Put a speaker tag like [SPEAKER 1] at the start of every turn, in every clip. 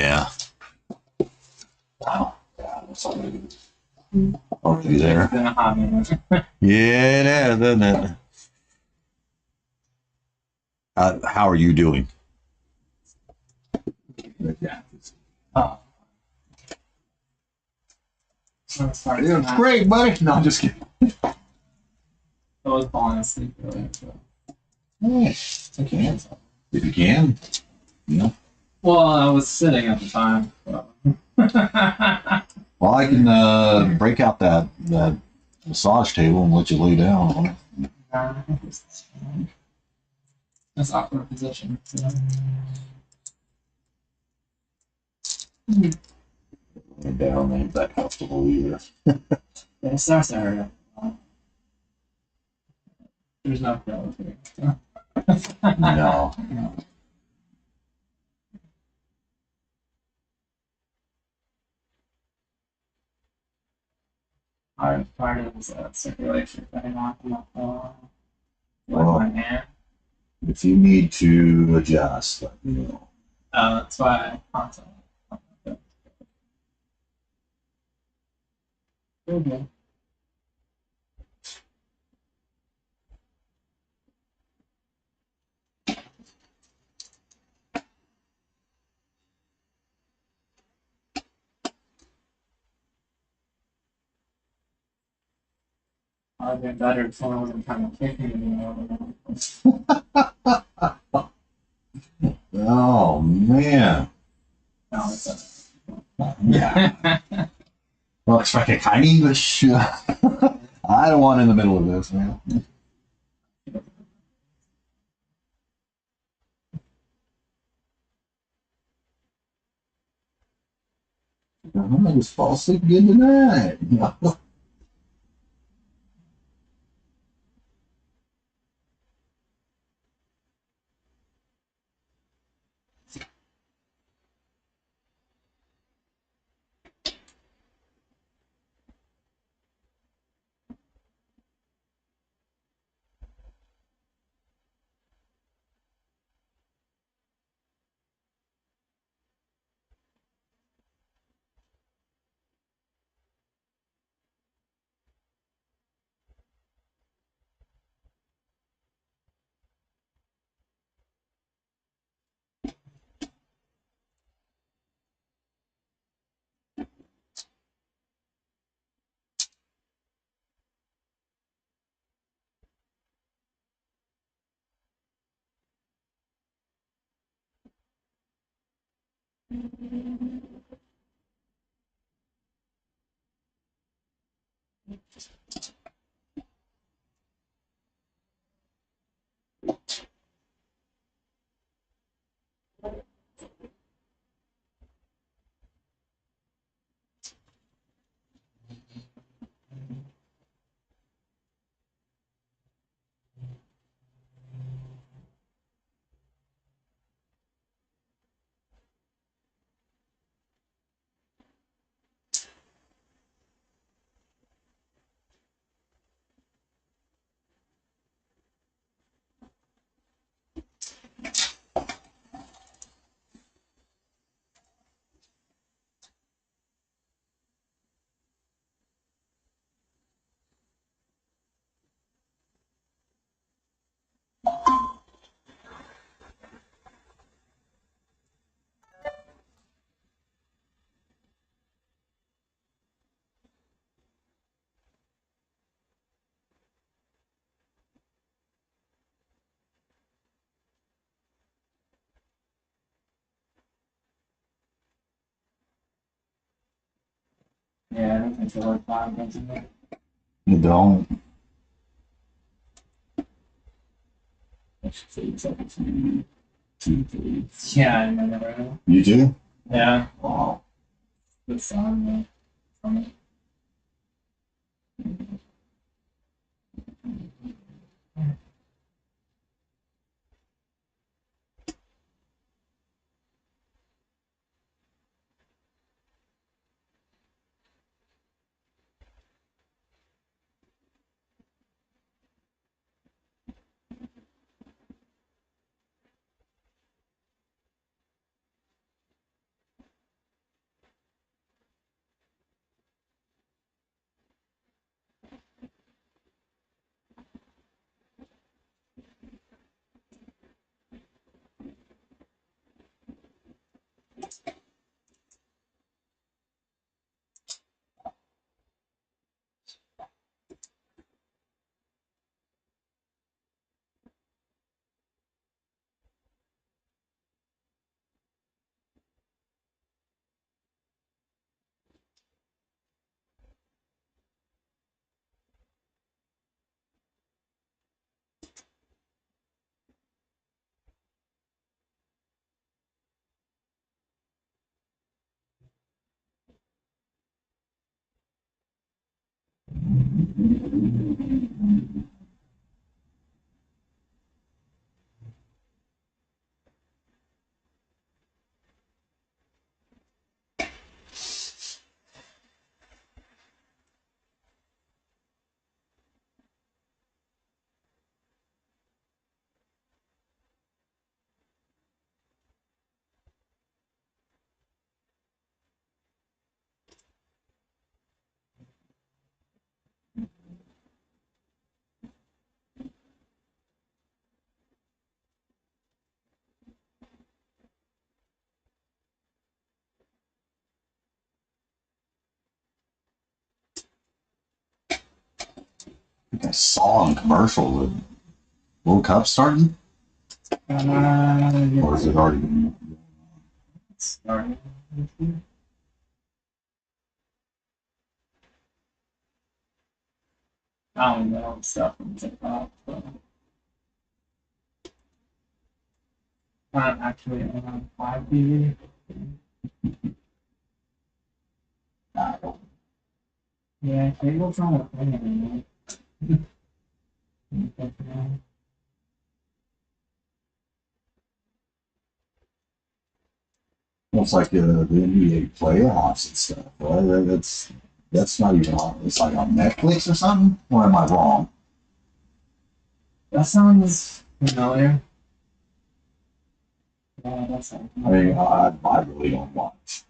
[SPEAKER 1] Yeah. Wow. Yeah, that's all good. Okay, there.
[SPEAKER 2] It's been a hot minute.
[SPEAKER 1] Yeah, it has, doesn't it? How are you doing?
[SPEAKER 2] Yeah. Oh. I'm sorry.
[SPEAKER 1] Yeah, it's great, buddy. No, I'm just kidding.
[SPEAKER 2] I was falling asleep earlier. So.
[SPEAKER 1] Nice. Okay. If you can. Yeah.
[SPEAKER 2] Well, I was sitting at the time. So.
[SPEAKER 1] Well, I can break out that massage table and let you lay down on it.
[SPEAKER 2] I think it's fine. That's awkward position. So.
[SPEAKER 1] Lay down ain't that comfortable either.
[SPEAKER 2] Yeah, it starts to hurt. There's no pillow here. So.
[SPEAKER 1] No.
[SPEAKER 2] No. Part of this circulation thing off my hand.
[SPEAKER 1] If you need to adjust, let me know.
[SPEAKER 2] That's why I constantly. Okay. I'd been better if someone wasn't trying to kick me anymore.
[SPEAKER 1] Oh man.
[SPEAKER 2] No, it's
[SPEAKER 1] Yeah. Well, it's like a kind of English. I don't want in the middle of this, man. I'm gonna just fall asleep again tonight.
[SPEAKER 2] yeah, I don't think so. Like 5 minutes in there.
[SPEAKER 1] You don't.
[SPEAKER 2] I should say it's like 2, 3. Yeah, I remember.
[SPEAKER 1] You do?
[SPEAKER 2] Yeah.
[SPEAKER 1] Wow.
[SPEAKER 2] The song.
[SPEAKER 1] I think I saw in commercial that World Cup starting, or is it already?
[SPEAKER 2] Starting. I don't know stuff from TikTok, but not actually on 5 TV.
[SPEAKER 1] I don't.
[SPEAKER 2] Yeah, cable's not a thing anymore.
[SPEAKER 1] It's like the NBA playoffs and stuff. Right? That's not even on. It's like on Netflix or something. Or am I wrong?
[SPEAKER 2] That sounds familiar. Yeah, that sounds
[SPEAKER 1] I mean, I really don't watch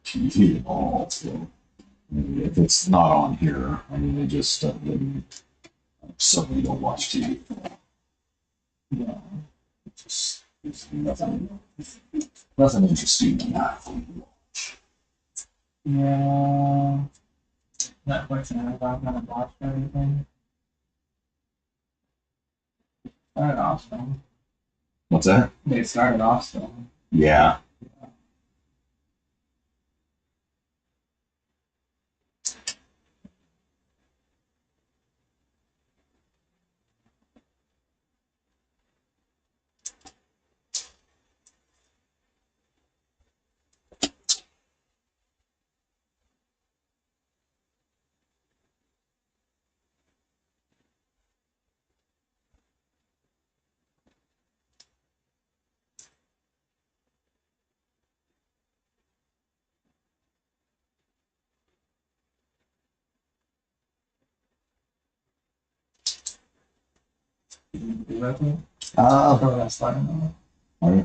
[SPEAKER 1] TV at all. So I mean, if it's not on here, I mean, it just then I certainly don't watch TV.
[SPEAKER 2] yeah.
[SPEAKER 1] It's nothing interesting enough for me to watch.
[SPEAKER 2] Yeah. Netflix and Amazon kind of watched everything. Started off strong.
[SPEAKER 1] What's that?
[SPEAKER 2] They started off strong.
[SPEAKER 1] Yeah.
[SPEAKER 2] You do that thing?
[SPEAKER 1] Uh,
[SPEAKER 2] Oh, that's starting
[SPEAKER 1] okay.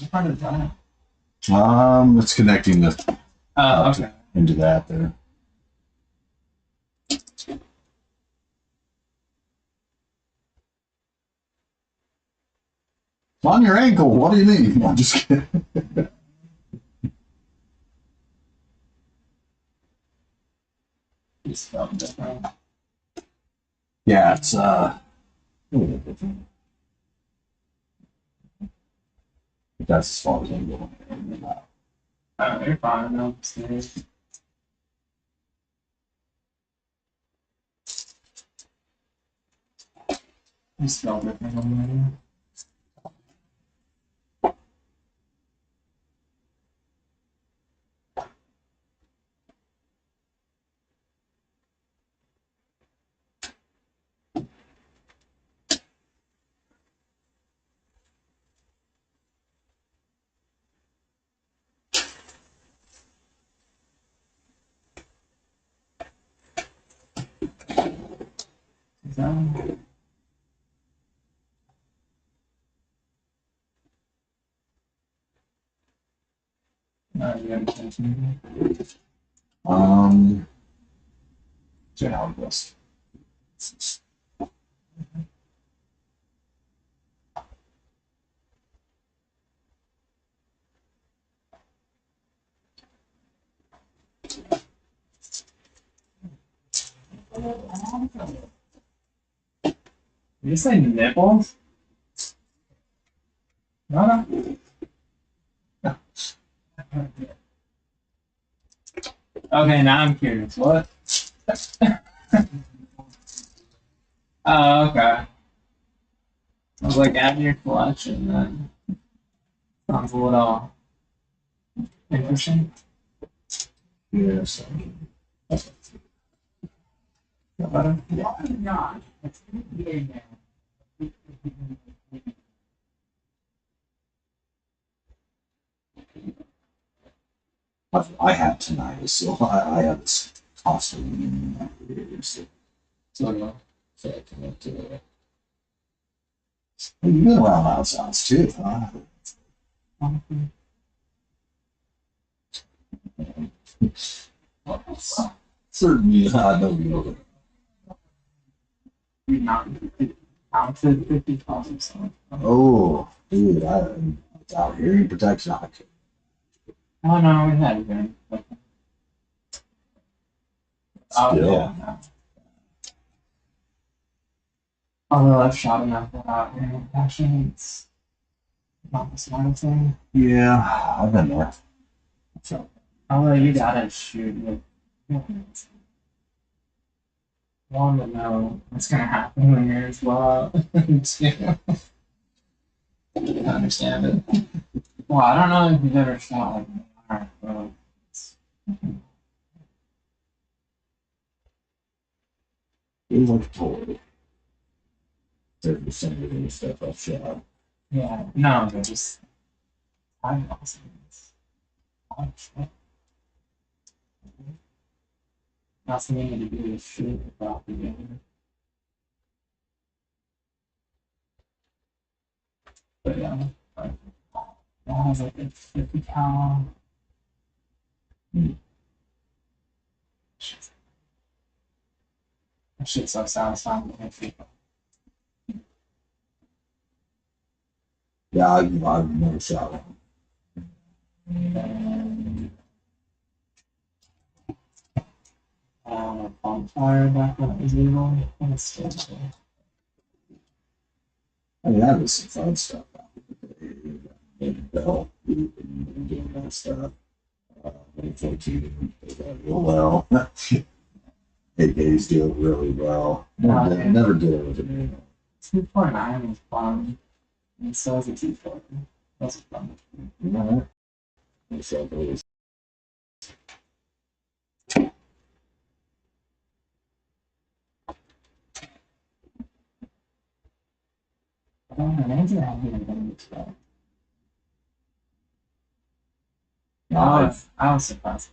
[SPEAKER 2] I'm part of the time.
[SPEAKER 1] It's connecting the
[SPEAKER 2] Oh, okay.
[SPEAKER 1] into that there. It's on your ankle. What do you mean? I'm just kidding.
[SPEAKER 2] Just felt different.
[SPEAKER 1] Yeah, it's a little bit different. But that's as far as I'm going.
[SPEAKER 2] Oh, you're fine. No, upstairs. Just felt different on Is that one? No, you got attention.
[SPEAKER 1] So how it goes.
[SPEAKER 2] you say nipples? No. Okay, now I'm curious. What? Oh, okay. I was like, add your collection then. Sounds a little interesting.
[SPEAKER 1] Yes. I have tinnitus, so I have this constantly in my ears. So I cannot. You've been around loud sounds too, huh? Certainly, I know you know
[SPEAKER 2] Mounted 50,000 songs.
[SPEAKER 1] Oh, dude, I'm out hearing protection.
[SPEAKER 2] Oh no, we had been. Oh
[SPEAKER 1] Still.
[SPEAKER 2] yeah. Although I've shot enough without hearing protection, it's not the smartest thing.
[SPEAKER 1] Yeah, I've been there. So,
[SPEAKER 2] Although you gotta shoot with one to know what's gonna happen when you're as well. Two, to understand it. Well, I don't know if you've ever shot like an AR, but
[SPEAKER 1] it was like a toy. 30% of the stuff I've shot.
[SPEAKER 2] yeah, no, they're just I'm awesome. Nothing needed to do is shoot the property. But yeah, like, that has like a 50 cal. That shit's so satisfying to hit people.
[SPEAKER 1] Yeah, I've never shot one.
[SPEAKER 2] A bonfire back when it was legal. And it's still cool.
[SPEAKER 1] I mean, that was some fun stuff. And Bell and doing that stuff. 2014, they got real well. AKs do it really well. Never did it with it.
[SPEAKER 2] 249 was fun. And so is a 240. Those are fun.
[SPEAKER 1] So it was.
[SPEAKER 2] I don't know, names are happy to get into that. I was surprised.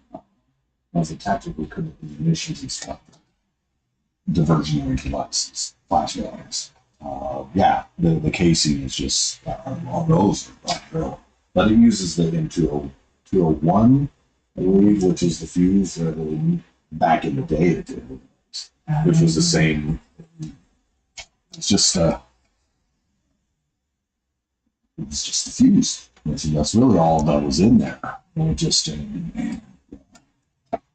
[SPEAKER 1] As a tactical munitions and stuff. Diversionary devices, flashbangs. Yeah, the casing is just all those are not real. But it uses the M201, I believe, which is the fuse that back in the day it did, which was the same. It's just it's just the fuse. That's really all that was in there. It just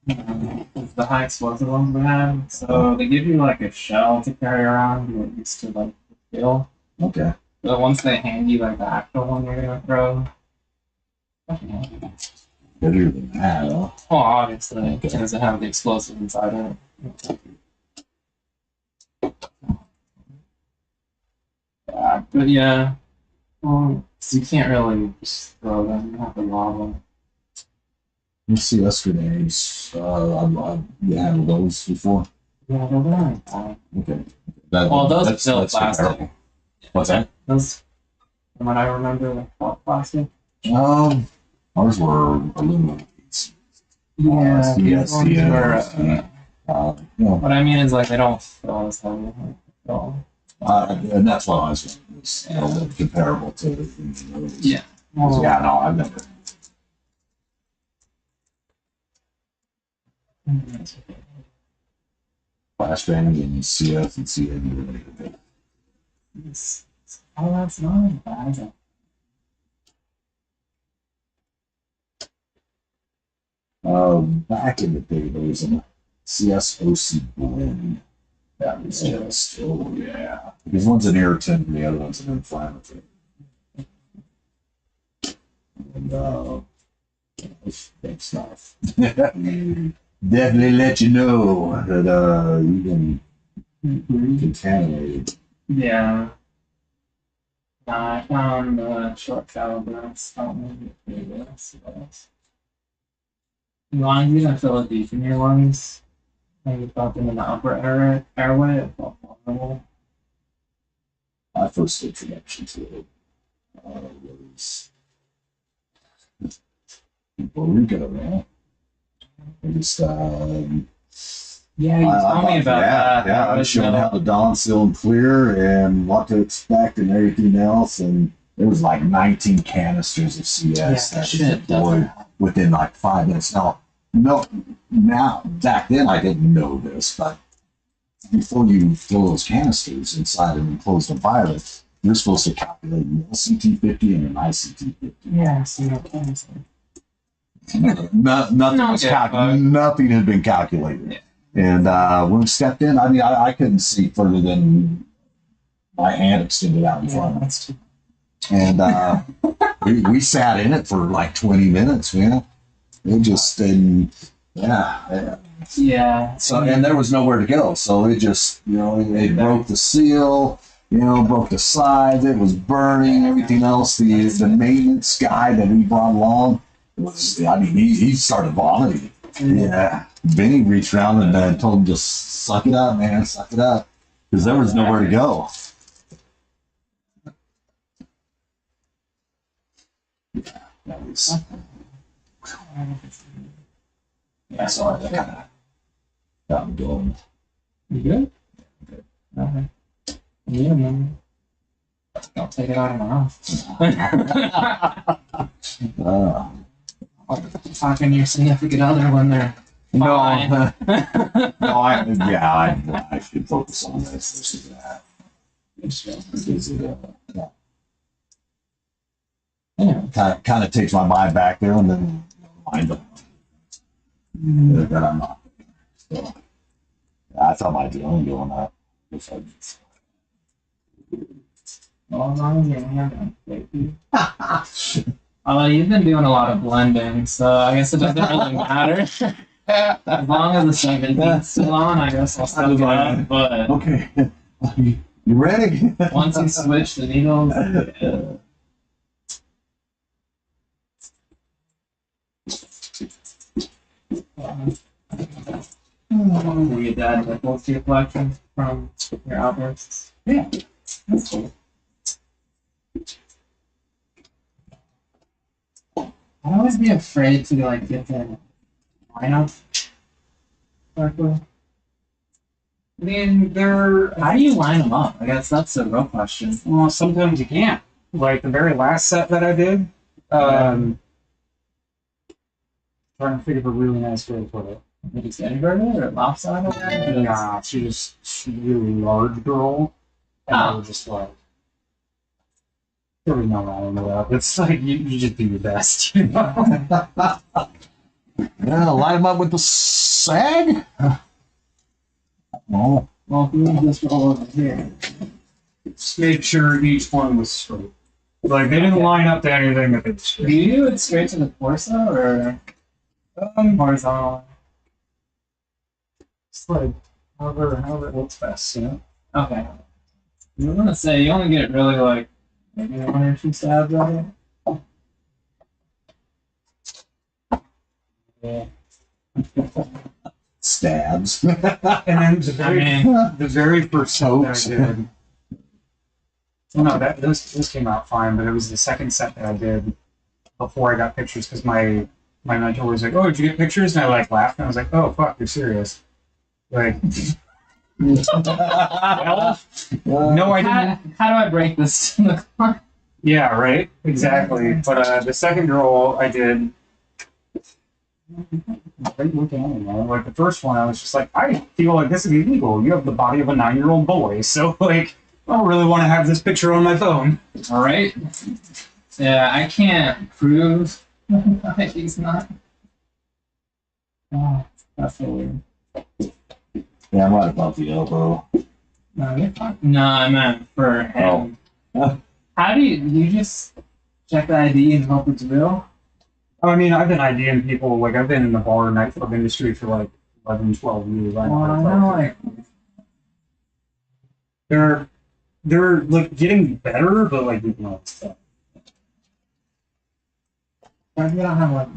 [SPEAKER 2] The high explosive ones we have, so they give you like a shell to carry around. You're used to like the feel.
[SPEAKER 1] okay.
[SPEAKER 2] But once they hand you like the actual one you're gonna throw,
[SPEAKER 1] Better than that, huh?
[SPEAKER 2] well, obviously,
[SPEAKER 1] Okay.
[SPEAKER 2] because it have the explosive inside it. But yeah, well, so you can't really just throw them. You have to lob them.
[SPEAKER 1] Let's see yesterday's. You handled those before?
[SPEAKER 2] Yeah, they're very fine.
[SPEAKER 1] Okay.
[SPEAKER 2] Well, those are still plastic.
[SPEAKER 1] comparable. What's that?
[SPEAKER 2] Those, from what I remember, they're all plastic.
[SPEAKER 1] Ours were aluminum.
[SPEAKER 2] Yeah, these ones were.
[SPEAKER 1] Yeah.
[SPEAKER 2] What I mean is like they don't feel as heavy.
[SPEAKER 1] And that's what I was saying. Comparable to those.
[SPEAKER 2] Yeah. Well,
[SPEAKER 1] Yeah, no, I've never. Flashbang and CF and CN.
[SPEAKER 2] Oh, that's not bad.
[SPEAKER 1] Back in the day, there was a CSOC blend That was just, oh yeah. Because one's an irritant and the other one's an inflammatory. And that stuff. Definitely let you know that you've been contaminated.
[SPEAKER 2] Yeah. I found short caliburns. Lungs, you don't feel a deep in your lungs. Maybe something in the upper airway. It felt horrible.
[SPEAKER 1] My first introduction to it was Puerto Rico, man. Just,
[SPEAKER 2] yeah, you told me about that.
[SPEAKER 1] Yeah, I was showing how the dawn's still clear and what to expect and everything else. And there was like 19 canisters of CS that was deployed within like 5 minutes. Now, back then I didn't know this, but before you throw those canisters inside an enclosed environment, you're supposed to calculate an LCT-50 and an ICT-50.
[SPEAKER 2] Yeah, so no canister.
[SPEAKER 1] Nothing had been calculated.
[SPEAKER 2] Yeah.
[SPEAKER 1] And when we stepped in, I mean, I couldn't see further than my hand extended out in front of us. And we sat in it for like 20 minutes, man. It just didn't, yeah.
[SPEAKER 2] So,
[SPEAKER 1] and there was nowhere to go. So it just, it broke the seal, broke the sides. It was burning, everything else. The maintenance guy that we brought along was, he started vomiting. Yeah. Vinny reached around and told him, just suck it up, man, suck it up. Because there was nowhere to go. Yeah, that was. Yeah, sorry, that kind of got me going.
[SPEAKER 2] You good?
[SPEAKER 1] Good.
[SPEAKER 2] Okay. Yeah, man. I'll take it out of my mouth. Talking to your significant other when they're fine.
[SPEAKER 1] I should focus on this and that. Kind of takes my mind back there and then mind them. That I'm not. So, I thought my doing that.
[SPEAKER 2] Although you've been doing a lot of blending, so I guess it doesn't really matter. As long as the 17's still on, I guess I'll still go out. But
[SPEAKER 1] okay, you ready?
[SPEAKER 2] Once you switch the needles, were your dad nipples to your collection from your outbursts?
[SPEAKER 1] Yeah,
[SPEAKER 2] That's cool. I'd always be afraid to get the lineup correctly.
[SPEAKER 3] I mean,
[SPEAKER 2] How do you line them up? I guess that's the real question.
[SPEAKER 3] well, sometimes you can't. Like the very last set that I did, trying to think of a really nice way to put it.
[SPEAKER 2] Maybe it's inverted or lopsided?
[SPEAKER 3] Nah, she's a really large girl, and I was just like, there was no wrong with that. It's like you just do your best, you know.
[SPEAKER 1] Yeah, line them up with the sag. Oh,
[SPEAKER 2] Well, if you just roll over here.
[SPEAKER 3] Just make sure each one was straight. Like they didn't line up to anything that it's
[SPEAKER 2] Do
[SPEAKER 3] straight.
[SPEAKER 2] you do it straight to the torso or horizontal?
[SPEAKER 3] It's like however it looks best, you know.
[SPEAKER 2] Okay. I was gonna say you only get really maybe 1 or 2 stabs at it. Yeah.
[SPEAKER 1] stabs.
[SPEAKER 3] And then the very first set that I did. Well, no, this came out fine, but it was the second set that I did before I got pictures because my mentor was like, "Oh, did you get pictures?" And I laughed and I was like, "Oh, fuck, you're serious." Like, well, no, I didn't.
[SPEAKER 2] How do I break this?
[SPEAKER 3] Yeah, right, exactly. But the second girl I did. Great looking animal. Like the first one, I was just like, I feel like this is illegal. You have the body of a 9-year-old boy, so I don't really want to have this picture on my phone.
[SPEAKER 2] All right. Yeah, I can't prove that he's not. Oh, that's so weird.
[SPEAKER 1] Yeah, I'm right above the elbow.
[SPEAKER 2] No, you're fine. No, I meant for him.
[SPEAKER 1] Oh.
[SPEAKER 2] How do you just check the ID and hope it's real?
[SPEAKER 3] I mean, I've been IDing people, like, I've been in the bar and nightclub industry for like 11, 12 years.
[SPEAKER 2] Well, I know, like,
[SPEAKER 3] They're like getting better, but like, you know, it's tough.
[SPEAKER 2] we don't have like.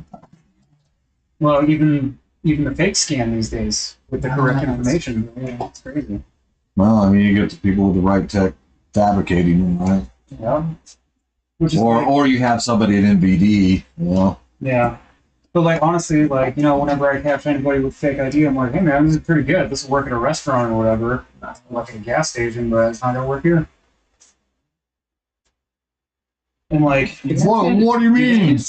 [SPEAKER 3] Well, even the fake scan these days with the correct
[SPEAKER 2] that's-
[SPEAKER 3] information, yeah, it's crazy.
[SPEAKER 1] Well, I mean, you get the people with the right tech fabricating them, right?
[SPEAKER 3] Yeah. Which is
[SPEAKER 1] Or
[SPEAKER 3] like,
[SPEAKER 1] or you have somebody at NVD, you know.
[SPEAKER 3] yeah. But like honestly, like, you know, whenever I catch anybody with fake ID, I'm like, hey man, this is pretty good. This will work at a restaurant or whatever, not like at a gas station, but it's not gonna work here. And like,
[SPEAKER 1] What do you mean?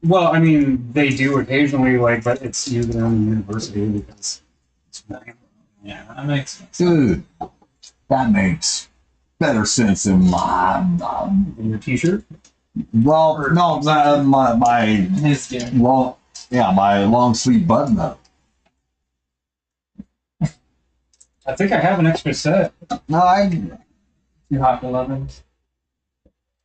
[SPEAKER 3] well, I mean, they do occasionally, like, but it's usually on the university because it's
[SPEAKER 2] Yeah, that makes sense.
[SPEAKER 1] Dude, that makes better sense than my.
[SPEAKER 3] in your t-shirt.
[SPEAKER 1] Well, no, my
[SPEAKER 2] His gear.
[SPEAKER 1] long, yeah, my long sleeve button up.
[SPEAKER 3] I think I have an extra set.
[SPEAKER 1] No,
[SPEAKER 2] You hot 11.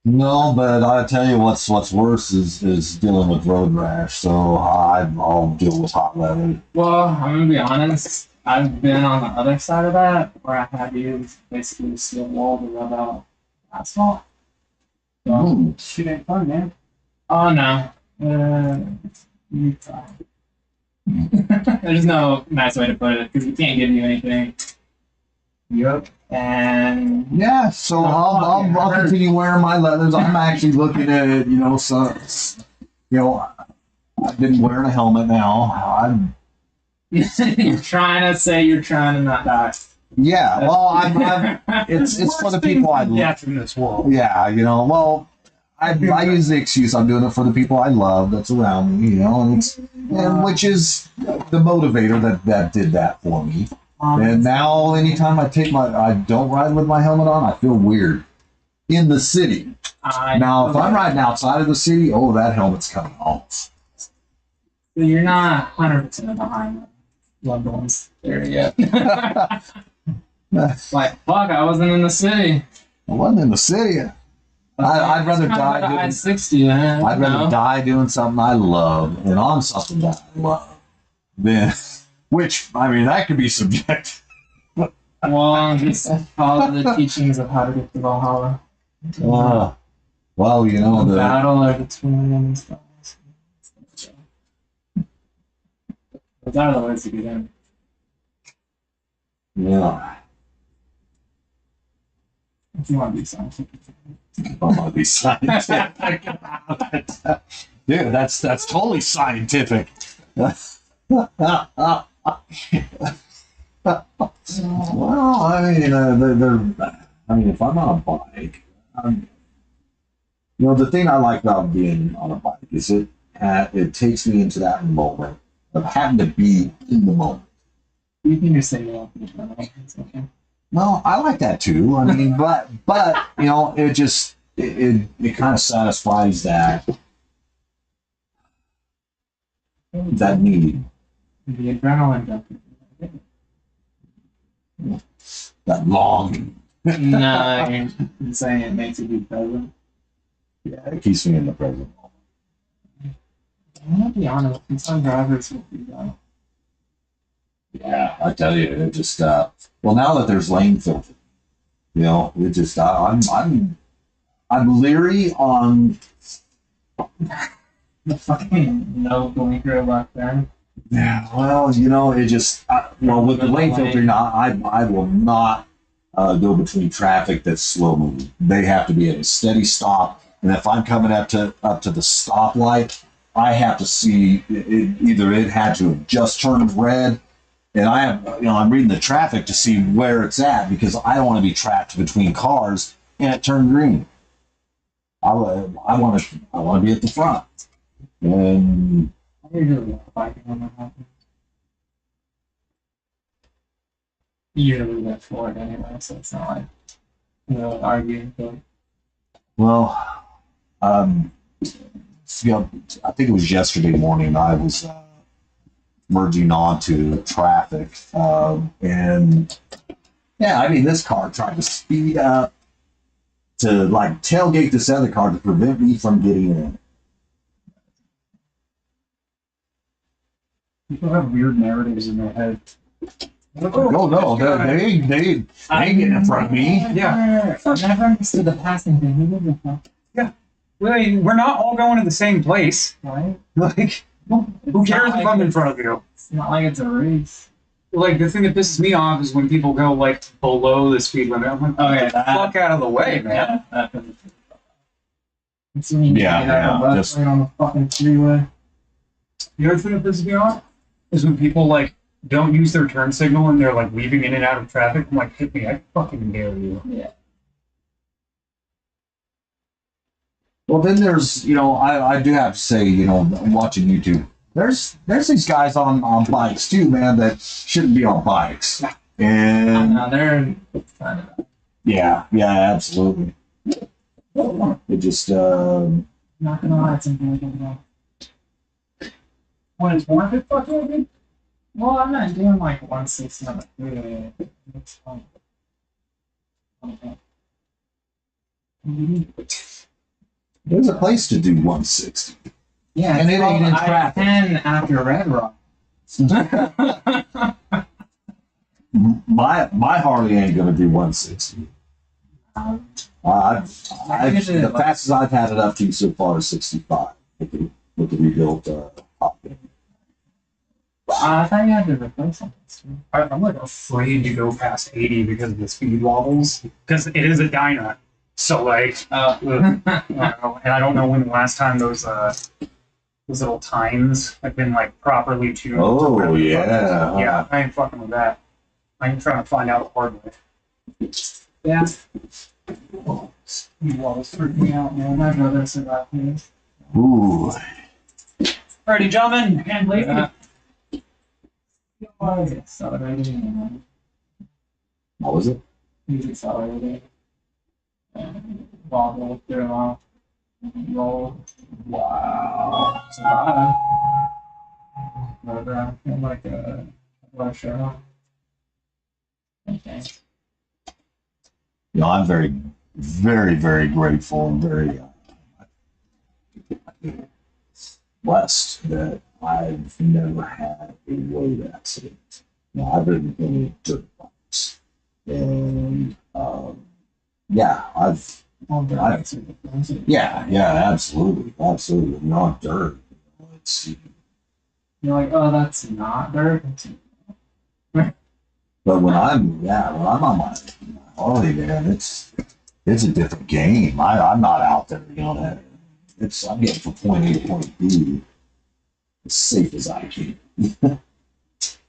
[SPEAKER 1] no, but I tell you what's worse is dealing with road rash. So I'll deal with hot leather.
[SPEAKER 2] Well, I'm gonna be honest. I've been on the other side of that, where I had to use basically steel wool to rub out asphalt. So,
[SPEAKER 1] Mm.
[SPEAKER 2] shit ain't fun, man. Oh no. You try. There's no nice way to put it because we can't give you anything. Yep. And
[SPEAKER 1] Yeah, so I'll continue wearing my leathers. I'm actually looking at it, I've been wearing a helmet now.
[SPEAKER 2] you're trying to say you're trying to not die.
[SPEAKER 1] It's for the people I love.
[SPEAKER 3] Yeah, in this world.
[SPEAKER 1] Yeah, I use the excuse I'm doing it for the people I love that's around me, and which is the motivator that did that for me. And now anytime I don't ride with my helmet on, I feel weird in the city. Now, if I'm riding outside of the city, that helmet's coming off.
[SPEAKER 2] You're not 100% behind the loved ones there yet. Like, fuck, I wasn't in the city.
[SPEAKER 1] I wasn't in the city. I'd rather die doing.
[SPEAKER 2] I-60, man.
[SPEAKER 1] I'd rather die doing something I love and on something that I love than, which I mean that could be subjective.
[SPEAKER 2] Well, just follow the teachings of how to get to Valhalla.
[SPEAKER 1] Well,
[SPEAKER 2] The battle or the twin stars. Those are the ways to get in.
[SPEAKER 1] yeah,
[SPEAKER 2] If you want to be scientific.
[SPEAKER 1] I'm gonna be scientific. Dude, that's totally scientific. Well, I mean, if I'm on a bike, the thing I like about being on a bike is it takes me into that moment of having to be in the moment.
[SPEAKER 2] You can just say yeah. It's okay.
[SPEAKER 1] No, I like that too. I mean, but it just it kind of satisfies that need,
[SPEAKER 2] The adrenaline junkie.
[SPEAKER 1] that longing.
[SPEAKER 2] No, you're saying it makes you be present.
[SPEAKER 1] Yeah, it keeps me in the present moment.
[SPEAKER 2] I'm gonna be honest, some drivers will do that.
[SPEAKER 1] Yeah, I tell you, it just well, now that there's lane filter, it just I'm leery on.
[SPEAKER 2] The fucking no blinker left there.
[SPEAKER 1] Yeah, well, it just with the lane filter, I will not go between traffic that's slow moving. They have to be at a steady stop, and if I'm coming up to the stoplight, I have to see either it had to have just turned red, and I'm reading the traffic to see where it's at because I don't want to be trapped between cars and it turned green. I want to be at the front, and
[SPEAKER 2] I usually go biking when that happens. Usually that's for it anyway, so it's not like arguing. But
[SPEAKER 1] well, I think it was yesterday morning. I was merging onto traffic. And yeah, I mean, this car tried to speed up to like tailgate this other car to prevent me from getting in.
[SPEAKER 3] People have weird narratives in their head.
[SPEAKER 1] Oh no, they ain't getting in front of me.
[SPEAKER 3] Yeah.
[SPEAKER 2] I never understood the passing thing. Who did the
[SPEAKER 3] Yeah. We're not all going to the same place.
[SPEAKER 2] right?
[SPEAKER 3] Like, who cares if I'm in front of you?
[SPEAKER 2] It's not like it's a race.
[SPEAKER 3] Like, the thing that pisses me off is when people go, like, below the speed limit. I'm like,
[SPEAKER 2] Okay,
[SPEAKER 3] get the fuck out of the way, man.
[SPEAKER 2] It's when you
[SPEAKER 1] Yeah,
[SPEAKER 2] get out of
[SPEAKER 1] yeah,
[SPEAKER 2] the
[SPEAKER 1] just-
[SPEAKER 2] right on the fucking freeway.
[SPEAKER 3] The other thing that pisses me off is when people, like, don't use their turn signal and they're, like, weaving in and out of traffic. I'm like, hit me, I fucking dare you.
[SPEAKER 2] Yeah.
[SPEAKER 1] Well, then there's, I do have to say, watching YouTube, there's these guys on bikes too, man, that shouldn't be on bikes. And
[SPEAKER 2] They're kind of
[SPEAKER 1] yeah, absolutely. It just,
[SPEAKER 2] not gonna lie, it's something like that.
[SPEAKER 3] When it's worth it, fuck you, dude.
[SPEAKER 2] Well, I'm not doing like 160 on the freeway. It's fine. Okay.
[SPEAKER 1] there's a place to do 160.
[SPEAKER 2] Yeah,
[SPEAKER 1] And
[SPEAKER 2] it's
[SPEAKER 1] it ain't in
[SPEAKER 2] called
[SPEAKER 1] traffic.
[SPEAKER 2] I-10 after Red Rock.
[SPEAKER 1] My Harley ain't gonna do 160. The fastest I've had it up to so far is 65 with the rebuilt top end.
[SPEAKER 2] I thought you had to replace something.
[SPEAKER 3] I'm like afraid to go past 80 because of the speed wobbles. Because it is a Dyna. So like, and I don't know when the last time those little tines have been like properly tuned. to
[SPEAKER 1] Oh,
[SPEAKER 3] where the
[SPEAKER 1] yeah.
[SPEAKER 3] fuck is. Yeah, I ain't fucking with that. I'm trying to find out the hard way.
[SPEAKER 2] Yeah.
[SPEAKER 3] Speed wobbles freak me out, man.
[SPEAKER 2] My brother said that, please.
[SPEAKER 1] Ooh.
[SPEAKER 3] Alrighty, gentlemen, and lady.
[SPEAKER 2] Accelerating.
[SPEAKER 1] What was it?
[SPEAKER 2] He's accelerating. And wobble through off. Roll.
[SPEAKER 1] Wow.
[SPEAKER 2] Survive. But I feel like a rusher. Okay.
[SPEAKER 1] I'm very, very, very grateful and very blessed that I've never had a road accident. I've ridden many dirt bikes, and yeah,
[SPEAKER 2] All the
[SPEAKER 1] I-
[SPEAKER 2] lights are different.
[SPEAKER 1] yeah, absolutely. Not dirt. It's
[SPEAKER 2] You're like, oh, that's not dirt.
[SPEAKER 1] but when I'm on my Harley, man, it's a different game. I'm not out there, I'm getting from point A to point B as safe as I can.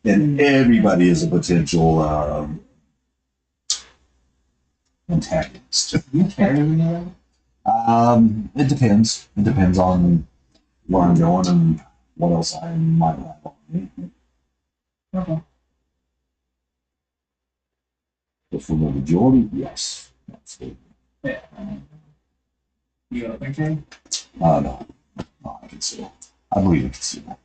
[SPEAKER 1] And everybody is a potential antagonist.
[SPEAKER 2] You carry me?
[SPEAKER 1] It depends. It depends on where I'm going and what else I might have on me.
[SPEAKER 2] Okay.
[SPEAKER 1] But for the majority, yes, absolutely.
[SPEAKER 2] Yeah. You open carry?
[SPEAKER 1] No, I consider. I believe in consider.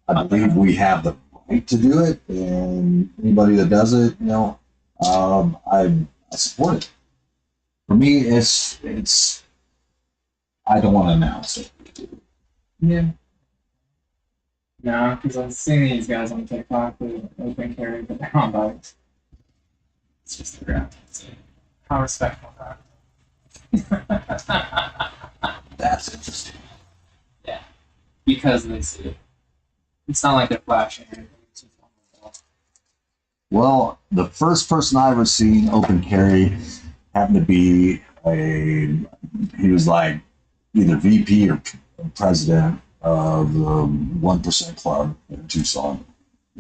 [SPEAKER 1] I believe we have the right to do it, and anybody that does it, I support it. For me, it's. I don't want to announce it.
[SPEAKER 2] Yeah. No, because I've seen these guys on TikTok with open carry, but they're on bikes. It's just the ground. How respectful that.
[SPEAKER 1] That's interesting.
[SPEAKER 2] Yeah. Because they see it. It's not like they're flashing or anything. It's just on the wall.
[SPEAKER 1] Well, the first person I ever seen open carry happened to be he was like either VP or president of the 1% Club in Tucson.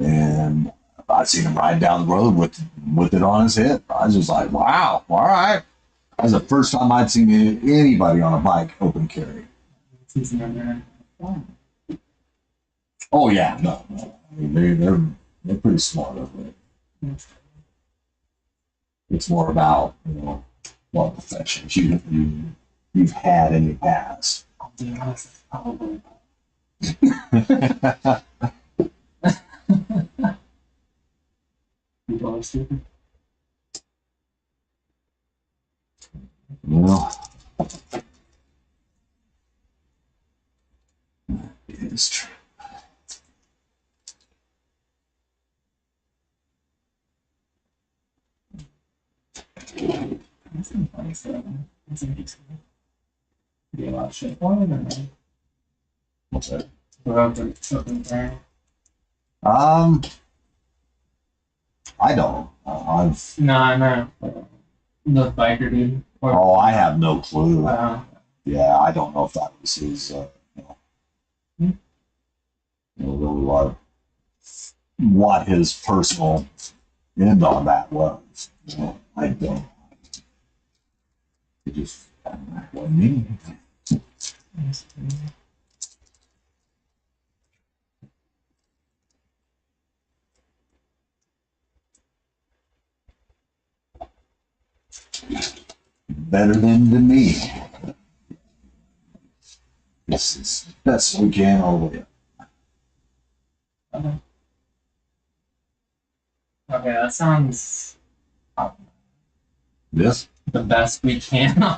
[SPEAKER 1] And I seen him ride down the road with it on his hip. I was just like, wow, all right. That was the first time I'd seen anybody on a bike open carry.
[SPEAKER 2] It's easy on there. Oh.
[SPEAKER 1] Oh yeah, no. I mean, they're pretty smart of it. It's more about what professions you've had in the past.
[SPEAKER 2] Oh, dude, this is probably. People are stupid.
[SPEAKER 1] Well, it's true.
[SPEAKER 2] That's in 27. That's interesting. Be a lot of shit for it, or no?
[SPEAKER 1] What's that?
[SPEAKER 2] Without the something there.
[SPEAKER 1] I don't.
[SPEAKER 2] No, no. The biker dude.
[SPEAKER 1] Oh, I have no clue.
[SPEAKER 2] Yeah.
[SPEAKER 1] I don't know if that was his, really what his personal end on that was. I don't. It just wasn't me. Better than me. This is best we can all the way up.
[SPEAKER 2] Okay, that sounds
[SPEAKER 1] This?
[SPEAKER 2] the best we can.
[SPEAKER 1] Oh,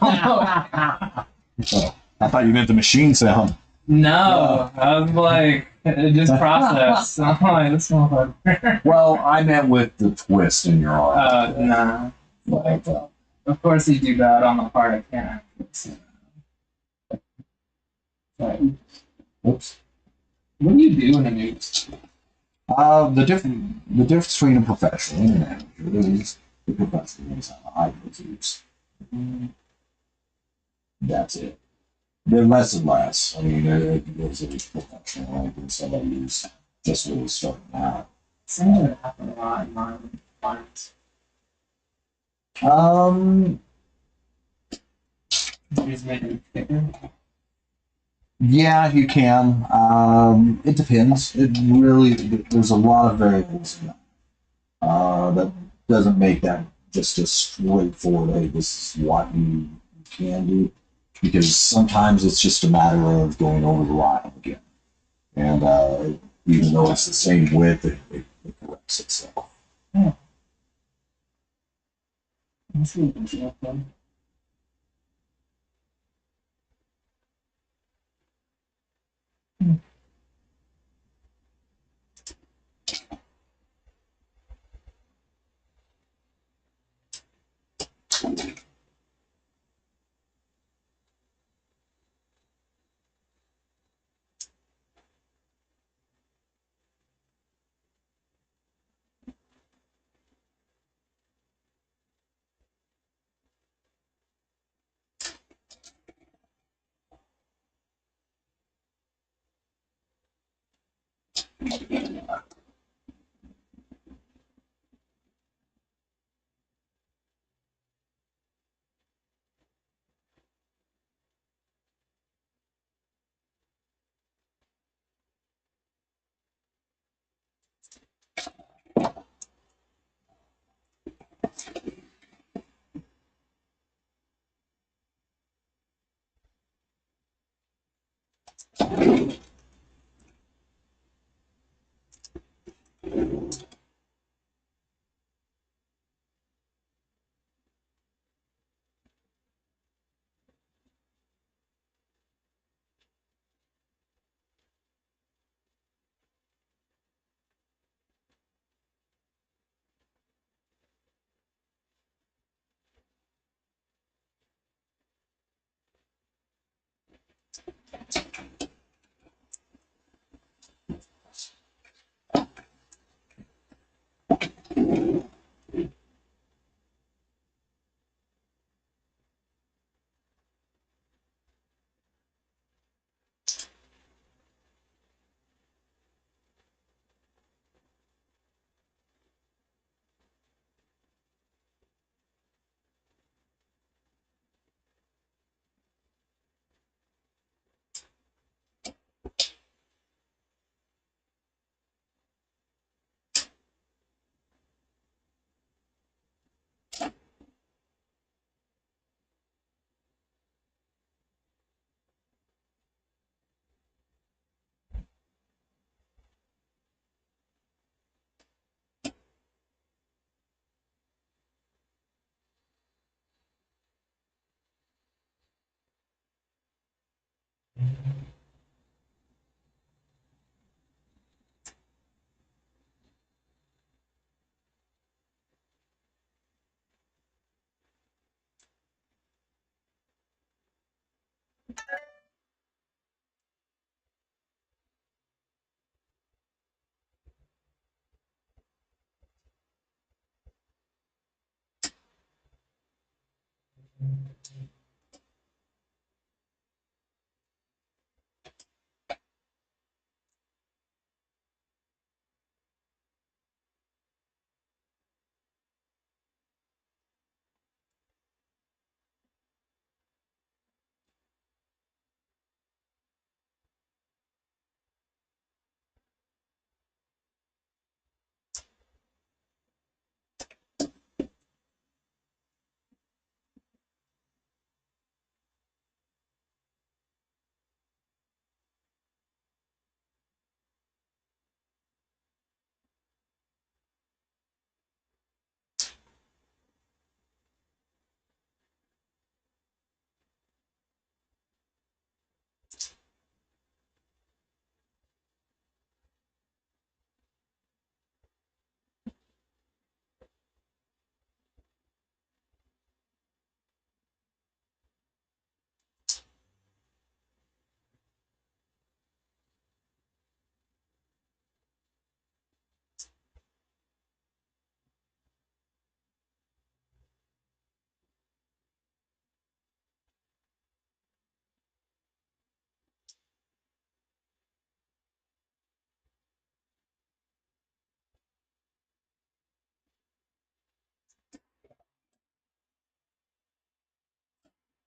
[SPEAKER 1] I thought you meant the machine sound.
[SPEAKER 2] No, I was like, it just processed. I'm like, this motherfucker.
[SPEAKER 1] Well, I meant with the twist in your arm.
[SPEAKER 2] Nah. Like, of course you do that on the part I can't. Like,
[SPEAKER 1] Oops.
[SPEAKER 2] what do you do in a news?
[SPEAKER 1] The difference between a professional and an amateur is the professional is how high use. That's it. They're less and less. I mean, there's a professional, like when somebody who's just really starting out.
[SPEAKER 2] Seems to happen a lot in my clients. Just make it thicker.
[SPEAKER 1] Yeah, you can. It depends. It really, there's a lot of variables. That doesn't make that just a straightforward, hey, this is what you can do. Because sometimes it's just a matter of going over the line again. And even though it's the same width, it corrects itself.
[SPEAKER 2] Let's see if it's open.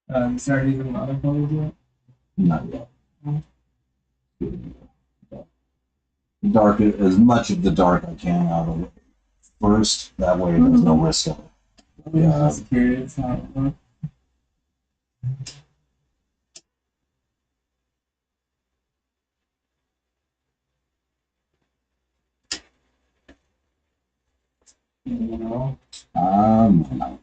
[SPEAKER 2] You started using watercolors yet?
[SPEAKER 1] Not yet. Dark as much of the dark I can out of it first. That way, there's no risk of it.
[SPEAKER 2] Yeah, I was curious how it worked. You know,
[SPEAKER 1] No.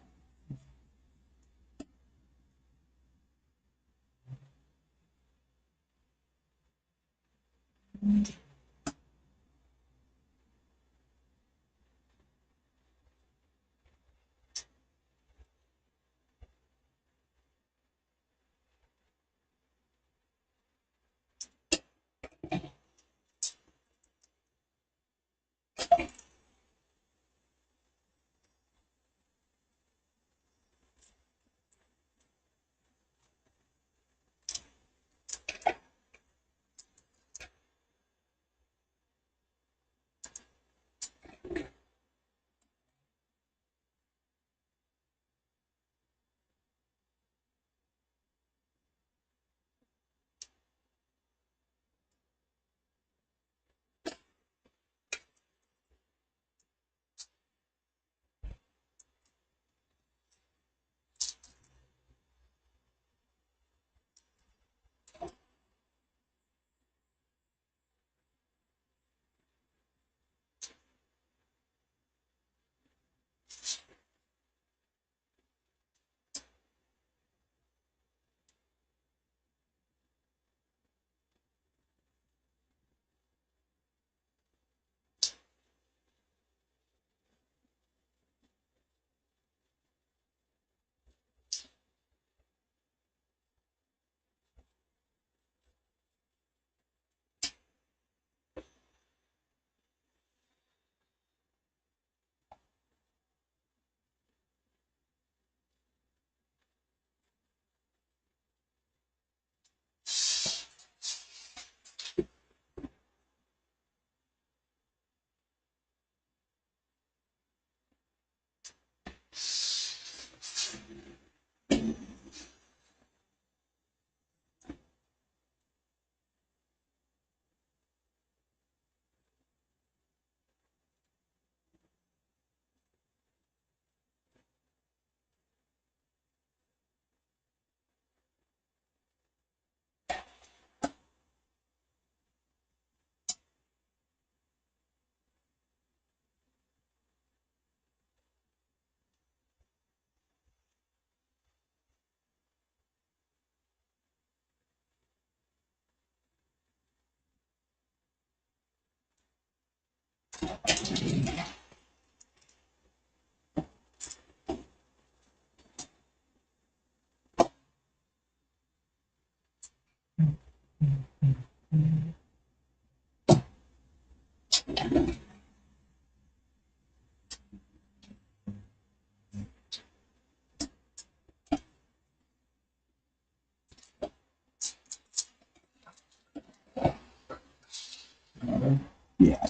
[SPEAKER 1] Yeah.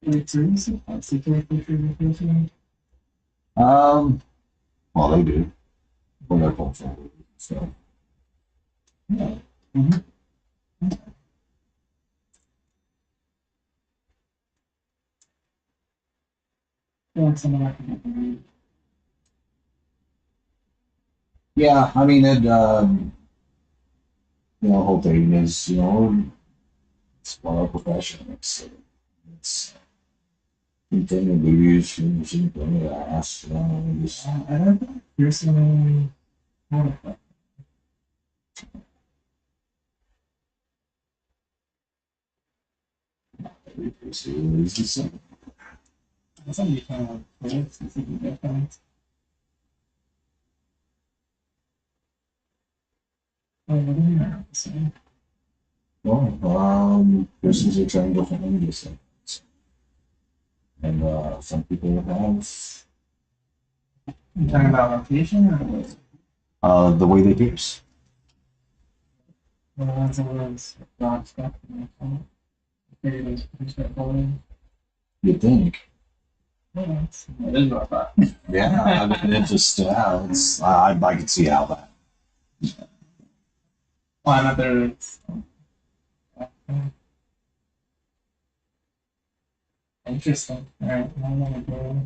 [SPEAKER 2] Wait, so is it possible to take pictures of this one?
[SPEAKER 1] Well, they do when they're going forward. So,
[SPEAKER 2] Yeah. I feel like someone I can read.
[SPEAKER 1] yeah, I mean, the whole thing is, it's one of our profession. It's anything we use, anything we ask, just,
[SPEAKER 2] I don't know. Personally, I don't know.
[SPEAKER 1] it's the same.
[SPEAKER 2] I think you can play it to see the difference. Oh, what do you know? So,
[SPEAKER 1] Well, this is a triangle from India, and some people have
[SPEAKER 2] you talking about location or what?
[SPEAKER 1] the way they pierce.
[SPEAKER 2] The ones that was rock stuff in the phone. Maybe those pretty straightforward.
[SPEAKER 1] You'd think.
[SPEAKER 2] Yeah, that is what I thought.
[SPEAKER 1] Yeah, I mean, it just, it's, I can see how that.
[SPEAKER 2] Well, not there. It's interesting. All right, now I'm gonna go.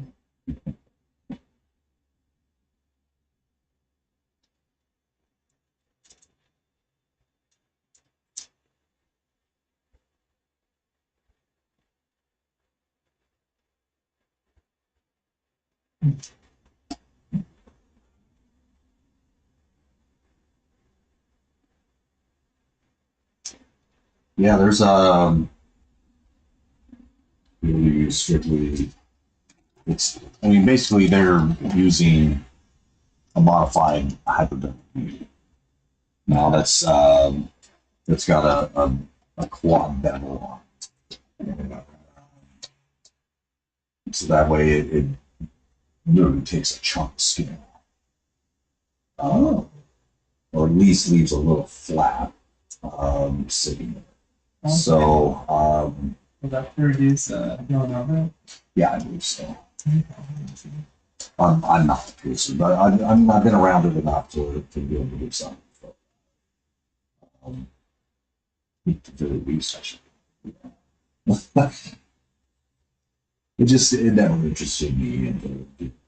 [SPEAKER 1] Yeah, there's really strictly. It's. I mean, basically, they're using a modified hypodermic. Now that's got a quad bevel on it. So that way it literally takes a chunk of skin, or at least leaves a little flap sitting there.
[SPEAKER 2] Okay.
[SPEAKER 1] So
[SPEAKER 2] Was that to reduce Villanova?
[SPEAKER 1] Yeah, I believe so. I'm not a piercer, but I've been around it enough to be able to do something. So, at the very least, I should. It never interested me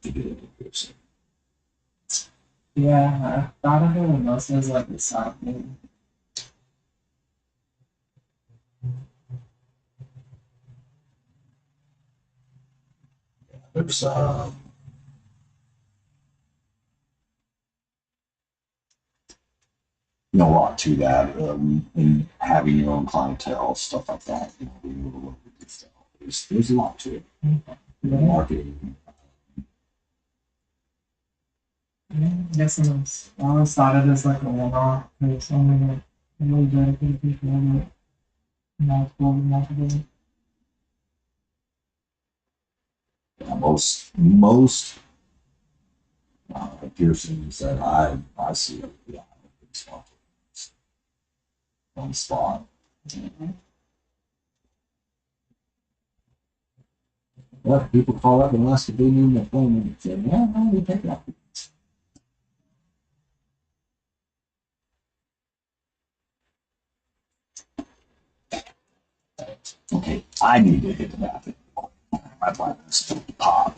[SPEAKER 1] to do it.
[SPEAKER 2] Yeah, I thought of it mostly as like a side thing.
[SPEAKER 1] There's a lot to that, and having your own clientele, stuff like that. Being able to work with your stuff. There's a lot to it. Marketing.
[SPEAKER 2] Yeah, I guess I always thought of it as like a one-off. There's only like really dedicated people in it. Multiple.
[SPEAKER 1] Most piercings that I see, yeah, it's on the spot. Well, people call up and ask if they need an appointment. And say, yeah, no, we take that. Okay, I need to hit the bathroom. I'd like this to pop.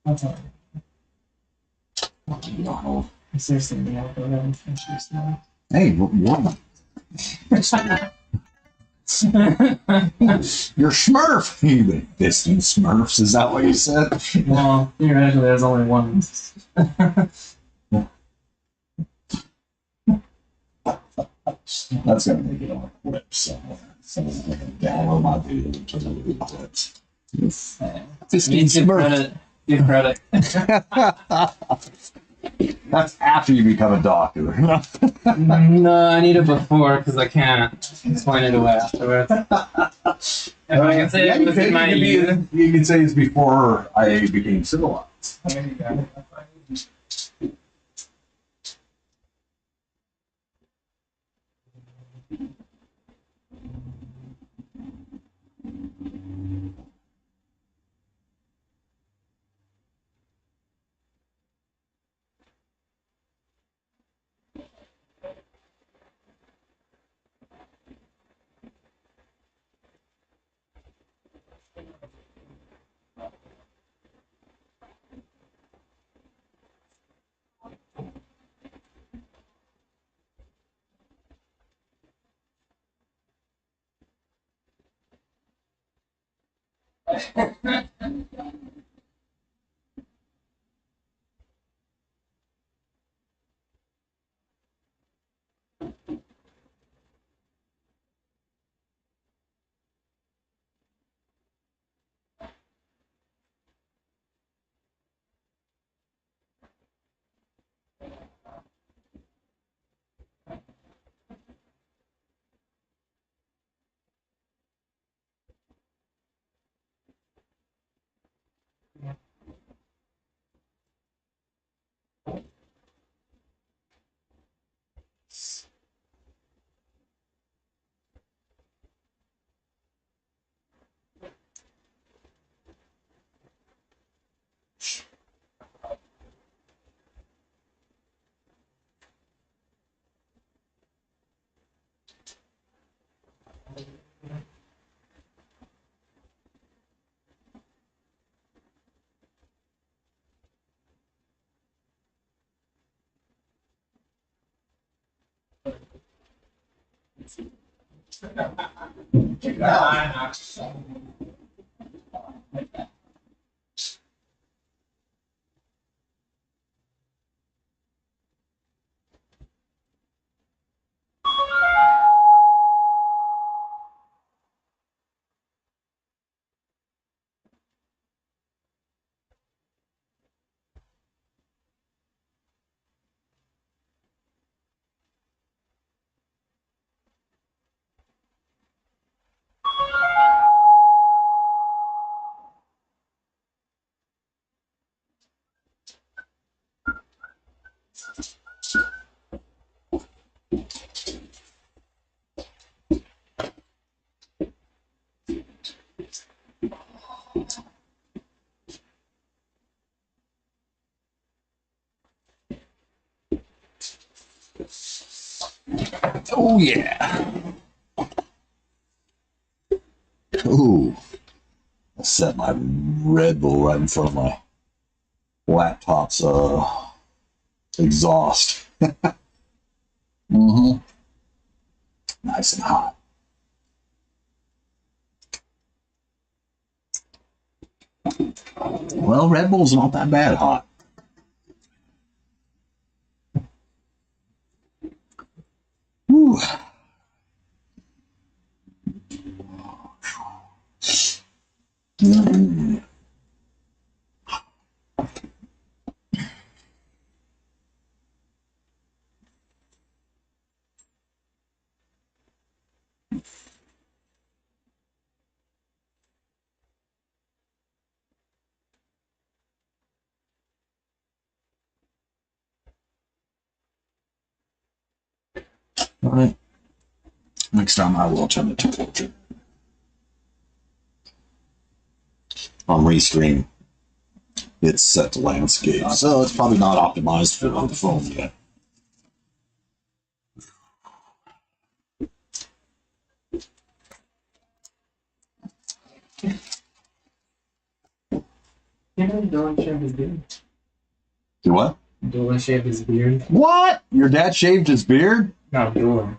[SPEAKER 2] That's all.
[SPEAKER 1] You know,
[SPEAKER 2] Is there something else that I'm interested in?
[SPEAKER 1] hey, what? You're Smurf. You distant Smurfs. Is that what you said?
[SPEAKER 2] Well, theoretically, there's only one.
[SPEAKER 1] That's gonna make it on a clip somewhere. Someone's gonna download my video and turn it into clips.
[SPEAKER 2] Give credit. Give credit.
[SPEAKER 1] That's after you become a doctor.
[SPEAKER 2] No, I need it before because I can't explain it away afterwards. If I can say it within my youth.
[SPEAKER 1] You can say it's before I became civilized.
[SPEAKER 2] There you go.
[SPEAKER 1] Oh yeah. Ooh. I set my Red Bull right in front of my laptop's exhaust. Mm-hmm. Nice and hot. Well, Red Bull's not that bad hot. Whew. Mm. All right. Next time I will turn the temperature on Restream. It's set to landscape, so it's probably not optimized for the phone yet.
[SPEAKER 2] Dolan shaved his beard.
[SPEAKER 1] Do what?
[SPEAKER 2] Dolan shaved his beard.
[SPEAKER 1] What? Your dad shaved his beard?
[SPEAKER 2] No, Dolan.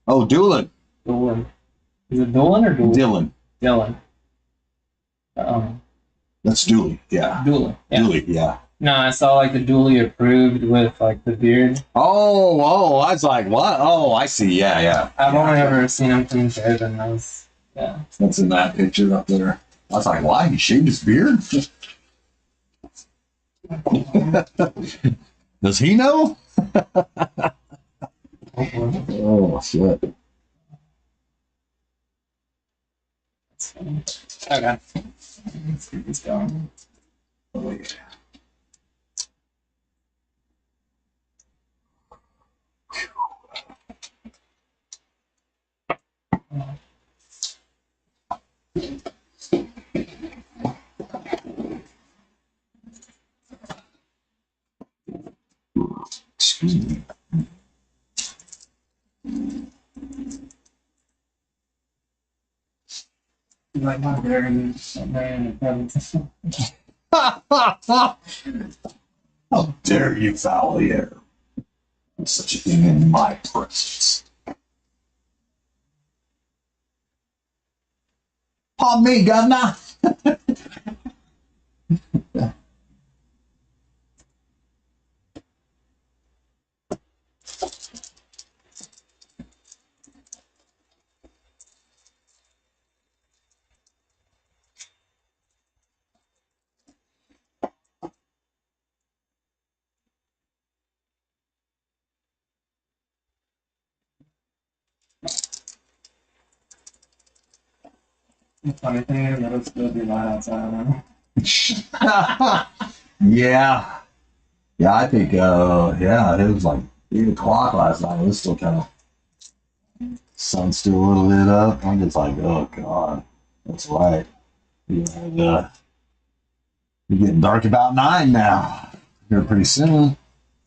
[SPEAKER 1] Oh, Doolin.
[SPEAKER 2] Dolan. Is it Dolan or Dolan?
[SPEAKER 1] Dylan.
[SPEAKER 2] Dylan.
[SPEAKER 1] That's Dooley. Yeah.
[SPEAKER 2] Dolan. Yeah.
[SPEAKER 1] Dooley. Yeah.
[SPEAKER 2] No, I saw like the duly approved with like the beard.
[SPEAKER 1] Oh, I was like, what? Oh, I see. Yeah, yeah.
[SPEAKER 2] I've only ever seen him clean shaven. Yeah.
[SPEAKER 1] That's in that picture up there. I was like, why? He shaved his beard? Does he know? Oh, shit.
[SPEAKER 2] That's funny. Okay. Let's keep this going.
[SPEAKER 1] Oh, yeah. Excuse me.
[SPEAKER 2] Like how dare you, man?
[SPEAKER 1] How dare you foul the air? Such a thing in my presence. Pardon me, governor.
[SPEAKER 2] The funny thing is, it'll still be light outside.
[SPEAKER 1] Yeah. Yeah, I think, yeah, it was like 8 o'clock last night. It was still kind of, sun's still a little lit up. I'm just like, oh, God. That's right. Yeah, it's getting dark about 9 now. Here pretty soon.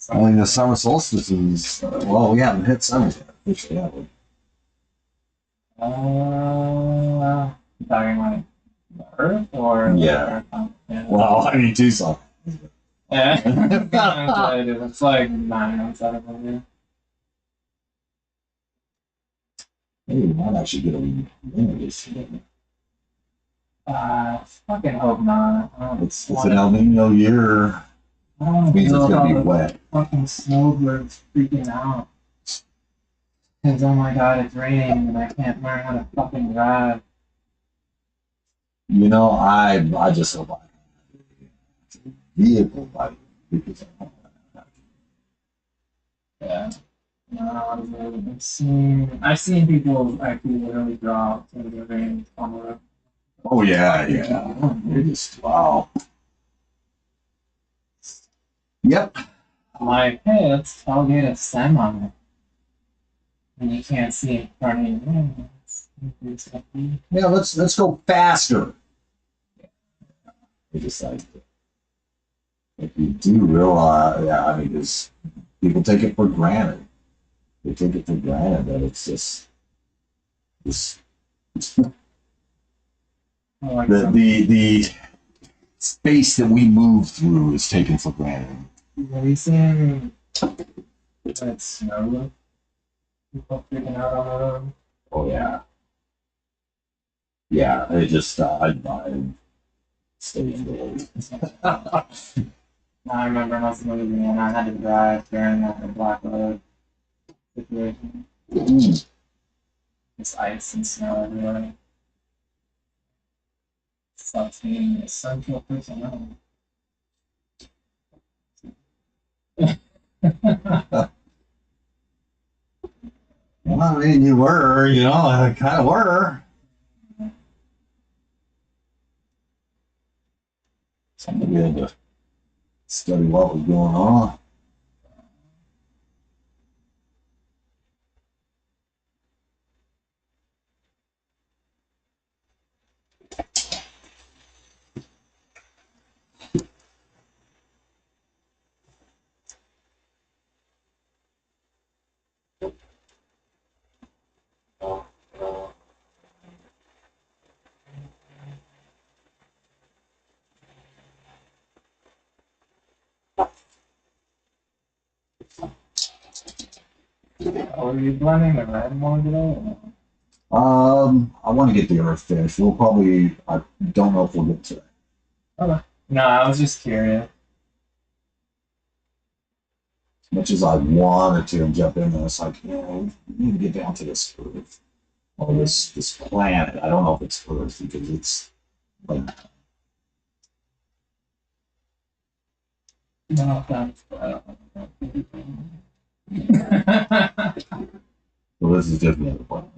[SPEAKER 1] Only the summer solstice is, well, we haven't hit summer yet. Officially, have we?
[SPEAKER 2] Talking like the Earth or
[SPEAKER 1] Yeah.
[SPEAKER 2] Yeah.
[SPEAKER 1] Well, I mean, Tucson.
[SPEAKER 2] Yeah. It's like 9 outside of here.
[SPEAKER 1] Maybe we might actually get a winter this year.
[SPEAKER 2] Fucking hope not.
[SPEAKER 1] It's an El Nino year.
[SPEAKER 2] I don't want to
[SPEAKER 1] Means it's
[SPEAKER 2] deal with
[SPEAKER 1] gonna
[SPEAKER 2] all
[SPEAKER 1] be
[SPEAKER 2] the
[SPEAKER 1] wet.
[SPEAKER 2] fucking snowbirds freaking out. Because, oh my god, it's raining and I can't learn how to fucking drive.
[SPEAKER 1] You know, I just hope I have a vehicle by because I don't have
[SPEAKER 2] Yeah. No, I've seen people actually literally draw to the rain on the road.
[SPEAKER 1] Oh yeah, yeah. You're just wow. Yep.
[SPEAKER 2] I'm like, hey, let's tailgate a semi. And you can't see in front of you.
[SPEAKER 1] Yeah, let's go faster. It's just like if you do realize, yeah, I mean, just people take it for granted. they take it for granted that it's just this
[SPEAKER 3] Like
[SPEAKER 1] the space that we move through is taken for granted.
[SPEAKER 3] have you seen that snow? People freaking out on the road.
[SPEAKER 1] Oh yeah, yeah. It just I stay indoors.
[SPEAKER 3] I remember when I was moving and I had to drive during like a black road situation. Just ice and snow everywhere. Sucks being a central personnel.
[SPEAKER 1] Well, I mean, you were, kind of were. Something we had to study what was going on.
[SPEAKER 3] Are you blending the red more today?
[SPEAKER 1] I want to get the earth fish. We'll probably. I don't know if we'll get to it.
[SPEAKER 3] Okay. No, I was just curious.
[SPEAKER 1] As much as I wanted to jump in there, it's like, we need to get down to this earth. Or this planet. I don't know if it's Earth because it's like
[SPEAKER 3] No, thanks.
[SPEAKER 1] well, this is just another planet.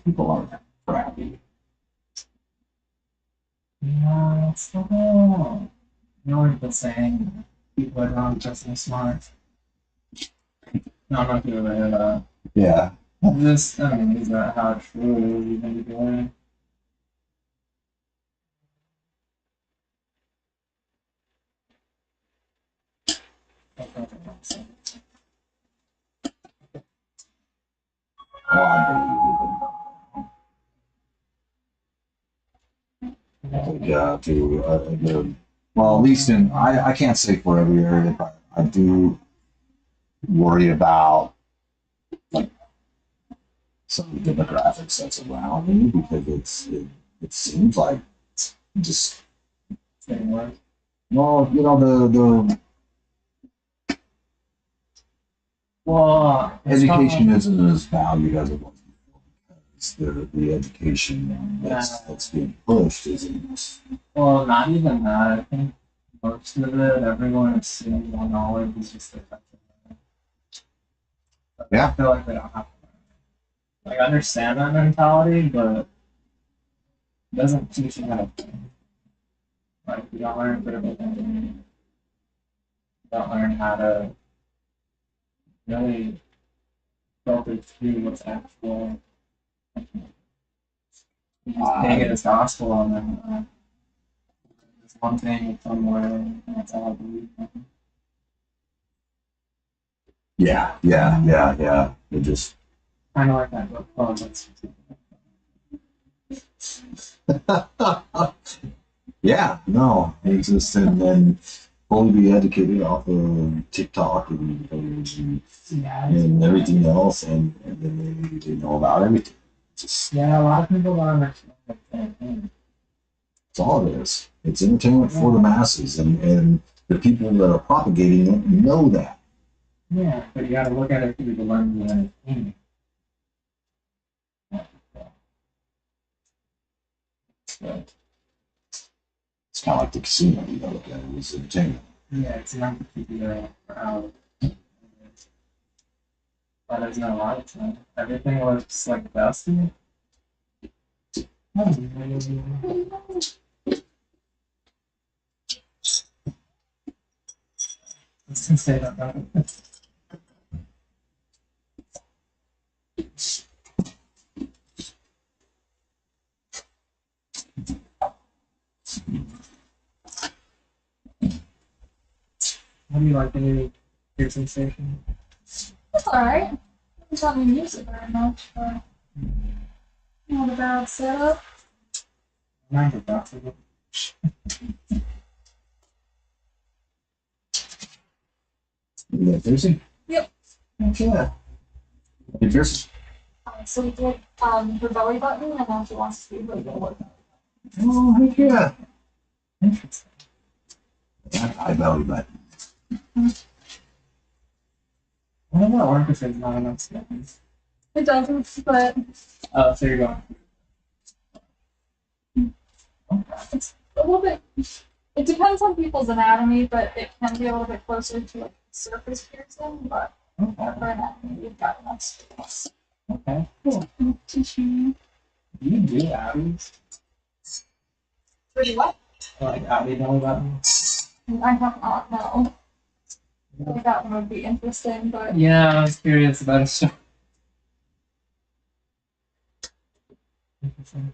[SPEAKER 1] People aren't crappy.
[SPEAKER 3] No, it's the whole. You know what people saying? People are not just as smart. No, I'm not gonna say that.
[SPEAKER 1] Yeah.
[SPEAKER 3] Just, I mean, is that how true it is even today?
[SPEAKER 1] Oh, I believe it. Yeah, well, at least I can't say for every area, but I do worry about like some of the demographics that's around me because it seems like just
[SPEAKER 3] Saying what?
[SPEAKER 1] well, the
[SPEAKER 3] Well,
[SPEAKER 1] education isn't as valued as it was before because the education that's being pushed isn't.
[SPEAKER 3] well, not even that. I think most of it, everyone assumes all knowledge is just effective.
[SPEAKER 1] Yeah.
[SPEAKER 3] I feel like they don't have to like understand that mentality, but it doesn't teach you how to think. Like you don't learn critical thinking. You don't learn how to really filter through what's actual. You just take it as gospel and then there's one thing somewhere and that's all I believe.
[SPEAKER 1] Yeah. It just
[SPEAKER 3] Kind of like that book. Oh, that's
[SPEAKER 1] yeah, no, it's just and then fully be educated off of TikTok and everything else, and then they know about everything. Just
[SPEAKER 3] yeah, a lot of people don't understand that thing.
[SPEAKER 1] it's all it is. It's entertainment for the masses, and the people that are propagating it know that.
[SPEAKER 3] Yeah, but you got to look at it through the lens of entertainment. So,
[SPEAKER 1] It's kind of like the casino. You gotta look at it as entertainment.
[SPEAKER 3] yeah, it's not to keep you out. But there's no lights, man. Everything looks like dusty. Let's just say that about it. How do you like the new piercing station?
[SPEAKER 4] It's alright. I haven't gotten to use it very much, but not a bad setup.
[SPEAKER 3] Mine's about to.
[SPEAKER 1] You got piercing?
[SPEAKER 4] Yep.
[SPEAKER 1] Yeah. Hey, piercing.
[SPEAKER 4] So we did her belly button, and now she wants to do her lower.
[SPEAKER 1] Oh, heck yeah.
[SPEAKER 3] Interesting.
[SPEAKER 1] That high belly button.
[SPEAKER 3] Why does that work if there's not enough seconds?
[SPEAKER 4] It doesn't, but
[SPEAKER 3] Oh, so you're going.
[SPEAKER 4] it's a little bit. It depends on people's anatomy, but it can be a little bit closer to like surface piercing. But
[SPEAKER 3] Okay.
[SPEAKER 4] for anatomy, we've got enough space.
[SPEAKER 3] Okay. Cool.
[SPEAKER 4] Tissue.
[SPEAKER 3] Do you do abbies?
[SPEAKER 4] Pretty what?
[SPEAKER 3] Like abby belly buttons?
[SPEAKER 4] I have not. No. I think that one would be interesting, but
[SPEAKER 3] Yeah, I was curious about a story. Interesting.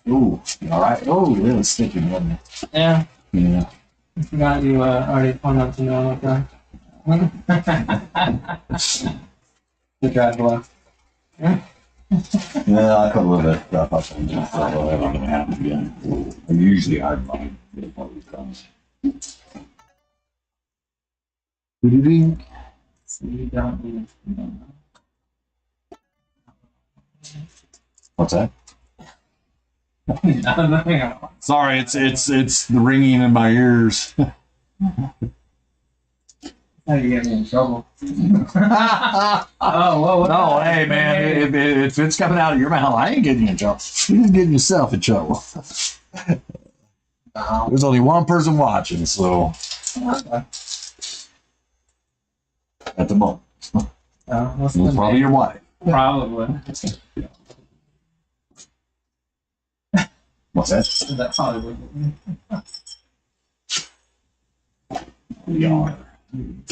[SPEAKER 1] Ooh, all right. Oh, really sticking, wasn't it?
[SPEAKER 3] Yeah,
[SPEAKER 1] Yeah.
[SPEAKER 3] I forgot you already pointed out to me on that. The drive left.
[SPEAKER 1] Yeah, I put a little bit of stuff up on this, so it's not gonna happen again. And usually I find it always comes. Ding.
[SPEAKER 3] So you don't need. You don't know.
[SPEAKER 1] What's that?
[SPEAKER 3] I don't know.
[SPEAKER 1] Sorry, it's the ringing in my ears.
[SPEAKER 3] How you get me in trouble?
[SPEAKER 1] No,
[SPEAKER 3] Oh, whoa.
[SPEAKER 1] hey man, if it's coming out of your mouth, I ain't getting you in trouble. You're just getting yourself in trouble. There's only one person watching, so at the moment,
[SPEAKER 3] What's
[SPEAKER 1] it's
[SPEAKER 3] the
[SPEAKER 1] probably
[SPEAKER 3] name?
[SPEAKER 1] your wife.
[SPEAKER 3] Probably.
[SPEAKER 1] What's that?
[SPEAKER 3] That's Hollywood.
[SPEAKER 1] We are.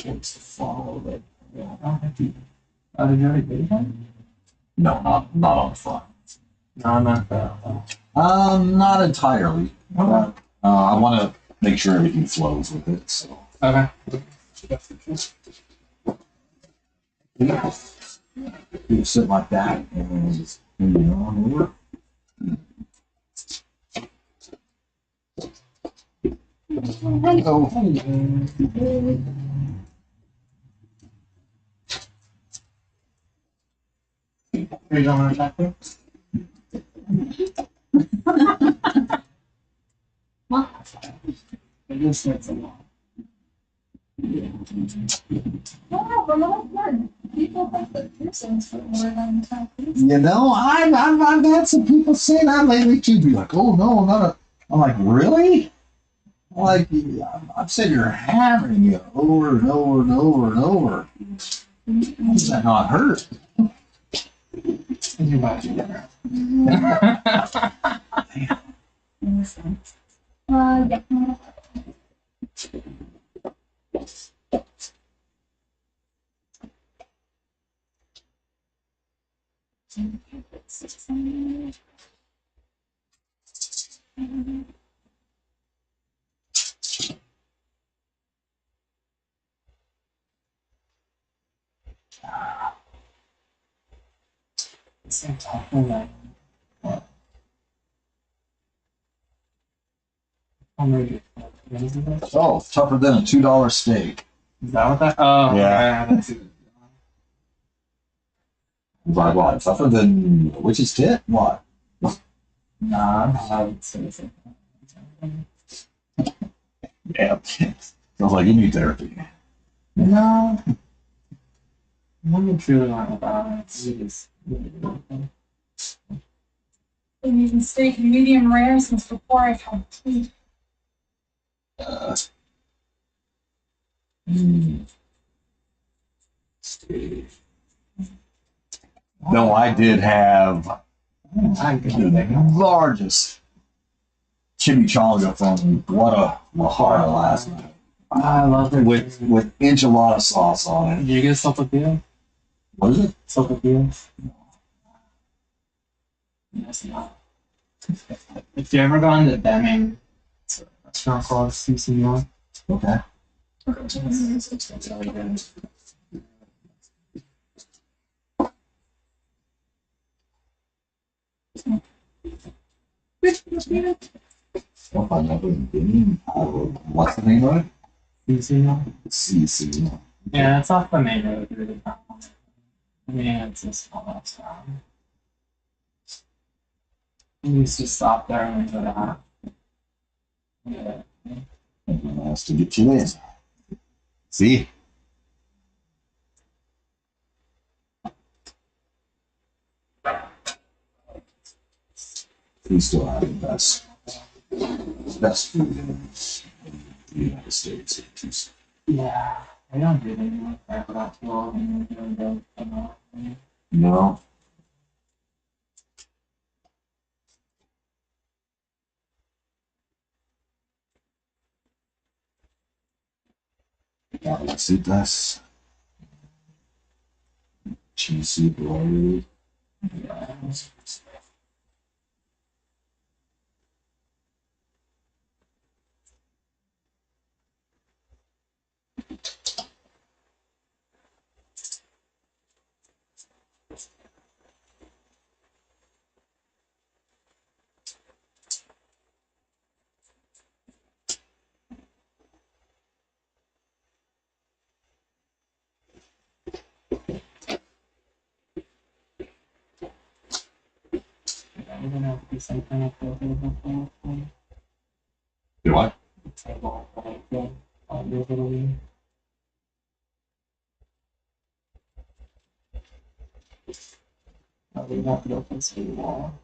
[SPEAKER 3] What's the follow that? Oh, did you already do that?
[SPEAKER 1] No, not on the front.
[SPEAKER 3] No, not that.
[SPEAKER 1] Not entirely. But, I want to make sure everything flows with it. So
[SPEAKER 3] Okay.
[SPEAKER 1] you sit like that and just on over.
[SPEAKER 3] Are you going on a tractor? It just takes a while.
[SPEAKER 4] no, for the most part, people think that piercings for more than tattoos.
[SPEAKER 1] You know, I've had some people say that lately too. Be like, oh no, I'm not a. I'm like, really? I'm like, I'm sitting here hammering you over and over and over and over. How does that not hurt?
[SPEAKER 3] You might do that.
[SPEAKER 4] Yeah.
[SPEAKER 3] Same time, like, how many is that?
[SPEAKER 1] Oh, tougher than a $2 steak.
[SPEAKER 3] Is that what that? Oh,
[SPEAKER 1] Yeah.
[SPEAKER 3] That's it.
[SPEAKER 1] Like what? Tougher than a witch's tit? What?
[SPEAKER 3] Nah, I would say so.
[SPEAKER 1] Yeah. Sounds like you need therapy.
[SPEAKER 3] No. I'm truly not about it. You just.
[SPEAKER 4] Been eating steak medium rare since before I had teeth.
[SPEAKER 1] No, I did have
[SPEAKER 3] I could
[SPEAKER 1] the
[SPEAKER 3] do that.
[SPEAKER 1] largest chimichanga from Guadalajara last night.
[SPEAKER 2] I love their
[SPEAKER 1] with enchilada sauce on it.
[SPEAKER 2] Did you get sopapilla?
[SPEAKER 1] What is it?
[SPEAKER 2] Sopapilla? Yes, not. If you ever gone to Deming, it's a restaurant called CC1.
[SPEAKER 1] Okay.
[SPEAKER 2] It's really good.
[SPEAKER 1] Well, I never been. What's the name of it?
[SPEAKER 2] CC1?
[SPEAKER 1] CC.
[SPEAKER 2] Yeah, it's off the main road. Really. I mean, it's a small town. We used to stop there and go to yeah.
[SPEAKER 1] Nice to get you in. See? We still have the best food in the United States. in Tucson.
[SPEAKER 2] Yeah, I don't do anything like that without too long and doing those, you know.
[SPEAKER 1] No. Casitas. Cheesy broiled.
[SPEAKER 2] Yeah. We're gonna have to do something up there for
[SPEAKER 1] Do what?
[SPEAKER 2] the table, like, usually. We have to go for the wall.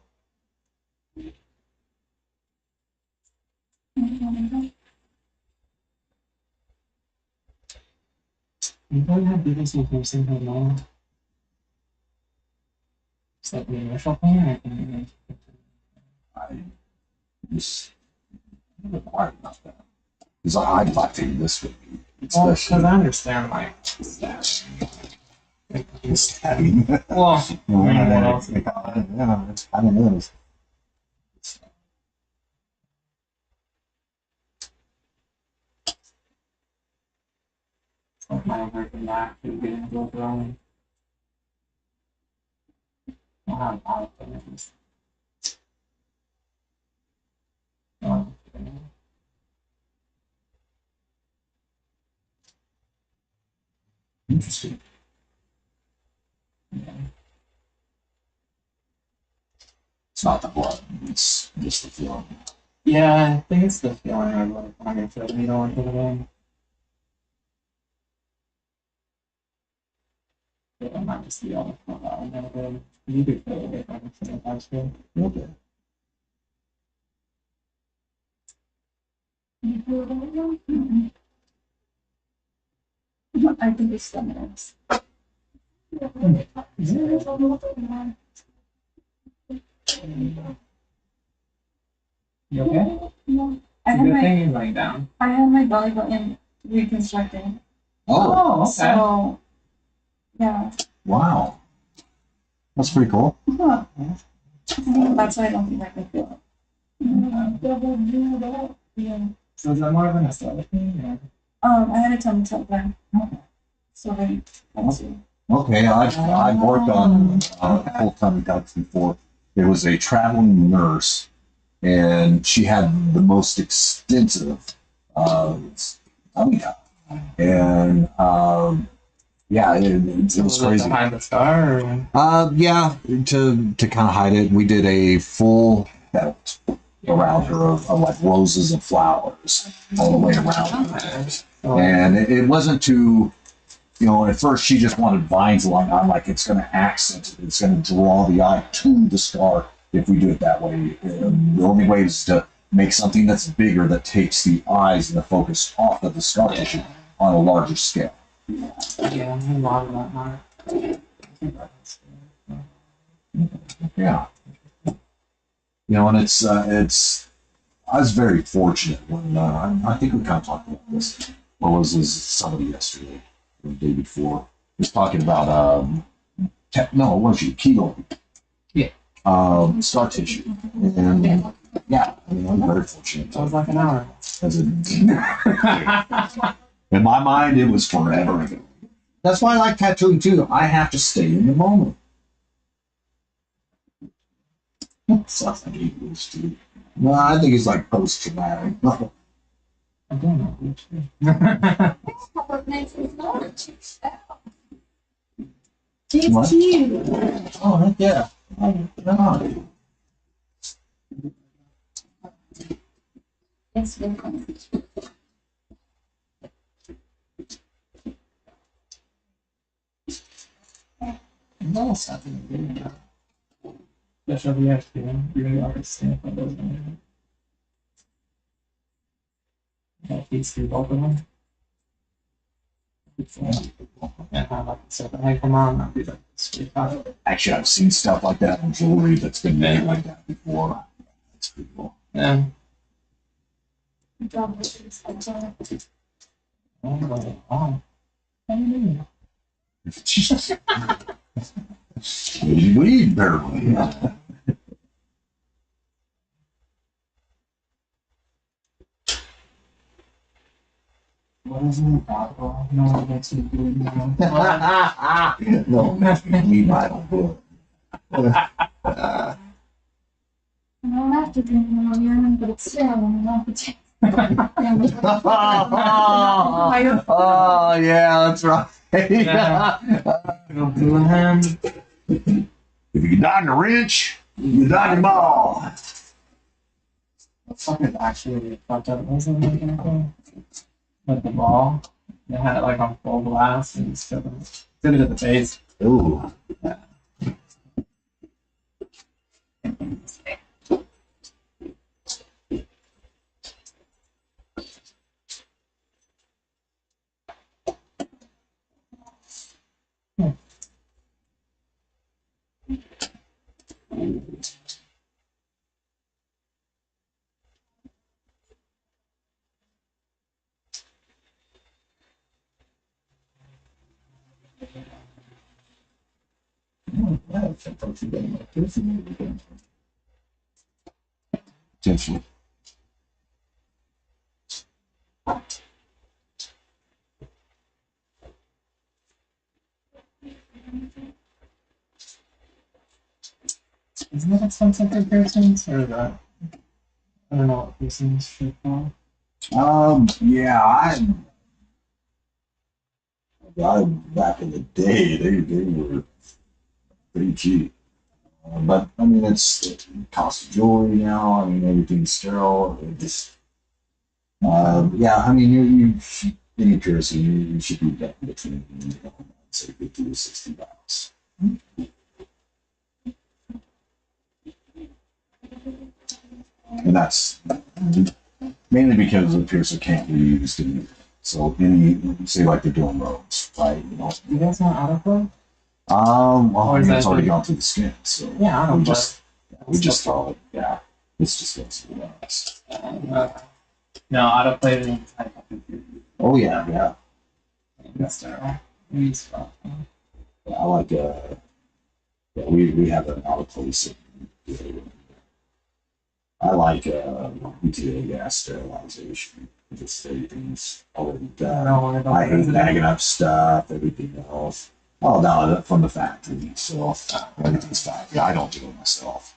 [SPEAKER 2] You don't have business with nursing home now. Is that the initial plan? I can
[SPEAKER 1] I just inquired about that. Because I'd like to do this with you.
[SPEAKER 2] well, because
[SPEAKER 1] Especially
[SPEAKER 2] I understand, like,
[SPEAKER 1] stash.
[SPEAKER 2] stabbing. Well, I mean, what else?
[SPEAKER 1] Yeah, it's kind of is.
[SPEAKER 2] Like, my working back to get into a growing. I'll have all things.
[SPEAKER 1] Interesting.
[SPEAKER 2] Yeah.
[SPEAKER 1] It's not the blood, it's just the feeling.
[SPEAKER 2] Yeah, I think it's the feeling I like when I feel you know into the room. Yeah, I might just be on the front out and then you do feel a bit on the front high school.
[SPEAKER 1] Okay.
[SPEAKER 4] I think it's 10 minutes.
[SPEAKER 2] You okay?
[SPEAKER 4] No. I
[SPEAKER 2] It's a
[SPEAKER 4] had
[SPEAKER 2] good
[SPEAKER 4] my
[SPEAKER 2] thing you're laying down.
[SPEAKER 4] belly button reconstructing.
[SPEAKER 1] Oh,
[SPEAKER 2] okay.
[SPEAKER 4] So yeah.
[SPEAKER 1] wow. That's pretty cool.
[SPEAKER 4] That's why I don't think I can feel it. Yeah.
[SPEAKER 2] So is that more of an aesthetic thing?
[SPEAKER 4] I had a tummy tuck then. So let's see.
[SPEAKER 1] Okay, I've worked on full tummy tucks before. There was a traveling nurse, and she had the most extensive tummy tuck, and yeah, it was crazy.
[SPEAKER 2] Behind the scar? Or?
[SPEAKER 1] Yeah, to kind of hide it, we did a full belt around her of like roses and flowers all the way around her.
[SPEAKER 2] Oh,
[SPEAKER 1] And it wasn't too, you know, at first she just wanted vines along. I'm like, it's going to accent it. It's going to draw the eye to the scar if we do it that way. The only way is to make something that's bigger that takes the eyes and the focus off of the scar tissue on a larger scale.
[SPEAKER 2] yeah, a lot of that mark.
[SPEAKER 1] Yeah. You know, and it's, I was very fortunate when, I think we kind of talked about this. what was his somebody yesterday or the day before? He was talking about no, what was it? Keto.
[SPEAKER 2] Yeah.
[SPEAKER 1] Scar tissue. And yeah, I mean, I'm very fortunate.
[SPEAKER 2] That was like an hour.
[SPEAKER 1] As a, in my mind, it was forever ago. That's why I like tattooing too. I have to stay in the moment. Sounds like English too. No, I think it's like post-traumatic.
[SPEAKER 2] I don't know.
[SPEAKER 4] What makes it not?
[SPEAKER 1] What?
[SPEAKER 4] It's cute.
[SPEAKER 1] Oh, heck yeah. Oh, God.
[SPEAKER 4] It's been fun.
[SPEAKER 2] No, it's happening. Special reaction. You really are a stamp on those. That feeds through both of them. And have like a separate hey, come on, I'll be like straight out.
[SPEAKER 1] Actually, I've seen stuff like that in jewelry that's been made like that before. That's pretty cool.
[SPEAKER 2] Yeah.
[SPEAKER 4] Good job, ladies.
[SPEAKER 2] Oh, wow. How you doing?
[SPEAKER 1] We bleed, apparently.
[SPEAKER 2] What is it? Alcohol? No one gets you good now.
[SPEAKER 1] No, we might not do it.
[SPEAKER 4] I don't have to drink more urine, but it's still not the taste.
[SPEAKER 1] Oh, yeah, that's right.
[SPEAKER 2] Yeah. No doing him.
[SPEAKER 1] If you die in a wrench, you die in the ball.
[SPEAKER 2] What fucking actually fucked up was it making it go? Like the ball. They had it like on full blast and still did it at the base.
[SPEAKER 1] Ooh. Potentially.
[SPEAKER 2] Isn't it expensive for piercings? Or that? I don't know what piercings should call.
[SPEAKER 1] Yeah, back in the day, they were pretty cheap. But I mean, it costs jewelry now. I mean, everything's sterile. It just, yeah. I mean, you should, any piercing, you should be between, I'd say, $50 to $60. And that's mainly because the piercer can't be used in. So any, say like they're doing roads, right? You know.
[SPEAKER 2] You guys want autoplay?
[SPEAKER 1] Well,
[SPEAKER 2] Or
[SPEAKER 1] I
[SPEAKER 2] is
[SPEAKER 1] mean,
[SPEAKER 2] that
[SPEAKER 1] it's already
[SPEAKER 2] the-
[SPEAKER 1] gone through the skin, so
[SPEAKER 2] Yeah, I don't
[SPEAKER 1] we
[SPEAKER 2] know.
[SPEAKER 1] just throw it. Yeah, it's just goes through the eyes.
[SPEAKER 2] No, autoplay means I have to do
[SPEAKER 1] Oh yeah, yeah.
[SPEAKER 2] That's sterile. We spot.
[SPEAKER 1] Yeah, I like yeah, we have an autoclave. I like ETA gas sterilization. Just everything's already done. I hate bagging up stuff, everything else. Oh no, from the factory, so everything's factory. I don't do it myself.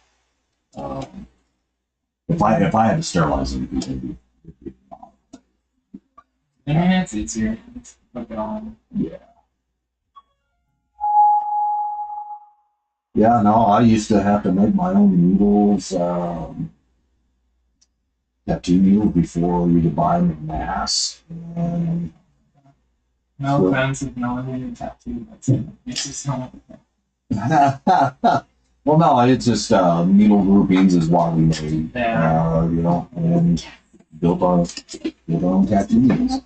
[SPEAKER 1] If I had to sterilize anything,
[SPEAKER 2] And it's easier. Put it on.
[SPEAKER 1] yeah. Yeah, no, I used to have to make my own needles, tattoo needles before we could buy them in mass. And
[SPEAKER 2] No
[SPEAKER 1] Sure.
[SPEAKER 2] offense if no one made a tattoo. That's it. It's just not.
[SPEAKER 1] well, no, it's just needle groupings is what we made,
[SPEAKER 2] Yeah.
[SPEAKER 1] you know, and built on tattoo needles.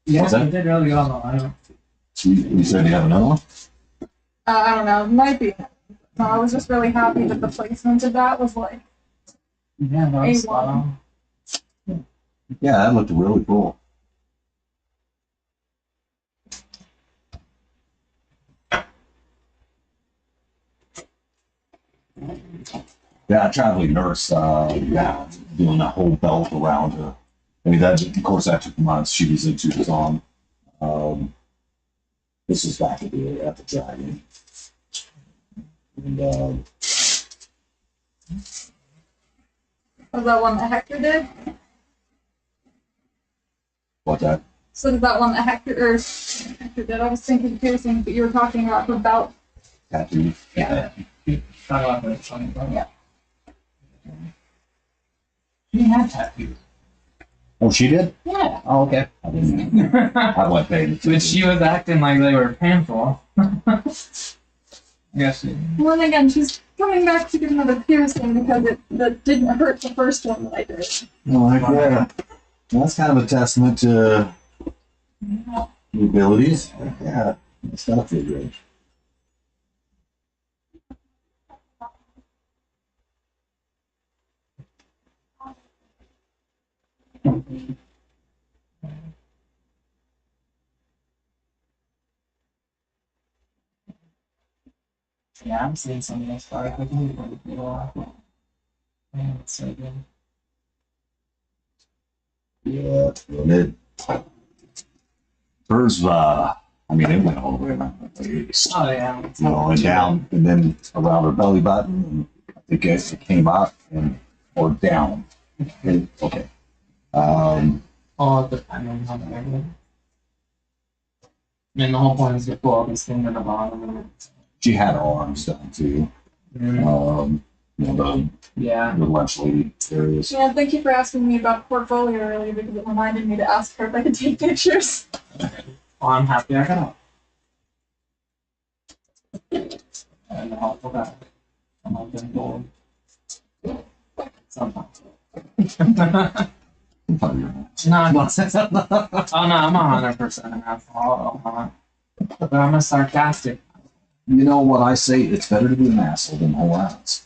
[SPEAKER 2] Yeah,
[SPEAKER 1] What's that?
[SPEAKER 2] you did really good on the lineup.
[SPEAKER 1] You said you have another one?
[SPEAKER 4] I don't know, it might be. No, I was just really happy that the placement of that was like,
[SPEAKER 2] Yeah, that was
[SPEAKER 4] A1.
[SPEAKER 2] spot on.
[SPEAKER 1] Yeah, that looked really cool. Yeah, traveling nurse. Yeah, doing a whole belt around her. I mean, that of course that took months. She was in Tucson. This was back at the Dragon. And
[SPEAKER 4] Was that one that Hector did?
[SPEAKER 1] what that?
[SPEAKER 4] So is that one that Hector did? I was thinking piercing, but you were talking about the belt.
[SPEAKER 1] Tattoo.
[SPEAKER 4] Yeah.
[SPEAKER 2] Talk about the funny part.
[SPEAKER 4] Yeah.
[SPEAKER 2] She had tattoos.
[SPEAKER 1] Oh, she did?
[SPEAKER 2] Yeah.
[SPEAKER 1] Oh, okay. I didn't. I went paying attention.
[SPEAKER 2] But she was acting like they were painful. Yes.
[SPEAKER 4] Well, and again, she's coming back to get another piercing because that didn't hurt the first one that I did.
[SPEAKER 1] Well, yeah. That's kind of a testament to your abilities. Yeah, it's gotta feel good.
[SPEAKER 2] Yeah, I'm seeing some of those fire quickly. Man, it's so good.
[SPEAKER 1] Yeah, it's good. Hers, I mean, it went all the way around the face.
[SPEAKER 2] Oh yeah.
[SPEAKER 1] You know, and down, and then around her belly button, and I think it came up and or down. And, okay.
[SPEAKER 2] All depending on the area. I mean, the whole point is to pull all this thing at the bottom.
[SPEAKER 1] She had her arms done too. You know,
[SPEAKER 2] Yeah.
[SPEAKER 1] the lunch lady areas.
[SPEAKER 4] Yeah, thank you for asking me about portfolio earlier because it reminded me to ask her if I could take pictures.
[SPEAKER 2] Well, I'm happy I got out. And I'll pull back. I'm not getting bored. Sometimes. No, I'm not. Oh no, I'm 100% an asshole. But I'm a sarcastic.
[SPEAKER 1] You know what I say? It's better to be an asshole than a whole ounce.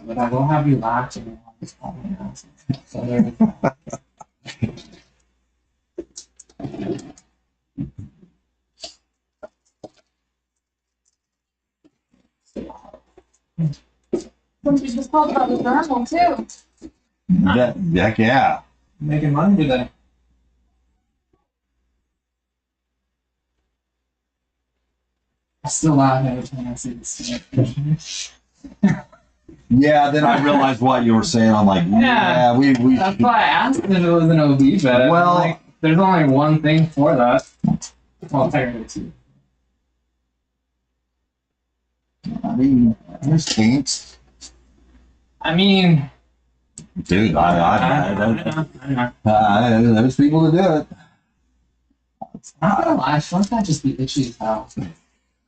[SPEAKER 2] But I will have you laughing and I'll just call me an asshole. So there we go.
[SPEAKER 4] Somebody just called about the thermal too.
[SPEAKER 1] Heck yeah.
[SPEAKER 2] Making money today. I still laugh every time I see this.
[SPEAKER 1] Yeah, then I realized what you were saying. I'm like, yeah, we
[SPEAKER 2] That's why I asked if it was an OB bed.
[SPEAKER 1] Well-
[SPEAKER 2] Like, there's only one thing for that. Well, technically two.
[SPEAKER 1] I mean, there's kinks.
[SPEAKER 2] I mean,
[SPEAKER 1] Dude,
[SPEAKER 2] I know.
[SPEAKER 1] there's people to do it.
[SPEAKER 2] I'm not gonna lie, I feel like that just be itchy as hell.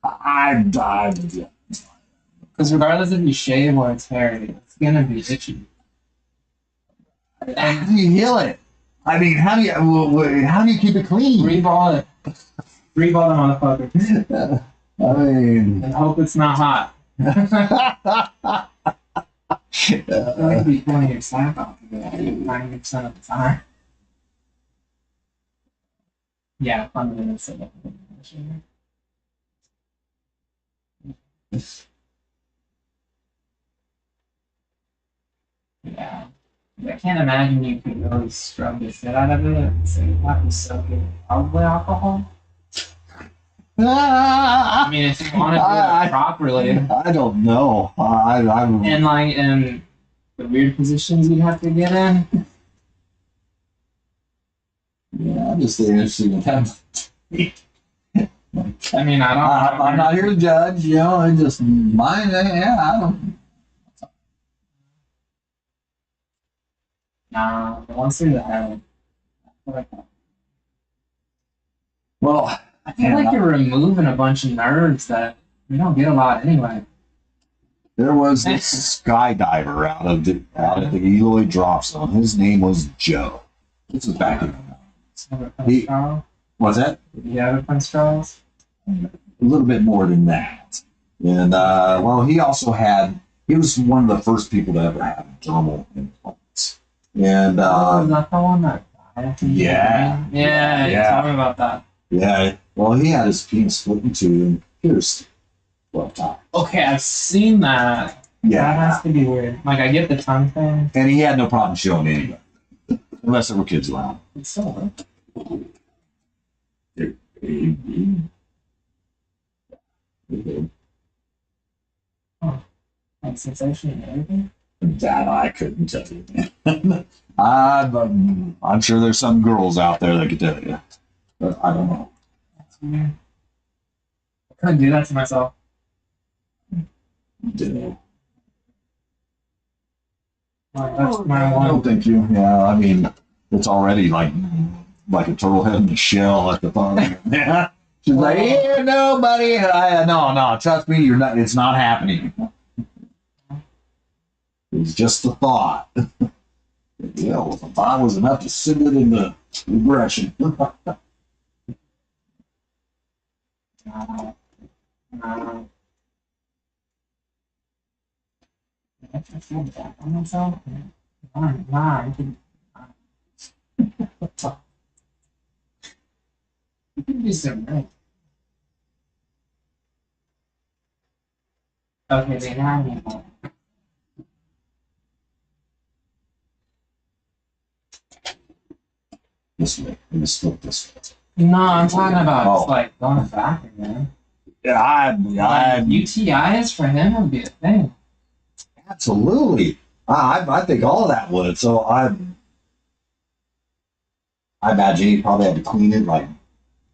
[SPEAKER 1] Yeah.
[SPEAKER 2] Because regardless if you shave or it's hairy, it's gonna be itchy.
[SPEAKER 1] How do you heal it? I mean, how do you keep it clean?
[SPEAKER 2] Reball it. Reball the motherfucker.
[SPEAKER 1] I mean,
[SPEAKER 2] And hope it's not hot. You might be pulling your slack off of it 90% of the time. Yeah, fundamentally so. Yeah. I can't imagine you could really scrub the shit out of it. So that was so good. Probably alcohol. I mean, if you want to do it properly.
[SPEAKER 1] I don't know. I'm
[SPEAKER 2] And like in the weird positions you'd have to get in.
[SPEAKER 1] yeah, I'm just interested in that.
[SPEAKER 2] I mean,
[SPEAKER 1] I'm not here to judge, you know. I just mine. Yeah, I don't.
[SPEAKER 2] Nah, the ones through the head.
[SPEAKER 1] Well,
[SPEAKER 2] I feel like you're removing a bunch of nerves that we don't get a lot anyway.
[SPEAKER 1] there was this skydiver out of the Eloy drop zone. His name was Joe. This was back in. He- Was that
[SPEAKER 2] Did you have a Prince Charles?
[SPEAKER 1] a little bit more than that? And well, he was one of the first people to ever have dermal implants. And
[SPEAKER 2] Oh, is that the one that died?
[SPEAKER 1] Yeah.
[SPEAKER 2] Yeah,
[SPEAKER 1] Yeah.
[SPEAKER 2] tell me about that.
[SPEAKER 1] yeah, well, he had his penis split in two and pierced. 12 times.
[SPEAKER 2] Okay, I've seen that. That
[SPEAKER 1] Yeah.
[SPEAKER 2] has to be weird. Like, I get the tongue thing.
[SPEAKER 1] And he had no problem showing anybody. Unless there were kids around.
[SPEAKER 2] It's so like sensation and everything.
[SPEAKER 1] That I couldn't tell you. I'm sure there's some girls out there that could tell you. But I don't know.
[SPEAKER 2] That's weird. I couldn't do that to myself.
[SPEAKER 1] Ditto.
[SPEAKER 2] Like, that's my
[SPEAKER 1] I
[SPEAKER 2] one.
[SPEAKER 1] don't think you. Yeah, I mean, it's already like a turtle head in the shell at the bottom. Yeah. She's like, yeah, nobody. No, trust me, you're not. It's not happening. It's just a thought. Yeah, well, the thought was enough to send it into regression.
[SPEAKER 2] I feel bad on myself. Nah, you can do some right. Okay, they now need more.
[SPEAKER 1] This way. Let me split this way.
[SPEAKER 2] No, I'm talking about
[SPEAKER 1] Oh.
[SPEAKER 2] just like going back again.
[SPEAKER 1] Yeah,
[SPEAKER 2] Like, UTIs for him would be a thing.
[SPEAKER 1] absolutely. I think all of that would. So I imagine he probably had to clean it like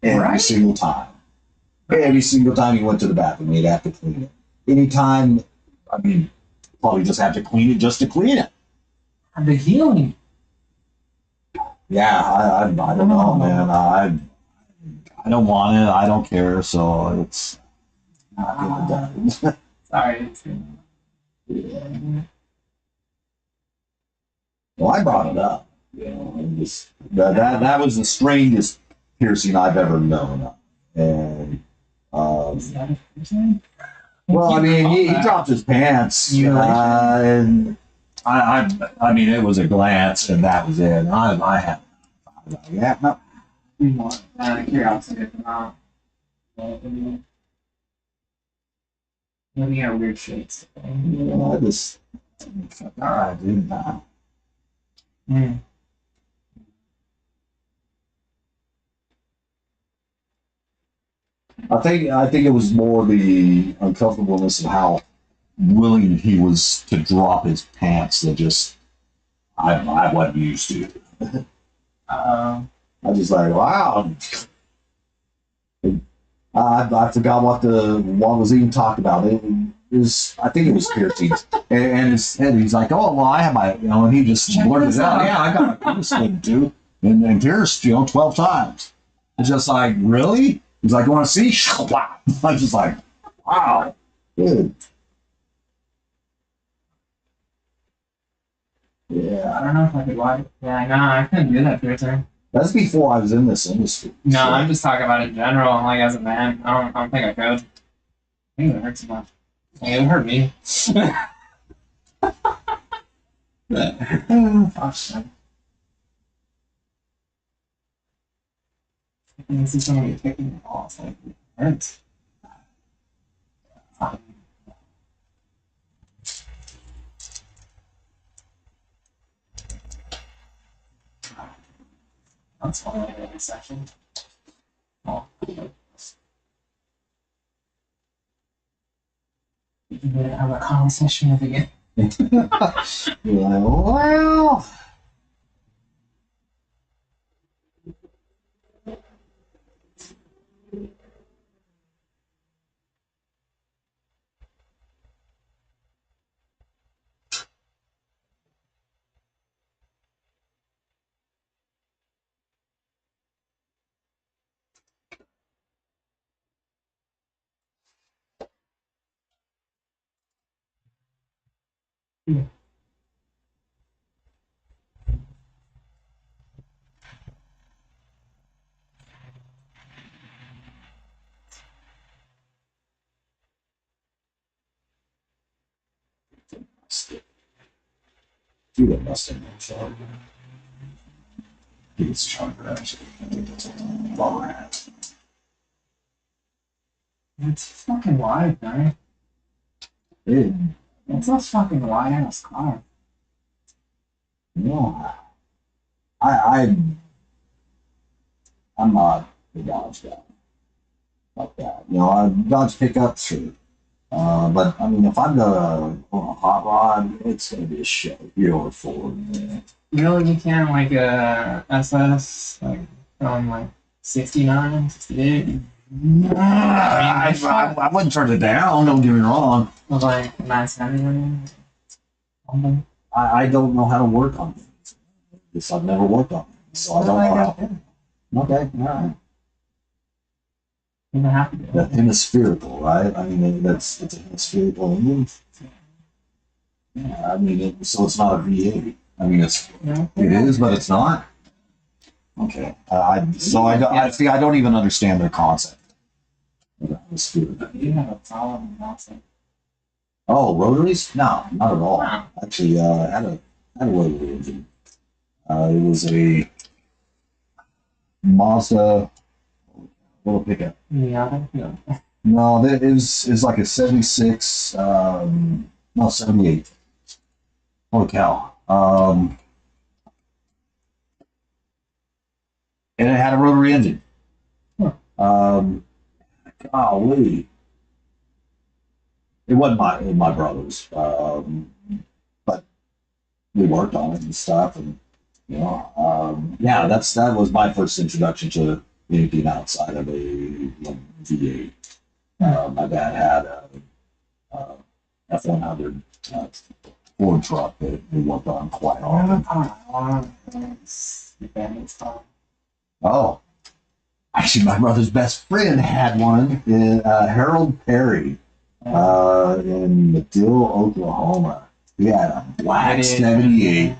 [SPEAKER 1] every
[SPEAKER 2] Right.
[SPEAKER 1] single time. Every single time he went to the bathroom, he'd have to clean it. Anytime, I mean, probably just have to clean it just to clean it.
[SPEAKER 2] The healing.
[SPEAKER 1] Yeah, I don't know, man. I don't want it. I don't care. So it's not getting done.
[SPEAKER 2] Sorry. It's,
[SPEAKER 1] Well, I brought it up. You know, and just, that was the strangest piercing I've ever known. And
[SPEAKER 2] is that a person?
[SPEAKER 1] well, I mean, he dropped his pants, and I mean, it was a glance, and that was it. I had, yeah, no,
[SPEAKER 2] We want curiosity to come out. Looking at weird shapes.
[SPEAKER 1] you know, I just, all right, dude. Nah.
[SPEAKER 2] Mm.
[SPEAKER 1] I think it was more the uncomfortableness of how willing he was to drop his pants that just I wasn't used to. I was just like, wow. I forgot what was even talked about. It was, I think it was piercings, and he's like, oh well, I have my, and he just blurted it out. Yeah, I got my penis slit too, and pierced 12 times. It's just like, really? He's like, you want to see? I was just like, wow, good. Yeah,
[SPEAKER 2] I don't know if I could watch. Yeah, no, I couldn't do that piercing.
[SPEAKER 1] that's before I was in this industry.
[SPEAKER 2] No,
[SPEAKER 1] So,
[SPEAKER 2] I'm just talking about in general. Like as a man, I don't think I could. I think it hurts enough. Like, it would hurt me. Gosh, I can see somebody kicking the ball. It's like it hurts. That's why I did this section. Oh, you can have a conversation with again.
[SPEAKER 1] you're like, well, dude, that must have been sharp. It's sharper actually. I think that's a bummer hat.
[SPEAKER 3] It's fucking wide, man.
[SPEAKER 1] It,
[SPEAKER 3] It's a fucking wide ass car.
[SPEAKER 1] you know, I I'm not a Dodge guy like that. You know, I Dodge pickups, sure. But I mean, if I'm gonna on a hot rod, it's gonna be a Chevy or a Ford. Yeah.
[SPEAKER 2] Really, you can't like a SS like from like 69, 68
[SPEAKER 1] I wouldn't turn it down. Don't get me wrong.
[SPEAKER 2] with like 970.
[SPEAKER 1] I don't know how to work on things. This I've never worked on things, so I don't know how. Okay, all right.
[SPEAKER 2] You don't have to do
[SPEAKER 1] The
[SPEAKER 2] it.
[SPEAKER 1] hemispherical, right? I mean, it's a hemispherical engine. Yeah, I mean, so it's not a V8. I mean, it is, but it's not. Okay, I see. I don't even understand their concept. of the hemispherical.
[SPEAKER 2] You have a problem also.
[SPEAKER 1] Oh, rotaries? No, not at all.
[SPEAKER 2] Wow.
[SPEAKER 1] Actually, had a rotary engine. It was a Mazda little pickup.
[SPEAKER 2] Yeah, no.
[SPEAKER 1] No, it was like a 76, no, 78. Holy cow. And it had a rotary engine.
[SPEAKER 2] Huh.
[SPEAKER 1] Golly. It wasn't my brother's, but we worked on it and stuff, and you know, yeah, that was my first introduction to anything outside of a V8. My dad had a F100 Ford truck that we worked on quite often. Oh, actually, my brother's best friend had one in Harold Perry in Medill, Oklahoma. He had a black 78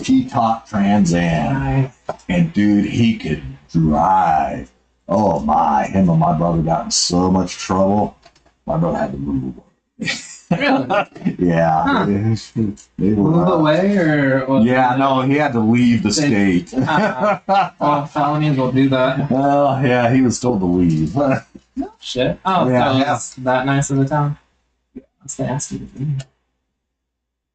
[SPEAKER 1] T-top Trans Am. And dude, he could drive. Oh my, him and my brother got in so much trouble. My brother had to move away.
[SPEAKER 2] Really?
[SPEAKER 1] Yeah.
[SPEAKER 2] Huh.
[SPEAKER 1] They were,
[SPEAKER 2] Move away or what?
[SPEAKER 1] yeah, no, he had to leave the state.
[SPEAKER 2] Well, felonies will do that.
[SPEAKER 1] Well, yeah, he was told to leave.
[SPEAKER 2] Shit. Oh,
[SPEAKER 1] Yeah,
[SPEAKER 2] so
[SPEAKER 1] yeah.
[SPEAKER 2] it's that nice of the town? That's nasty to do.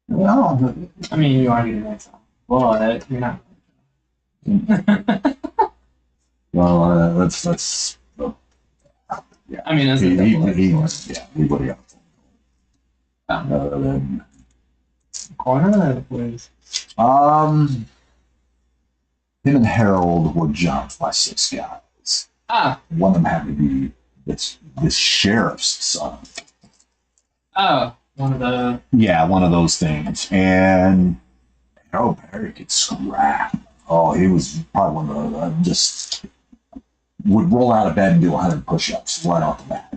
[SPEAKER 1] Well,
[SPEAKER 2] I mean, you are getting nice. But you're not.
[SPEAKER 1] well, that's. Yeah.
[SPEAKER 2] I mean, it's
[SPEAKER 1] He,
[SPEAKER 2] a
[SPEAKER 1] he,
[SPEAKER 2] double
[SPEAKER 1] he,
[SPEAKER 2] edged sword.
[SPEAKER 1] yeah, he would have.
[SPEAKER 2] Corner, please.
[SPEAKER 1] Him and Harold were jumped by 6 guys.
[SPEAKER 2] Ah,
[SPEAKER 1] One of them had to be this sheriff's son.
[SPEAKER 2] oh, one of the.
[SPEAKER 1] Yeah, one of those things. And Harold Perry could scrap. Oh, he was probably one of the just would roll out of bed and do 100 push-ups right off the bat.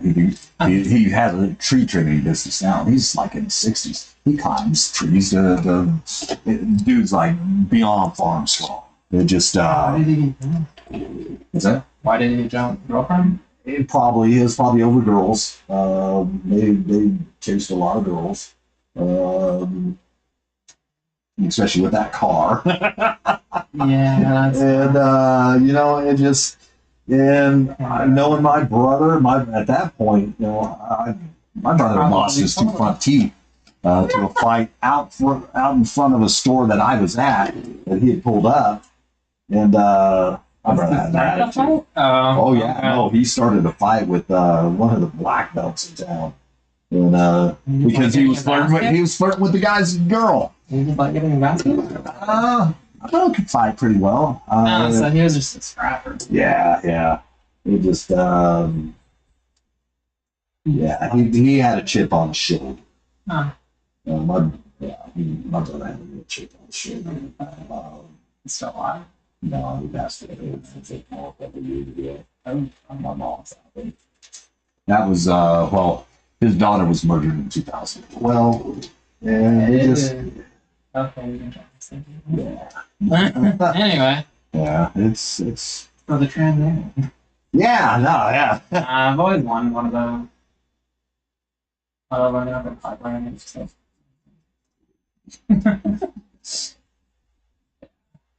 [SPEAKER 1] He has a tree trimming business now. He's like in his 60s. He climbs trees. Dude's like beyond farm strong. It just
[SPEAKER 2] Why did he jump?
[SPEAKER 1] is that?
[SPEAKER 2] Why did he jump? Girlfriend?
[SPEAKER 1] It probably is probably over girls. They chased a lot of girls, especially with that car.
[SPEAKER 2] Yeah, that's.
[SPEAKER 1] And you know, it just knowing my brother, at that point, you know, my brother lost his 2 front teeth to a fight out in front of a store that I was at that he had pulled up, and my brother had that attitude. Oh yeah,
[SPEAKER 2] okay.
[SPEAKER 1] no, he started a fight with one of the black belts in town, and because he was flirting with the guy's girl.
[SPEAKER 2] He was like getting a basket.
[SPEAKER 1] I thought he could fight pretty well.
[SPEAKER 2] No, so he was just a scrapper.
[SPEAKER 1] Yeah. He just, yeah, he had a chip on his shoulder.
[SPEAKER 2] Huh.
[SPEAKER 1] My brother had a chip on his shoulder.
[SPEAKER 2] He's still alive.
[SPEAKER 1] No, he passed away a couple years ago. My mom's out. That was, well, his daughter was murdered in 2012. And he just,
[SPEAKER 2] Okay, we can try this thing.
[SPEAKER 1] yeah.
[SPEAKER 2] Anyway,
[SPEAKER 1] Yeah, it's,
[SPEAKER 2] for the Trans Am.
[SPEAKER 1] yeah, no, yeah.
[SPEAKER 2] I've always wanted one of those. Learning up in pipeline and stuff.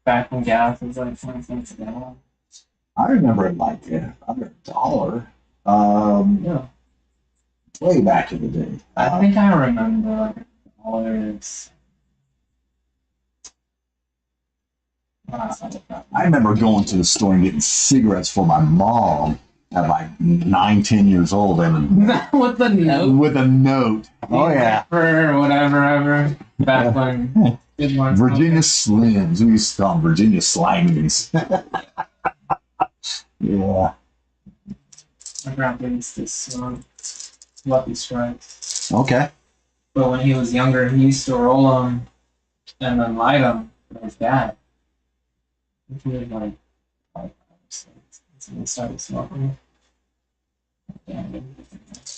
[SPEAKER 2] Back when gas was like 20 cents a gallon.
[SPEAKER 1] I remember it like under $1.
[SPEAKER 2] Yeah.
[SPEAKER 1] Way back in the day.
[SPEAKER 2] I think I remember like dollars.
[SPEAKER 1] I remember going to the store and getting cigarettes for my mom at like 9, 10 years old, and
[SPEAKER 2] With the note.
[SPEAKER 1] with a note. Oh yeah,
[SPEAKER 2] Or whatever ever. Back when good ones.
[SPEAKER 1] Virginia Slims. We used to call them Virginia Slimies. Yeah.
[SPEAKER 2] My grandpa used to smoke Lucky Strikes.
[SPEAKER 1] Okay.
[SPEAKER 2] But when he was younger, he used to roll them and then light them for his dad. He was like 5 or 6. So he started smoking.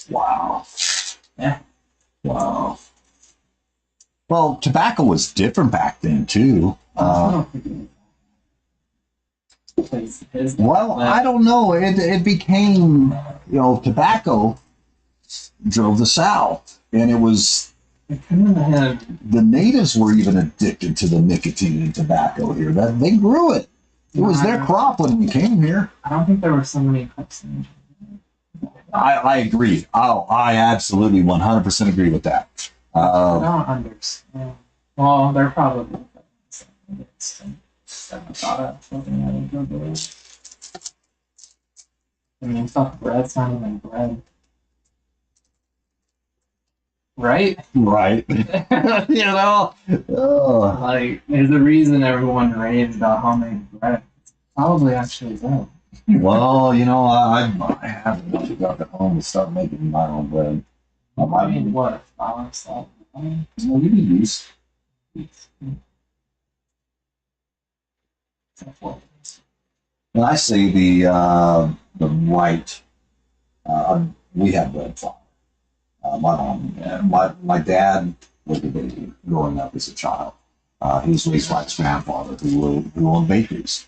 [SPEAKER 1] Wow.
[SPEAKER 2] Yeah.
[SPEAKER 1] Wow. Well, tobacco was different back then too. Well, I don't know. It became, tobacco drove the South, and it was the natives were even addicted to the nicotine and tobacco here. That they grew it. It was their crop when we came here.
[SPEAKER 2] I don't think there were so many cups in
[SPEAKER 1] I agree. Oh, I absolutely 100% agree with that.
[SPEAKER 2] I don't understand. Well, they're probably I mean, fuck, bread's not even bread. Right?
[SPEAKER 1] Right. Oh.
[SPEAKER 2] Like, there's a reason everyone raves about homemade bread. It's probably actually good.
[SPEAKER 1] Well, I haven't much about at home to start making my own bread.
[SPEAKER 2] I mean, what? Flour, salt, honey?
[SPEAKER 1] Well, you can use. When I say the white, we have bread flour. My mom, my dad was a baby growing up as a child. He was raised by his grandfather who owned bakeries.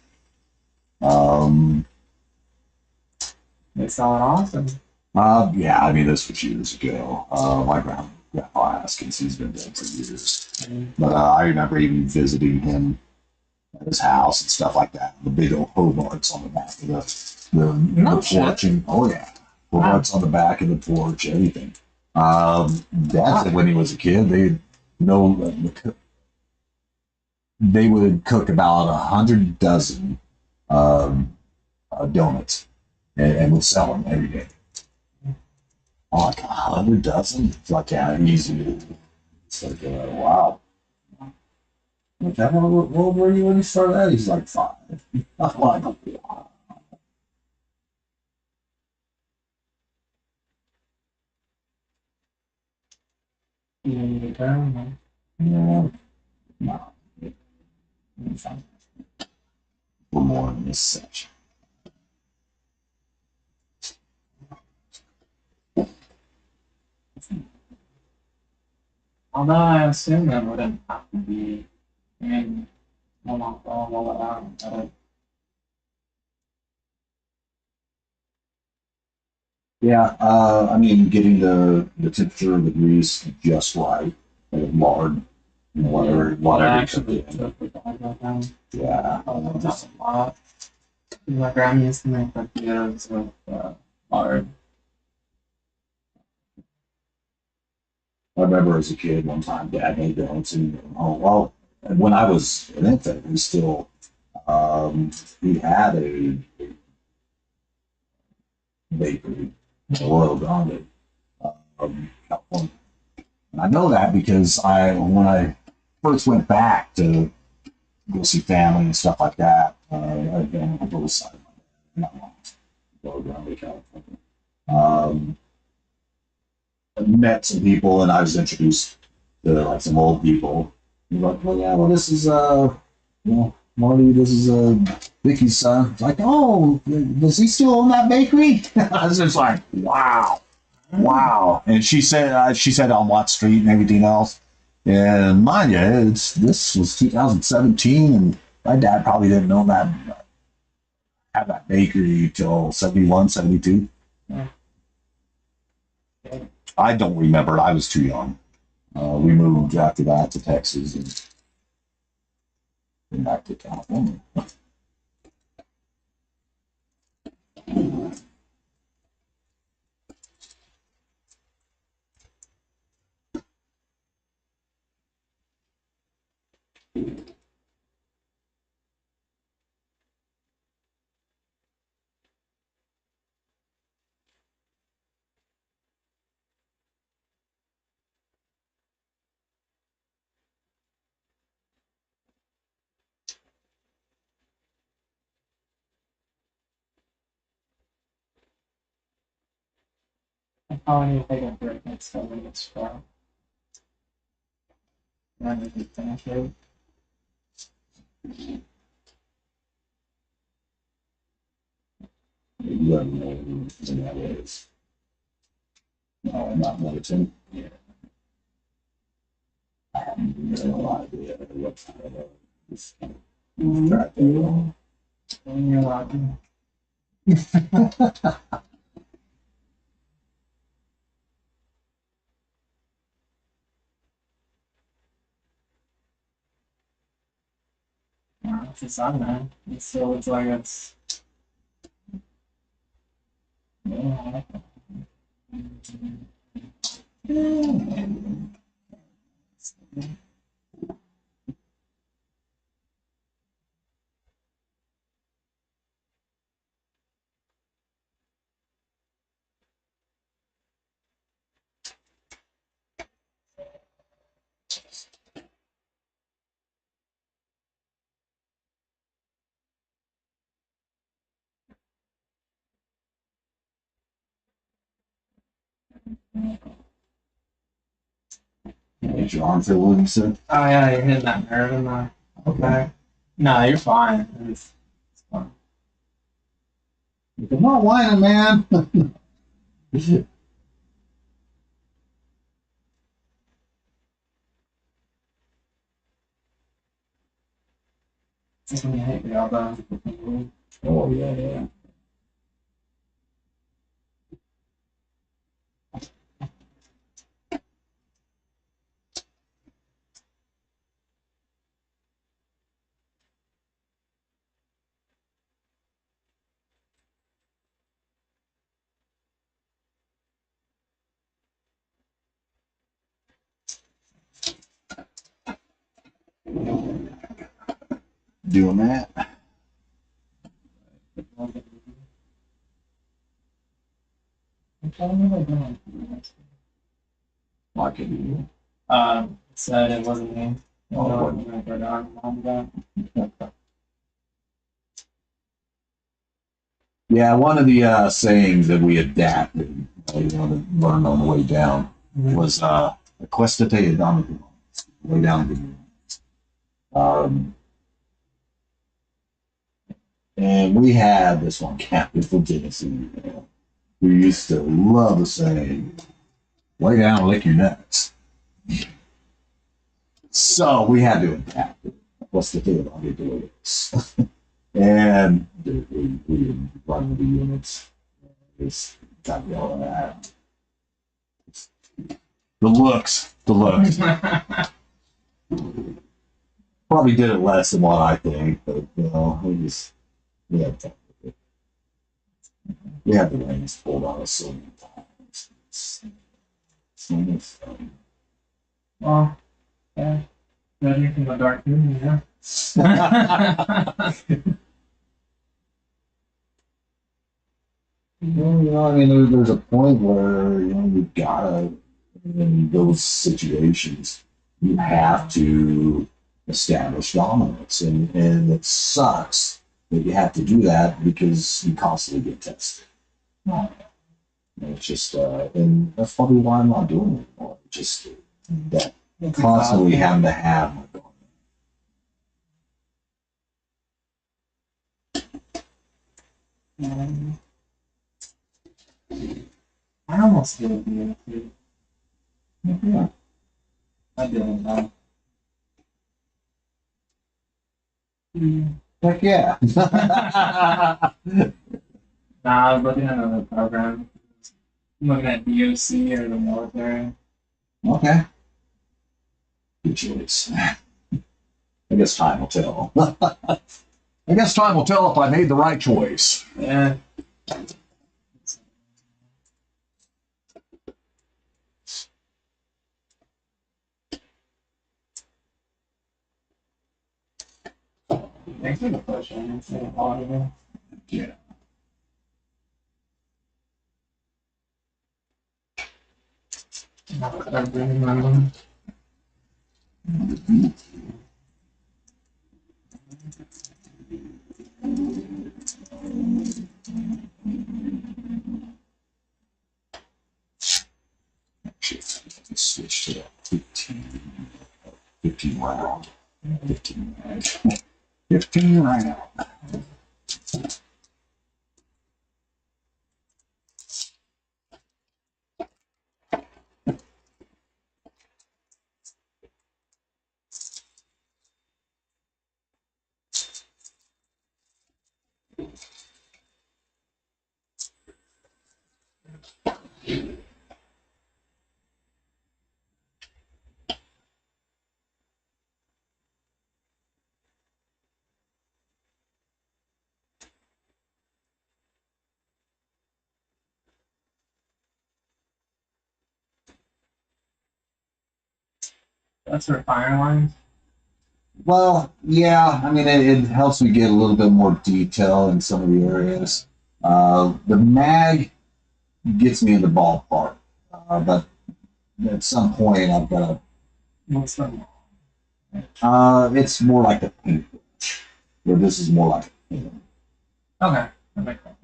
[SPEAKER 2] They sell it awesome.
[SPEAKER 1] Yeah, I mean, this was years ago. My grandpa Haskins, he's been dead for years. But I remember even visiting him at his house and stuff like that. The big old Hobarts on the back of the porch. And, oh, yeah. Hobarts on the back of the porch, everything. Dad said when he was a kid, they would cook about 100 dozen donuts and would sell them every day. Oh, like 100 dozen? It's like, yeah, easy. It's like, wow. Like, how old were you when you started that? He's like 5. I'm like, wow.
[SPEAKER 2] Yeah.
[SPEAKER 1] No. For more in this section.
[SPEAKER 2] Although I assume that wouldn't have to be in all around.
[SPEAKER 1] Yeah, I mean, getting the temperature of the grease just right, like lard, whatever you cook
[SPEAKER 2] Actually,
[SPEAKER 1] it in.
[SPEAKER 2] took the dog down.
[SPEAKER 1] Yeah.
[SPEAKER 2] That's a lot. My grandma used to make tortillas with lard.
[SPEAKER 1] I remember as a kid one time, Dad made donuts, and when I was an infant, we still he had a bakery, Royal Grande, California. And I know that because when I first went back to go see family and stuff like that, I've been on both sides of my dad, not long, Royal Grande, California. I met some people and I was introduced to like some old people. They're like, well, yeah, well, this is Marty, this is Vicky's son. It's like, oh, does he still own that bakery? I was just like, wow. And she said on Watt Street and everything else. And mind you, this was 2017, and my dad probably didn't know have that bakery till 71, 72.
[SPEAKER 2] Yeah.
[SPEAKER 1] I don't remember. I was too young. We moved after that to Texas and back to California.
[SPEAKER 2] I probably need to take a break next time when it's strong. And then we can finish it.
[SPEAKER 1] You let me know when that is. No, I'm not militant. Yeah. I have no idea what kind of this kind of track they're on.
[SPEAKER 2] And you're allowed to. It's the sun, man. It still looks like it's. Yeah.
[SPEAKER 1] Is your arm feel loose?
[SPEAKER 2] Oh yeah, you're hitting that nerve in the back. No, you're fine. It's fine.
[SPEAKER 1] I'm not whining, man.
[SPEAKER 2] It's when you hit the elbow.
[SPEAKER 1] Oh, yeah, yeah. Doing that. Like it.
[SPEAKER 2] It said it wasn't me.
[SPEAKER 1] Oh,
[SPEAKER 2] No,
[SPEAKER 1] what?
[SPEAKER 2] I'm gonna go down on that.
[SPEAKER 1] Yeah, one of the sayings that we adapted, that learned on the way down, was "Equestate Dominum," way down. And we had this one captive from Tennessee. We used to love the saying, "Lay down and lick your nuts." So we had to adapt it. "Equestate Dominum." And we didn't run the units. Just got all of that. The looks. Probably did it less than what I think, but we had fun with it. We had the reins pulled on us so many times. So much fun.
[SPEAKER 2] Well, yeah. Judging from the dark moon, yeah.
[SPEAKER 1] Well, I mean, there's a point where you gotta, in those situations, you have to establish dominance, and it sucks that you have to do that because you constantly get tested. And it's just, and that's probably why I'm not doing it anymore. Just that constantly having to have my dominance.
[SPEAKER 2] I almost did it the other day.
[SPEAKER 1] Yeah.
[SPEAKER 2] I didn't know.
[SPEAKER 1] Heck yeah.
[SPEAKER 2] Nah, I was looking at another program. I'm looking at DOC or the military.
[SPEAKER 1] Okay. Good choice. I guess time will tell. I guess time will tell if I made the right choice.
[SPEAKER 2] Yeah. Thanks for the question. It's a lot of it.
[SPEAKER 1] Yeah.
[SPEAKER 2] I'm bringing my own.
[SPEAKER 1] switch to 15 round. 15 round. 15 round.
[SPEAKER 2] That's for fire lines.
[SPEAKER 1] Well, yeah, I mean, it helps me get a little bit more detail in some of the areas. The mag gets me in the ballpark, but at some point I've got
[SPEAKER 2] What's that?
[SPEAKER 1] it's more like a paintbrush, where this is more like a paint.
[SPEAKER 2] Okay. That makes sense.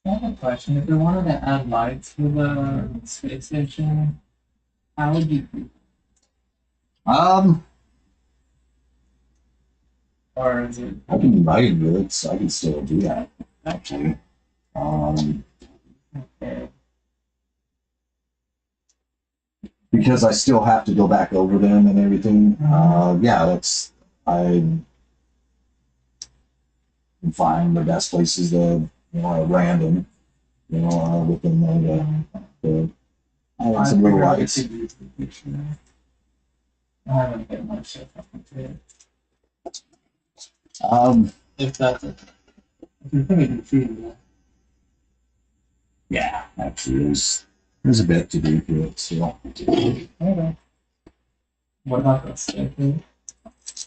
[SPEAKER 2] I have a question. If you wanted to add lights to the space station, how would you do?
[SPEAKER 1] Um,
[SPEAKER 2] Or is it
[SPEAKER 1] I can write it, so I can still do that, actually. Um,
[SPEAKER 2] okay?
[SPEAKER 1] because I still have to go back over them and everything. Yeah, that's I can find the best places to, at random, within the
[SPEAKER 2] I
[SPEAKER 1] some little
[SPEAKER 2] figured I
[SPEAKER 1] lights.
[SPEAKER 2] could use the picture. I haven't get much stuff up to it. If that's it. If you're thinking feeding
[SPEAKER 1] Yeah, actually, there's a bit to do to it. So,
[SPEAKER 2] okay. What about the station?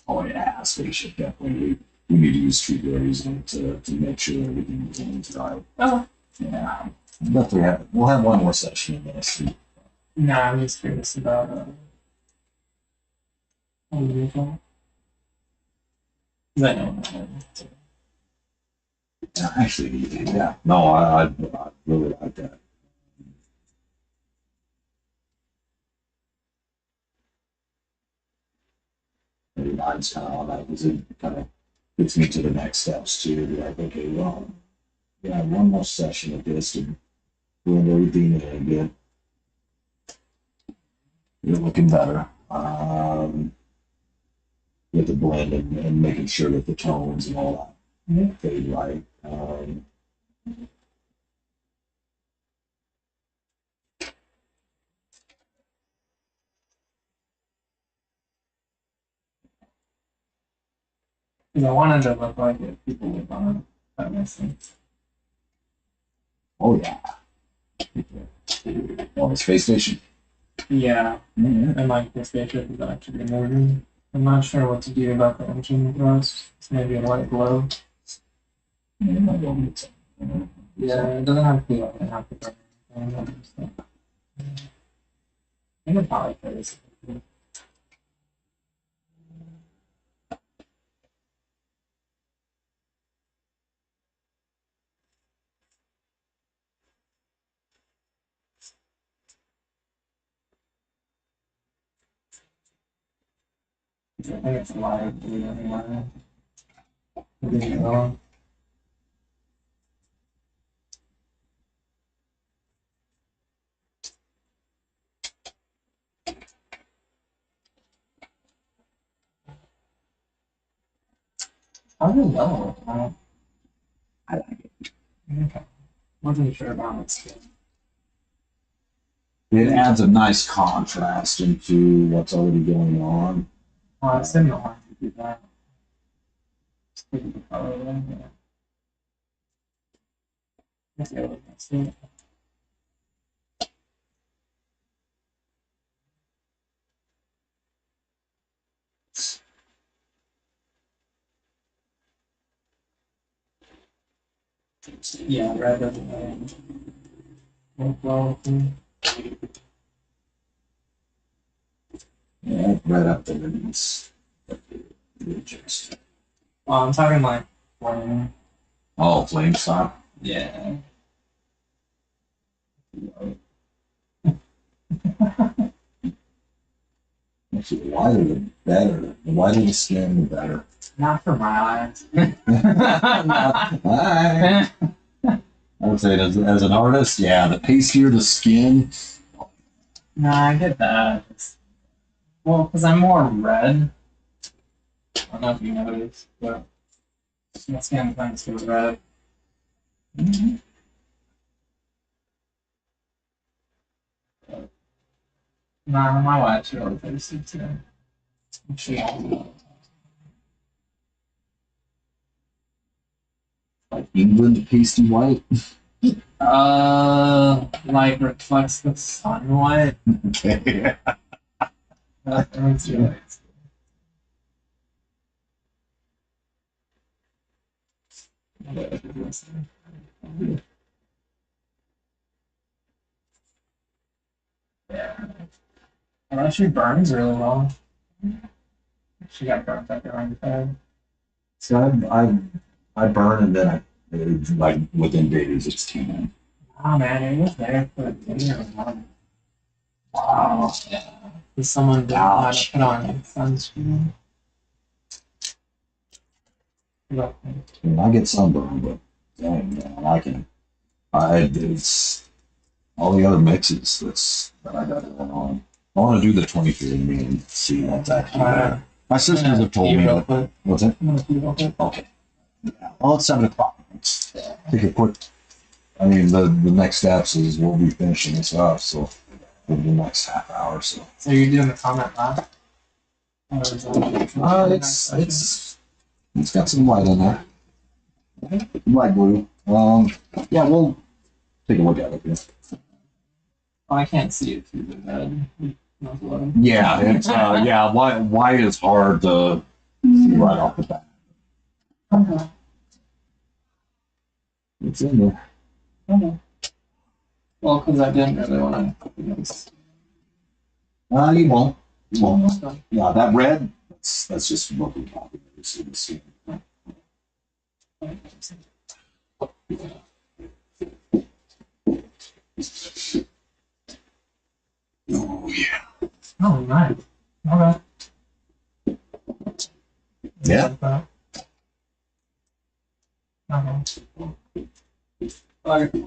[SPEAKER 1] oh yeah, spaceship definitely. We need to use tree berries to make sure everything is right.
[SPEAKER 2] Oh.
[SPEAKER 1] Yeah, definitely have. We'll have one more session in this.
[SPEAKER 2] No, I'm just curious about unusual. I know.
[SPEAKER 1] Actually, yeah. No, I really like that. Maybe mine's kind of on that because it kind of gets me to the next steps too. Be like, okay, well, yeah, one more session of this and doing everything and get you're looking better. With the blend and making sure that the tones and all that fade right.
[SPEAKER 2] Because I wanted to look like it, people live on it. That makes sense.
[SPEAKER 1] Oh yeah. On the space station.
[SPEAKER 2] Yeah.
[SPEAKER 1] Mm-hmm.
[SPEAKER 2] And like the spaceship is actually moving. I'm not sure what to do about the engine rust. Maybe let it glow. Yeah, it doesn't have to be like an afterburner. I can probably put this. I think it's live. I don't know.
[SPEAKER 1] I like it.
[SPEAKER 2] Okay. Wasn't sure about it. Still.
[SPEAKER 1] It adds a nice contrast into what's already going on.
[SPEAKER 2] Well, it's in the line to do that. Just give it the color then. Yeah. Let's go with that. See? Yeah, rather than well,
[SPEAKER 1] Yeah, right up there. It's just
[SPEAKER 2] I'm talking like flame.
[SPEAKER 1] oh, flame style.
[SPEAKER 2] Yeah.
[SPEAKER 1] Actually, the wider the better. The wider the skin, the better.
[SPEAKER 2] Not for my eyes.
[SPEAKER 1] I would say as an artist, yeah, the pastier the skin.
[SPEAKER 2] No, I get that. Well, because I'm more red. I don't know if you noticed, but my skin tends to red. Nah, my wife's really thirsty too. She
[SPEAKER 1] Like England pasty white.
[SPEAKER 2] like reflects the sunlight.
[SPEAKER 1] Okay.
[SPEAKER 2] That's really. Yeah. And actually burns really well. She got burnt up around the head.
[SPEAKER 1] So I burn and then it's like within days it's tan.
[SPEAKER 2] Oh man, it was there for a day or one. Wow. Yeah. Because someone didn't know how to put on sunscreen. Look.
[SPEAKER 1] I mean, I get sunburn, but dang, man, it's all the other mixes that I got going on. I want to do the 23andMe and see what's actually there. My sisters have told me that. What's that? Okay. Yeah. Well, it's 7 o'clock. Let's take a quick. I mean, the next steps is we'll be finishing this up, so for the next half hour. So.
[SPEAKER 2] So you're doing the comment live?
[SPEAKER 1] It's got some white in there. Light blue. Yeah, we'll take a look at it. Yeah.
[SPEAKER 2] Oh, I can't see it through the bed.
[SPEAKER 1] Yeah, it's white is hard to see right off the bat.
[SPEAKER 2] Okay.
[SPEAKER 1] It's in there.
[SPEAKER 2] Okay. Well, because I didn't really want to.
[SPEAKER 1] You won't. You won't.
[SPEAKER 2] Okay.
[SPEAKER 1] Yeah, that red. That's just working copy. See. Oh yeah.
[SPEAKER 2] Oh, nice. Okay.
[SPEAKER 1] Yeah.
[SPEAKER 2] Okay.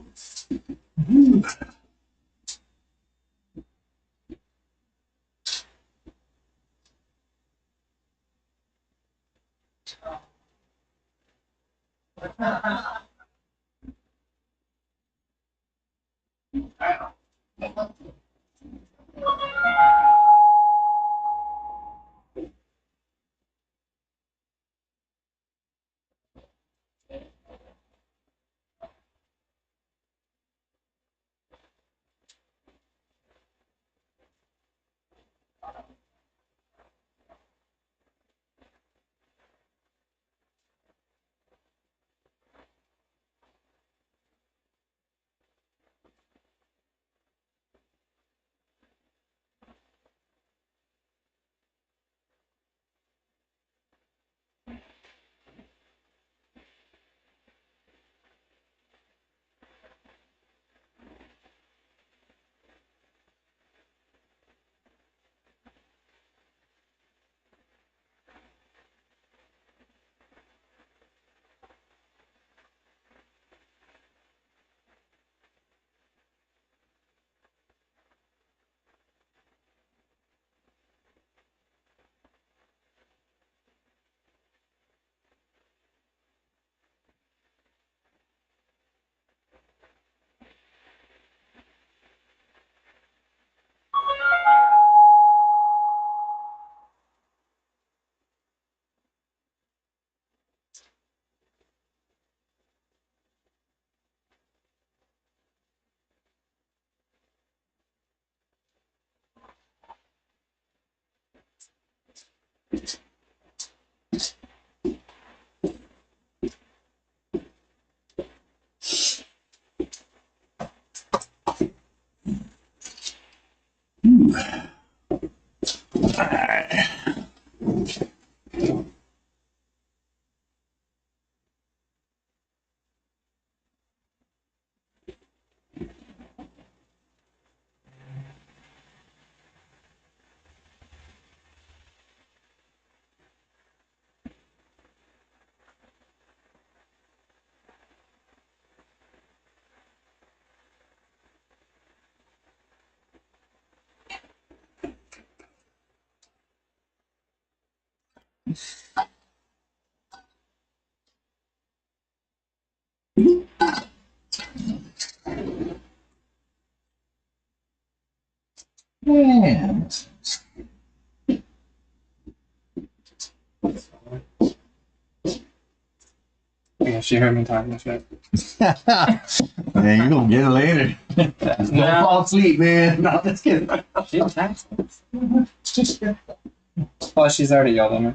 [SPEAKER 1] Man.
[SPEAKER 3] Yeah, she heard me talking shit.
[SPEAKER 1] Man, you're gonna get it later. Don't fall asleep, man. No, just kidding.
[SPEAKER 3] She attacks me. Well, she's already yelled at me.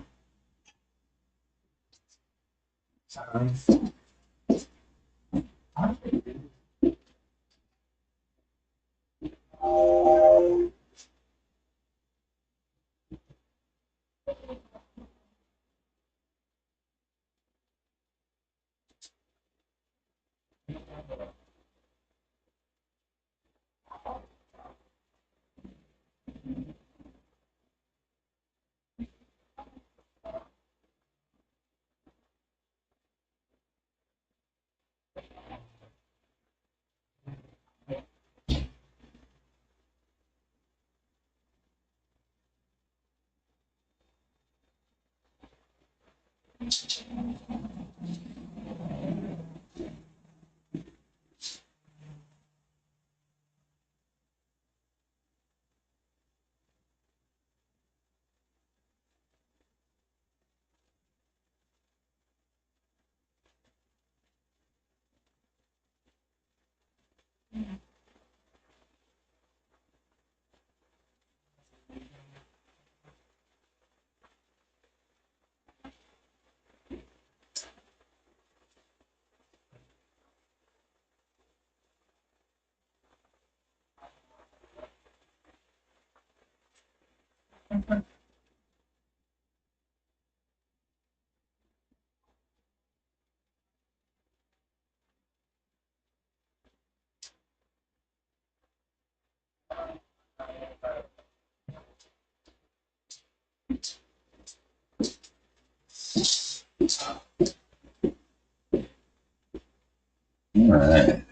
[SPEAKER 1] All right.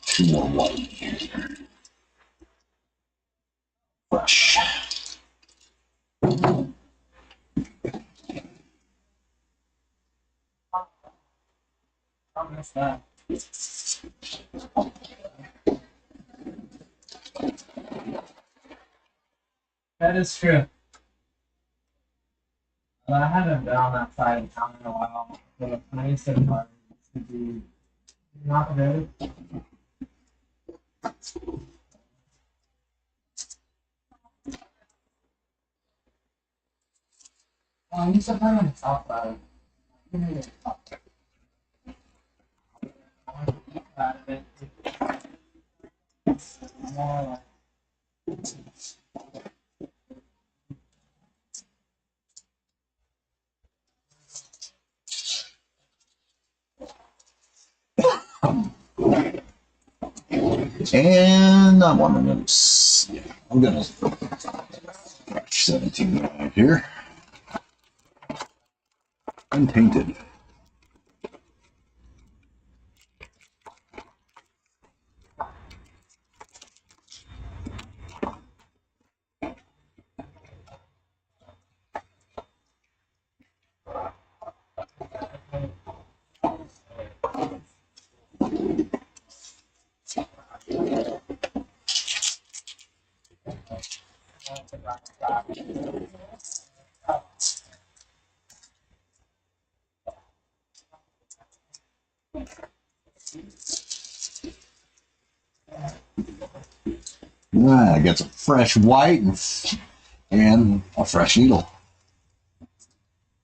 [SPEAKER 1] Two more water here. Fresh.
[SPEAKER 2] I missed that. That is true. Well, I haven't been on that side of town in a while. But I used to be not good. Well, I used to play on the south side. Out of it. More like
[SPEAKER 1] And I'm on the notes. Yeah, I'm gonna scratch 17 right here. Untainted. I got some fresh white and a fresh needle.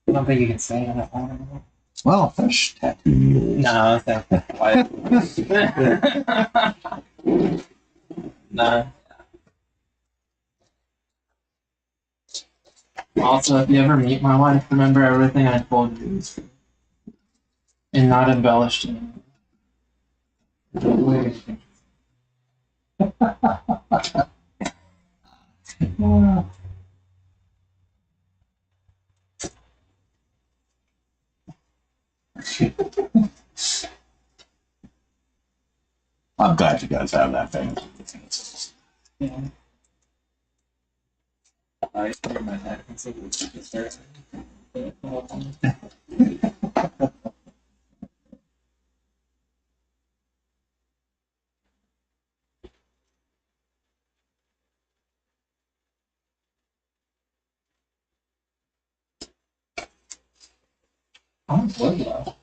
[SPEAKER 2] I don't think you can say that. I don't know.
[SPEAKER 1] Well, fresh tattoo needles.
[SPEAKER 2] No, that's white. No. Also, if you ever meet my wife, remember everything I told you is true. And not embellished.
[SPEAKER 1] I'm glad you guys have that thing.
[SPEAKER 2] Yeah. I used to do my head and see it's very. I'm good though.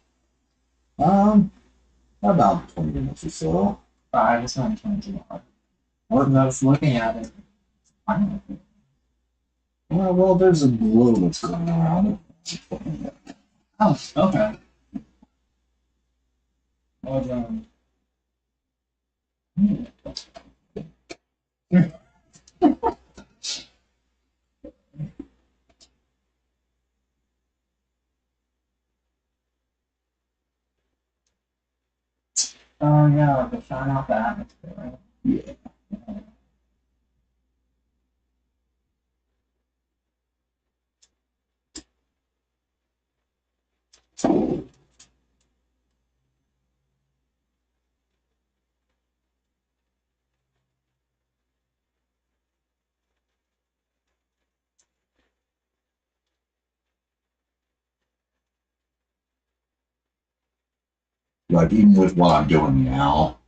[SPEAKER 1] About 20 minutes or so.
[SPEAKER 2] I just want to change it up. I was looking at it. I don't know.
[SPEAKER 1] Well, there's a glow that's going around it.
[SPEAKER 2] Oh, okay. Well, oh yeah, to shine out the atmosphere, right?
[SPEAKER 1] Yeah. Like even with what I'm doing now,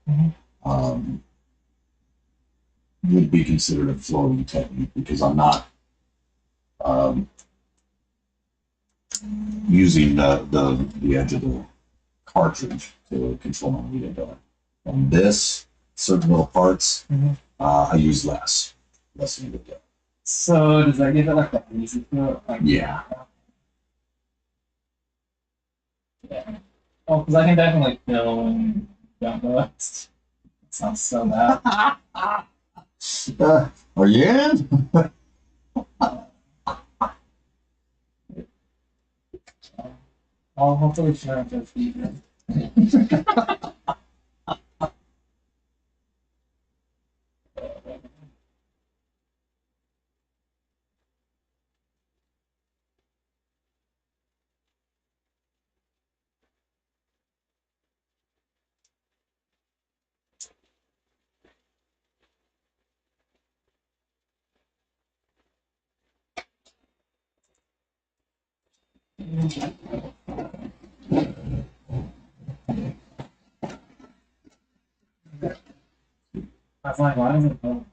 [SPEAKER 1] would be considered a floating technique because I'm not using the edge of the cartridge to control my needle gun. On this, certain little parts, I use less needle gun.
[SPEAKER 2] So does that give it like that easy feel? Like,
[SPEAKER 1] Yeah.
[SPEAKER 2] Yeah. Oh, because I can definitely feel when you don't know it. It sounds so bad.
[SPEAKER 1] Are you in?
[SPEAKER 2] I'll hopefully share it with you. I was like, why does it go?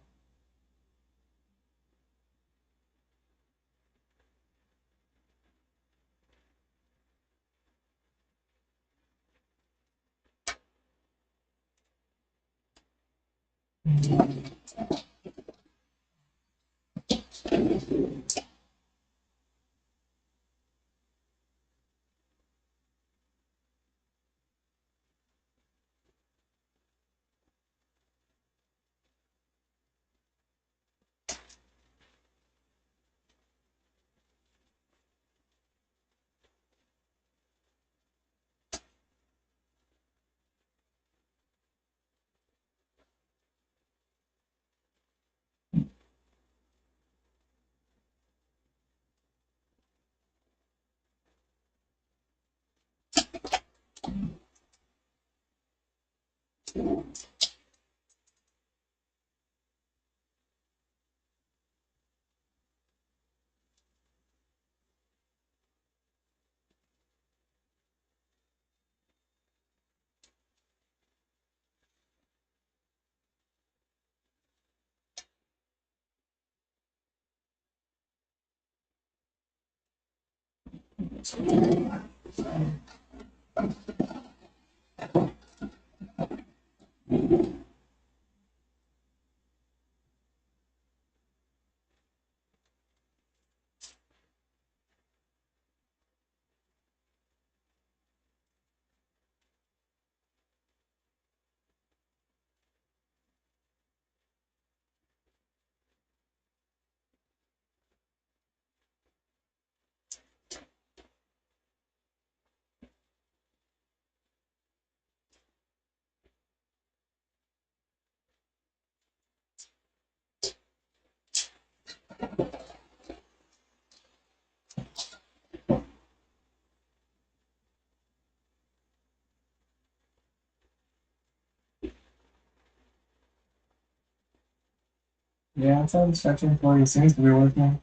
[SPEAKER 2] Yeah, it's all the stretching for you. Seems to be working.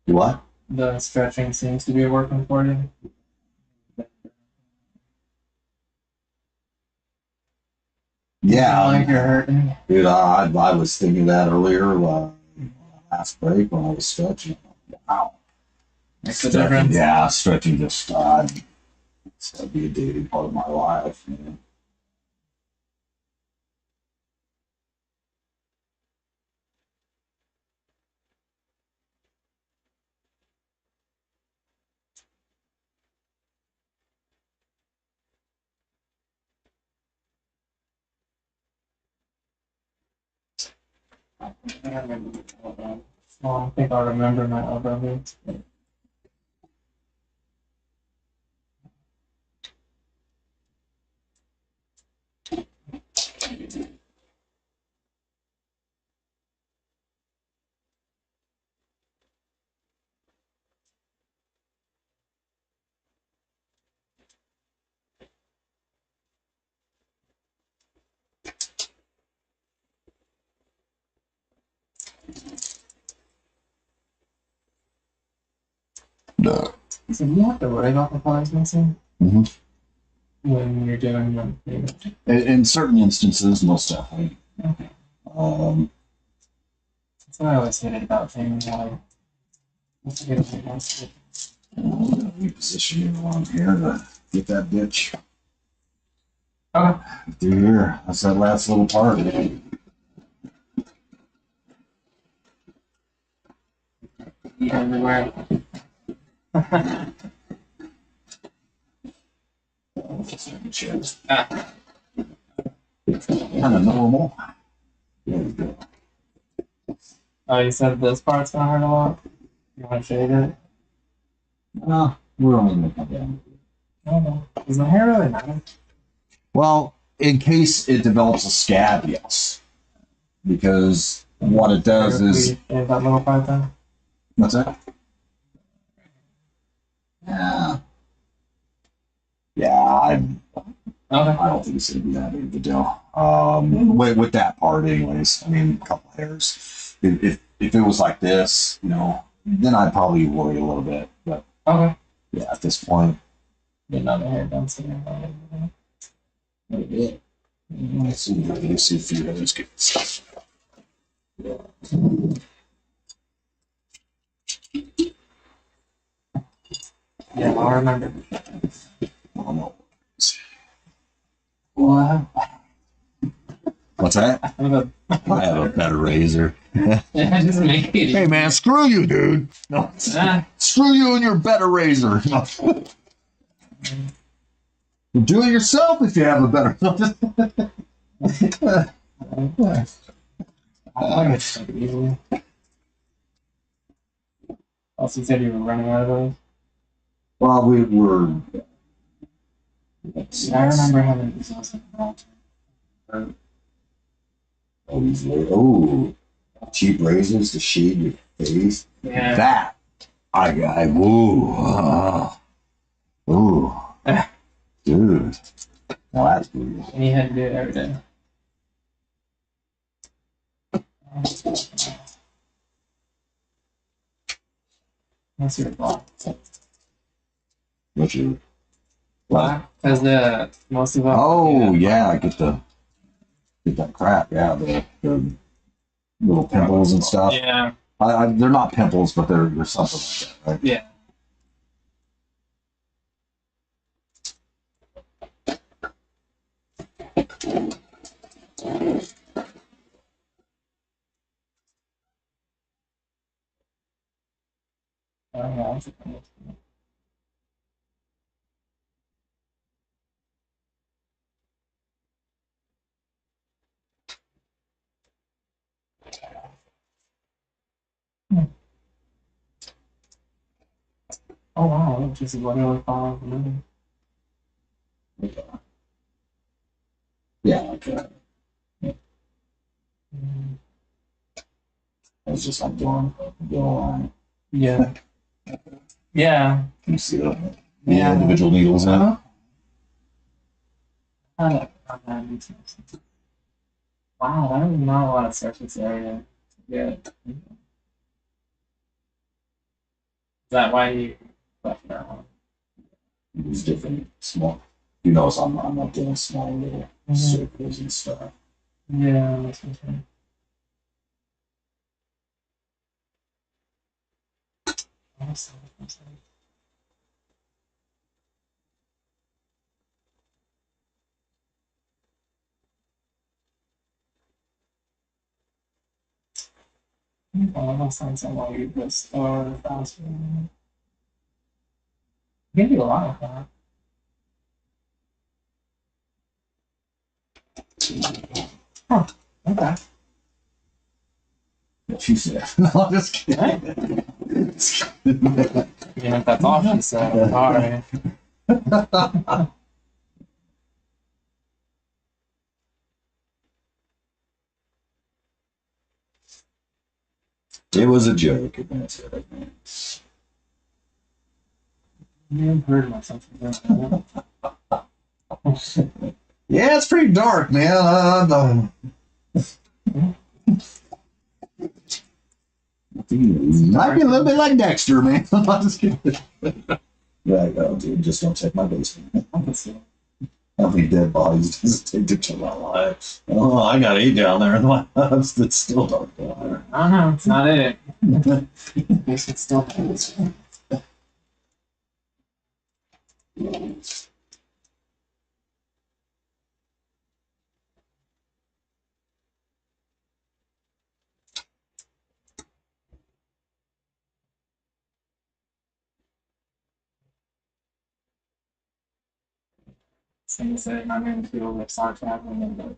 [SPEAKER 1] What?
[SPEAKER 2] The stretching seems to be working for you.
[SPEAKER 1] Yeah,
[SPEAKER 2] Like you're hurting.
[SPEAKER 1] dude. I was thinking that earlier last break when I was stretching. Wow.
[SPEAKER 2] Makes a difference.
[SPEAKER 1] Yeah, stretching just it's gotta be a daily part of my life. You know?
[SPEAKER 2] I think I'll remember my elbow hits.
[SPEAKER 1] No.
[SPEAKER 2] So you have to worry about the flies missing
[SPEAKER 1] Mhm.
[SPEAKER 2] when you're doing them.
[SPEAKER 1] In certain instances, most definitely.
[SPEAKER 2] Okay.
[SPEAKER 1] Um,
[SPEAKER 2] That's what I always hated about things like
[SPEAKER 1] reposition you along here to get that ditch
[SPEAKER 2] okay.
[SPEAKER 1] through here. That's that last little part.
[SPEAKER 2] Everywhere.
[SPEAKER 1] Kind of normal. There we go.
[SPEAKER 2] Oh, you said this part's gonna hurt a lot? You wanna shade it?
[SPEAKER 1] We're only going to come down.
[SPEAKER 2] No. Does my hair really matter?
[SPEAKER 1] Well, in case it develops a scab, yes. Because what it does is.
[SPEAKER 2] Shave that little part then?
[SPEAKER 1] What's that? Yeah. Yeah, I
[SPEAKER 2] Okay.
[SPEAKER 1] don't think it's going to be that big of a deal. With that part, anyways. I mean, a couple hairs. If it was like this, you know, then I'd probably worry a little bit. But
[SPEAKER 2] Okay.
[SPEAKER 1] yeah, at this point,
[SPEAKER 2] Get another hair done soon.
[SPEAKER 1] a bit. Let's see if you guys get stuff.
[SPEAKER 2] Yeah, I'll remember.
[SPEAKER 1] Oh, no.
[SPEAKER 2] Well,
[SPEAKER 1] What's that?
[SPEAKER 2] I have
[SPEAKER 1] I have a better razor.
[SPEAKER 2] yeah, just make it.
[SPEAKER 1] Hey man, screw you, dude. No, screw you and your better razor. Do it yourself if you have a better.
[SPEAKER 2] I like it easily. Also, you said you were running out of those.
[SPEAKER 1] Well, we were.
[SPEAKER 2] I remember having these also.
[SPEAKER 1] Oh, cheap razors to shade your face.
[SPEAKER 2] Yeah.
[SPEAKER 1] That ooh, dude. Now that's good.
[SPEAKER 2] And you had to do it every day. What's your block?
[SPEAKER 1] What's your
[SPEAKER 2] Black? Because the most of them.
[SPEAKER 1] Oh yeah, get that crap. Yeah, the little pimples and stuff.
[SPEAKER 2] Yeah.
[SPEAKER 1] They're not pimples, but they're something like that, right?
[SPEAKER 2] Yeah. Oh, yeah, that's a cool. Oh wow, it just literally fall off the movie.
[SPEAKER 1] Yeah, okay. It's just like going line.
[SPEAKER 2] Yeah. Yeah.
[SPEAKER 1] Can you see the
[SPEAKER 2] Yeah.
[SPEAKER 1] individual needles in it?
[SPEAKER 2] I like that makes sense. Wow, that is not a lot of surface area. Yeah. Is that why you left that one?
[SPEAKER 1] It was different, small. You know, so I'm not doing small little circles and stuff.
[SPEAKER 2] Yeah, that's what I'm saying. Almost sounds like this or faster. You can do a lot of that. Huh. Okay.
[SPEAKER 1] What she said. No, I'm just kidding.
[SPEAKER 2] Yeah, if that's all she said, I'm sorry.
[SPEAKER 1] It was a joke. That's it.
[SPEAKER 2] I've heard myself doing that.
[SPEAKER 1] Yeah, it's pretty dark, man. Might be a little bit like Dexter, man. I'm just kidding. Right, oh, dude, just don't check my basement. How many dead bodies does it take to kill my life? Oh, I got 8 down there in my house. It's still dark down there.
[SPEAKER 2] I don't know, it's not it. It's still Same thing, I'm in the field of Star Trek and then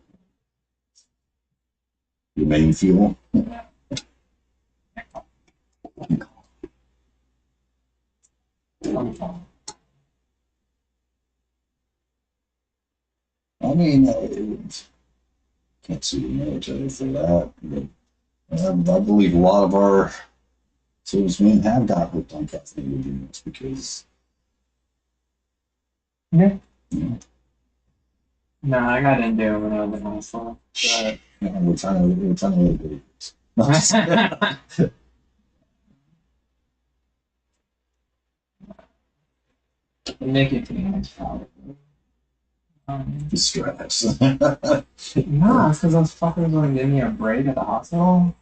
[SPEAKER 1] Your main fuel. I mean, can't sue the military for that. But, I believe a lot of our servicemen have got hooked on caffeine units because
[SPEAKER 2] Yeah.
[SPEAKER 1] you know,
[SPEAKER 2] No, I got into it when I was in high school. But
[SPEAKER 1] we're trying to live babies.
[SPEAKER 2] nicotine is probably.
[SPEAKER 1] Stress.
[SPEAKER 2] No, it's because those fuckers wouldn't give me a break at the hospital.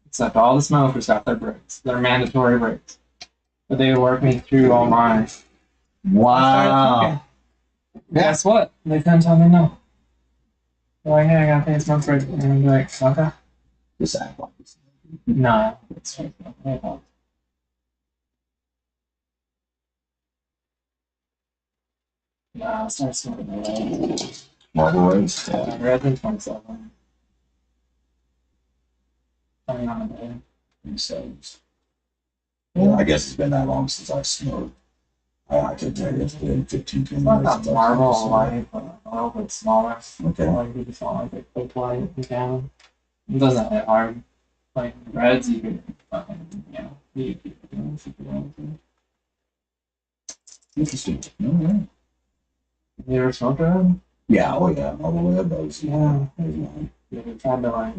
[SPEAKER 2] Except all the smokers got their breaks. Their mandatory breaks. But they would work me through all mine.
[SPEAKER 1] Wow.
[SPEAKER 2] Guess what? They couldn't tell me no. They're like, hey, I gotta pay a smoke break. And I'm like, okay.
[SPEAKER 1] Just act like this.
[SPEAKER 2] No, it's right. No, I started smoking away.
[SPEAKER 1] Marlboro's.
[SPEAKER 2] Yeah, red than 27. 29 a day.
[SPEAKER 1] Themselves. Yeah, I guess it's been that long since I smoked. I could tell you it's been 15, 20
[SPEAKER 2] It's like
[SPEAKER 1] years
[SPEAKER 2] that
[SPEAKER 1] since I
[SPEAKER 2] marble
[SPEAKER 1] smoked.
[SPEAKER 2] light, but a little bit smaller.
[SPEAKER 1] Okay.
[SPEAKER 2] Like you just want like a quick light you can. It doesn't hit hard. Like reds, you could fucking, you keep doing if you want to.
[SPEAKER 1] Interesting. Okay.
[SPEAKER 2] You ever smoked a red?
[SPEAKER 1] Yeah, oh yeah, all the way up those.
[SPEAKER 2] Yeah.
[SPEAKER 1] There's mine.
[SPEAKER 2] You ever tried to like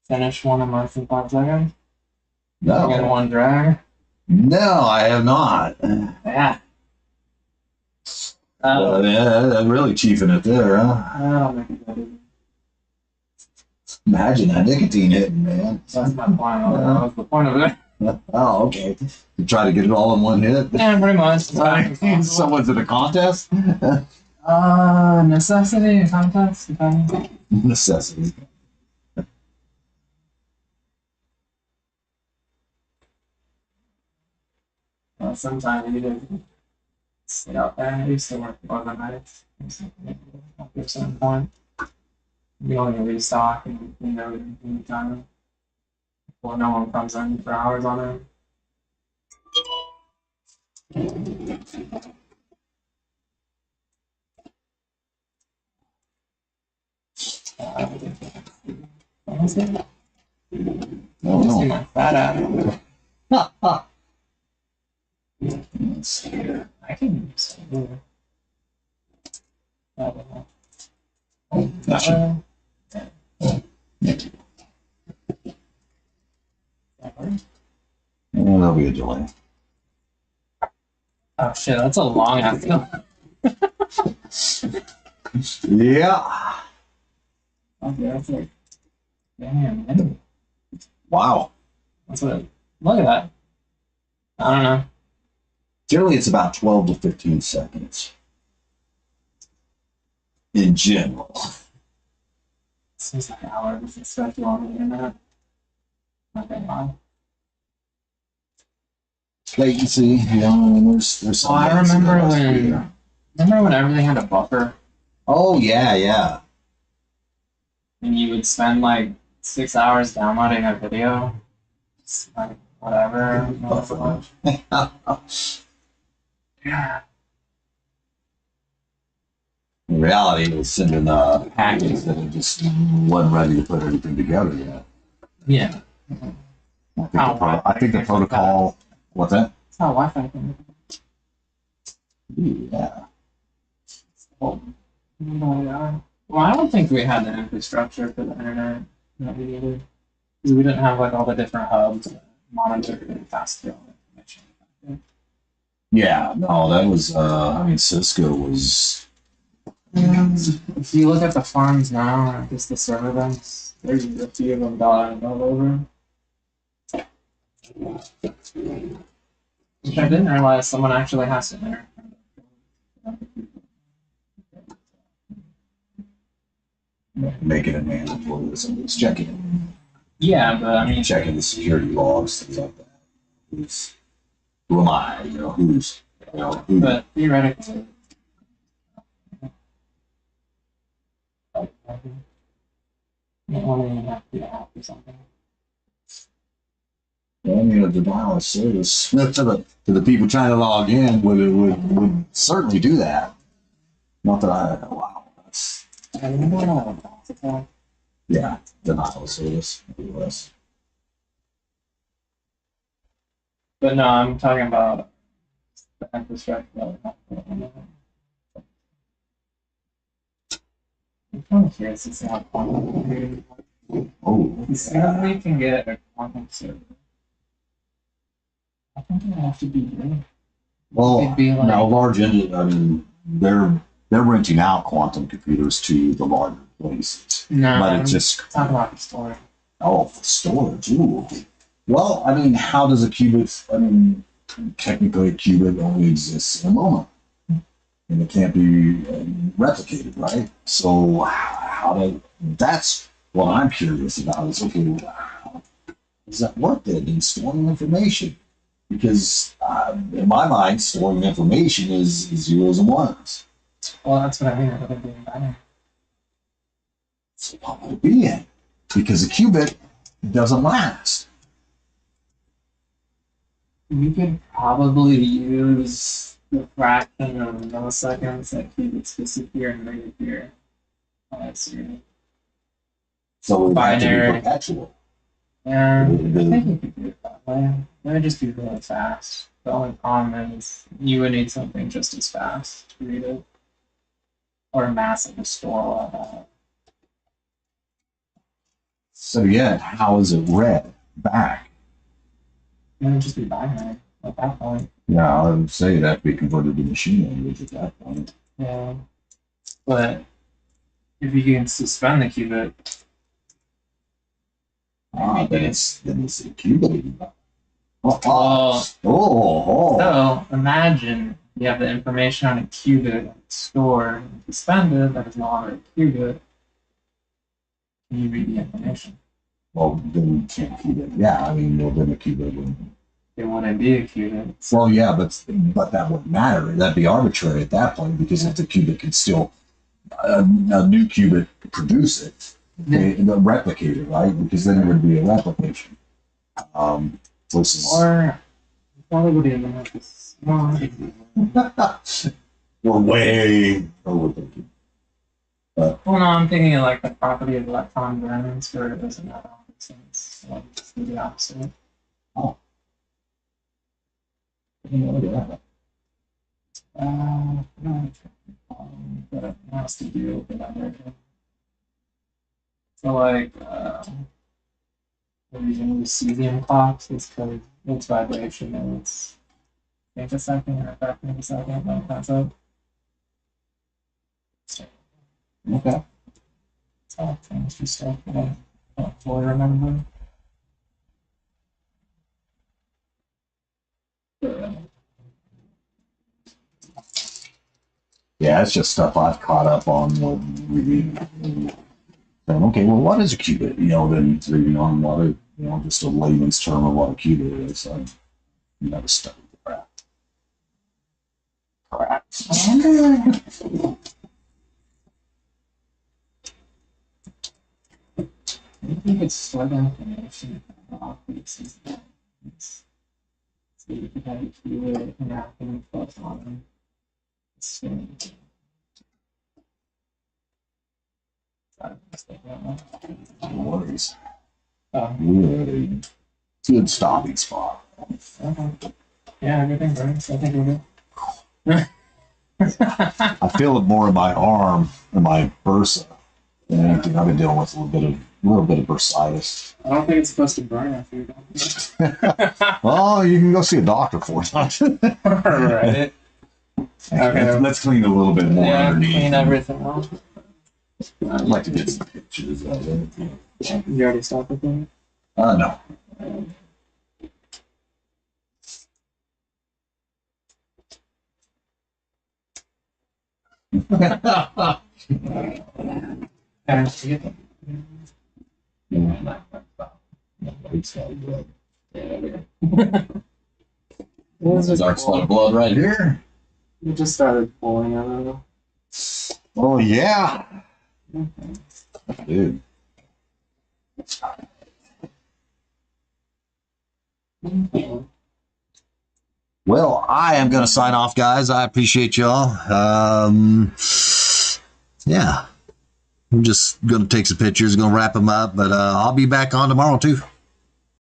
[SPEAKER 2] finish one in less than 5 seconds?
[SPEAKER 1] No.
[SPEAKER 2] Get one drag?
[SPEAKER 1] No, I have not.
[SPEAKER 2] Yeah.
[SPEAKER 1] Yeah, really chiefing it there, huh?
[SPEAKER 2] I don't think it's that easy.
[SPEAKER 1] Imagine that nicotine hitting, man.
[SPEAKER 2] That's my point. That was the point of it.
[SPEAKER 1] Oh, okay. To try to get it all in one hit.
[SPEAKER 2] Yeah, pretty much.
[SPEAKER 1] Someone's in a contest?
[SPEAKER 2] Necessity, context, depending.
[SPEAKER 1] Necessity.
[SPEAKER 2] Sometimes you just sit out there. I used to work overnight. After a certain point, you only restock and in time before no one comes in for hours on it. Honestly,
[SPEAKER 1] Oh,
[SPEAKER 2] just see
[SPEAKER 1] no.
[SPEAKER 2] my fat ass.
[SPEAKER 1] Let's see here.
[SPEAKER 2] I can use it. I don't know.
[SPEAKER 1] Gotcha. There'll be a delay.
[SPEAKER 2] Oh shit, that's a long ass film.
[SPEAKER 1] Yeah.
[SPEAKER 2] Okay, that's like, damn, man.
[SPEAKER 1] Wow.
[SPEAKER 2] That's what. Look at that. I don't know.
[SPEAKER 1] Generally, it's about 12 to 15 seconds. In general.
[SPEAKER 2] Seems like hours. It's so long on the internet. Okay, wow.
[SPEAKER 1] Latency, you know, I mean, there's some.
[SPEAKER 2] Oh, I
[SPEAKER 1] latency
[SPEAKER 2] remember
[SPEAKER 1] that must be
[SPEAKER 2] when.
[SPEAKER 1] there.
[SPEAKER 2] Remember when everything had a buffer,
[SPEAKER 1] Oh, yeah, yeah.
[SPEAKER 2] and you would spend like 6 hours downloading a video, just like whatever.
[SPEAKER 1] Buffer.
[SPEAKER 2] Yeah.
[SPEAKER 1] In reality, it was sending packages that it just wasn't ready to put everything together yet.
[SPEAKER 2] Yeah.
[SPEAKER 1] I think the protocol. What's that?
[SPEAKER 2] That's how Wi-Fi can.
[SPEAKER 1] Yeah.
[SPEAKER 2] Well, I don't think we had the infrastructure for the internet that we needed. Because we didn't have like all the different hubs that monitored and fast through all the information.
[SPEAKER 1] Yeah, no, that was, I mean, Cisco was.
[SPEAKER 2] If you look at the farms now, or just the server banks, there's a few of them dotted all over. Which I didn't realize someone actually has to enter.
[SPEAKER 1] Making it mandatory that somebody's checking it.
[SPEAKER 2] Yeah, but I mean,
[SPEAKER 1] Checking the security logs, things like that. Who am I? You know, who's, you know, who.
[SPEAKER 2] but theoretically, you only have to do a hack or something.
[SPEAKER 1] Well, you know, denial of service to the people trying to log in would certainly do that. Not that wow, that's
[SPEAKER 2] I don't know.
[SPEAKER 1] yeah, denial of service. US.
[SPEAKER 2] But no, I'm talking about the infrastructure. I'm kind of curious to see how quantum computing works.
[SPEAKER 1] Oh,
[SPEAKER 2] As soon
[SPEAKER 1] yeah.
[SPEAKER 2] as we can get a quantum server, I think it would have to be big.
[SPEAKER 1] Well,
[SPEAKER 2] It'd be like-
[SPEAKER 1] now large engine. I mean, they're renting out quantum computers to the larger places,
[SPEAKER 2] No,
[SPEAKER 1] but
[SPEAKER 2] I'm
[SPEAKER 1] it's just
[SPEAKER 2] talking about the story.
[SPEAKER 1] for storage. Ooh. Well, I mean, how does a qubit? I mean, technically, a qubit only exists in a moment, and it can't be replicated, right? So, how do? That's what I'm curious about. Is okay, how does that work then in storing information? Because in my mind, storing information is zeros and ones.
[SPEAKER 2] Well, that's what I mean. It would be better.
[SPEAKER 1] So what would it be in? Because a qubit doesn't last.
[SPEAKER 2] You could probably use the fraction of milliseconds that qubits disappear and reappear. That's true.
[SPEAKER 1] So it would have to
[SPEAKER 2] Binary.
[SPEAKER 1] be perpetual.
[SPEAKER 2] Yeah, I think you could do it that way. It would just be really fast. The only problem is you would need something just as fast to read it. Or massive to store all that.
[SPEAKER 1] So yeah, how is it read back?
[SPEAKER 2] It would just be binary at that point.
[SPEAKER 1] Yeah, I would say that'd be converted to machine language at that point.
[SPEAKER 2] Yeah. But if you can suspend the qubit,
[SPEAKER 1] Then it's a qubit. Oh,
[SPEAKER 2] Well,
[SPEAKER 1] oh.
[SPEAKER 2] so imagine you have the information on a qubit stored and suspended that is no longer a qubit. Can you read the information?
[SPEAKER 1] Well, then you can't keep it. Yeah, I mean, well, then a qubit wouldn't.
[SPEAKER 2] It wouldn't be a qubit.
[SPEAKER 1] Well, yeah, but that wouldn't matter. That'd be arbitrary at that point because if the qubit could still a new qubit produce it, they replicate it, right? Because then it would be a replication. Versus
[SPEAKER 2] Or probably would even have this.
[SPEAKER 1] we're way overthinking.
[SPEAKER 2] Well, no, I'm thinking of like the property of electron variance where it doesn't have all these things. So it's the opposite.
[SPEAKER 1] Yeah.
[SPEAKER 2] No, but it has to do with whatever. So like we're using the cesium clocks, it's because it's vibration and it's I think a second or a fraction of a second, like that's it.
[SPEAKER 1] Okay.
[SPEAKER 2] It's all chemistry stuff that I don't fully remember.
[SPEAKER 1] Yeah, it's just stuff I've caught up on with reading. Saying, okay, well, what is a qubit? You know, then reading on what a, just a layman's term of what a qubit is. I never studied the crap. Crap.
[SPEAKER 2] I wonder. Maybe it's stored information off pieces. So you can have a keyword and have them close on them.
[SPEAKER 1] No worries.
[SPEAKER 2] Oh,
[SPEAKER 1] We're at a good stopping spot.
[SPEAKER 2] okay. Yeah, everything burns. I think we're good.
[SPEAKER 1] I feel it more in my arm and my bursa than anything. I've been dealing with a little bit of bursitis.
[SPEAKER 2] I don't think it's supposed to burn after you're done.
[SPEAKER 1] Well, you can go see a doctor for it.
[SPEAKER 2] Right. Okay.
[SPEAKER 1] Let's clean a little bit more
[SPEAKER 2] Yeah,
[SPEAKER 1] underneath.
[SPEAKER 2] clean everything off.
[SPEAKER 1] I'd like to get some pictures of it.
[SPEAKER 2] You already stopped recording?
[SPEAKER 1] No. Dark spot of blood right here.
[SPEAKER 2] You just started pulling a little.
[SPEAKER 1] Oh yeah, dude. Well, I am going to sign off, guys. I appreciate y'all. Yeah, I'm just going to take some pictures, going to wrap them up, but I'll be back on tomorrow too.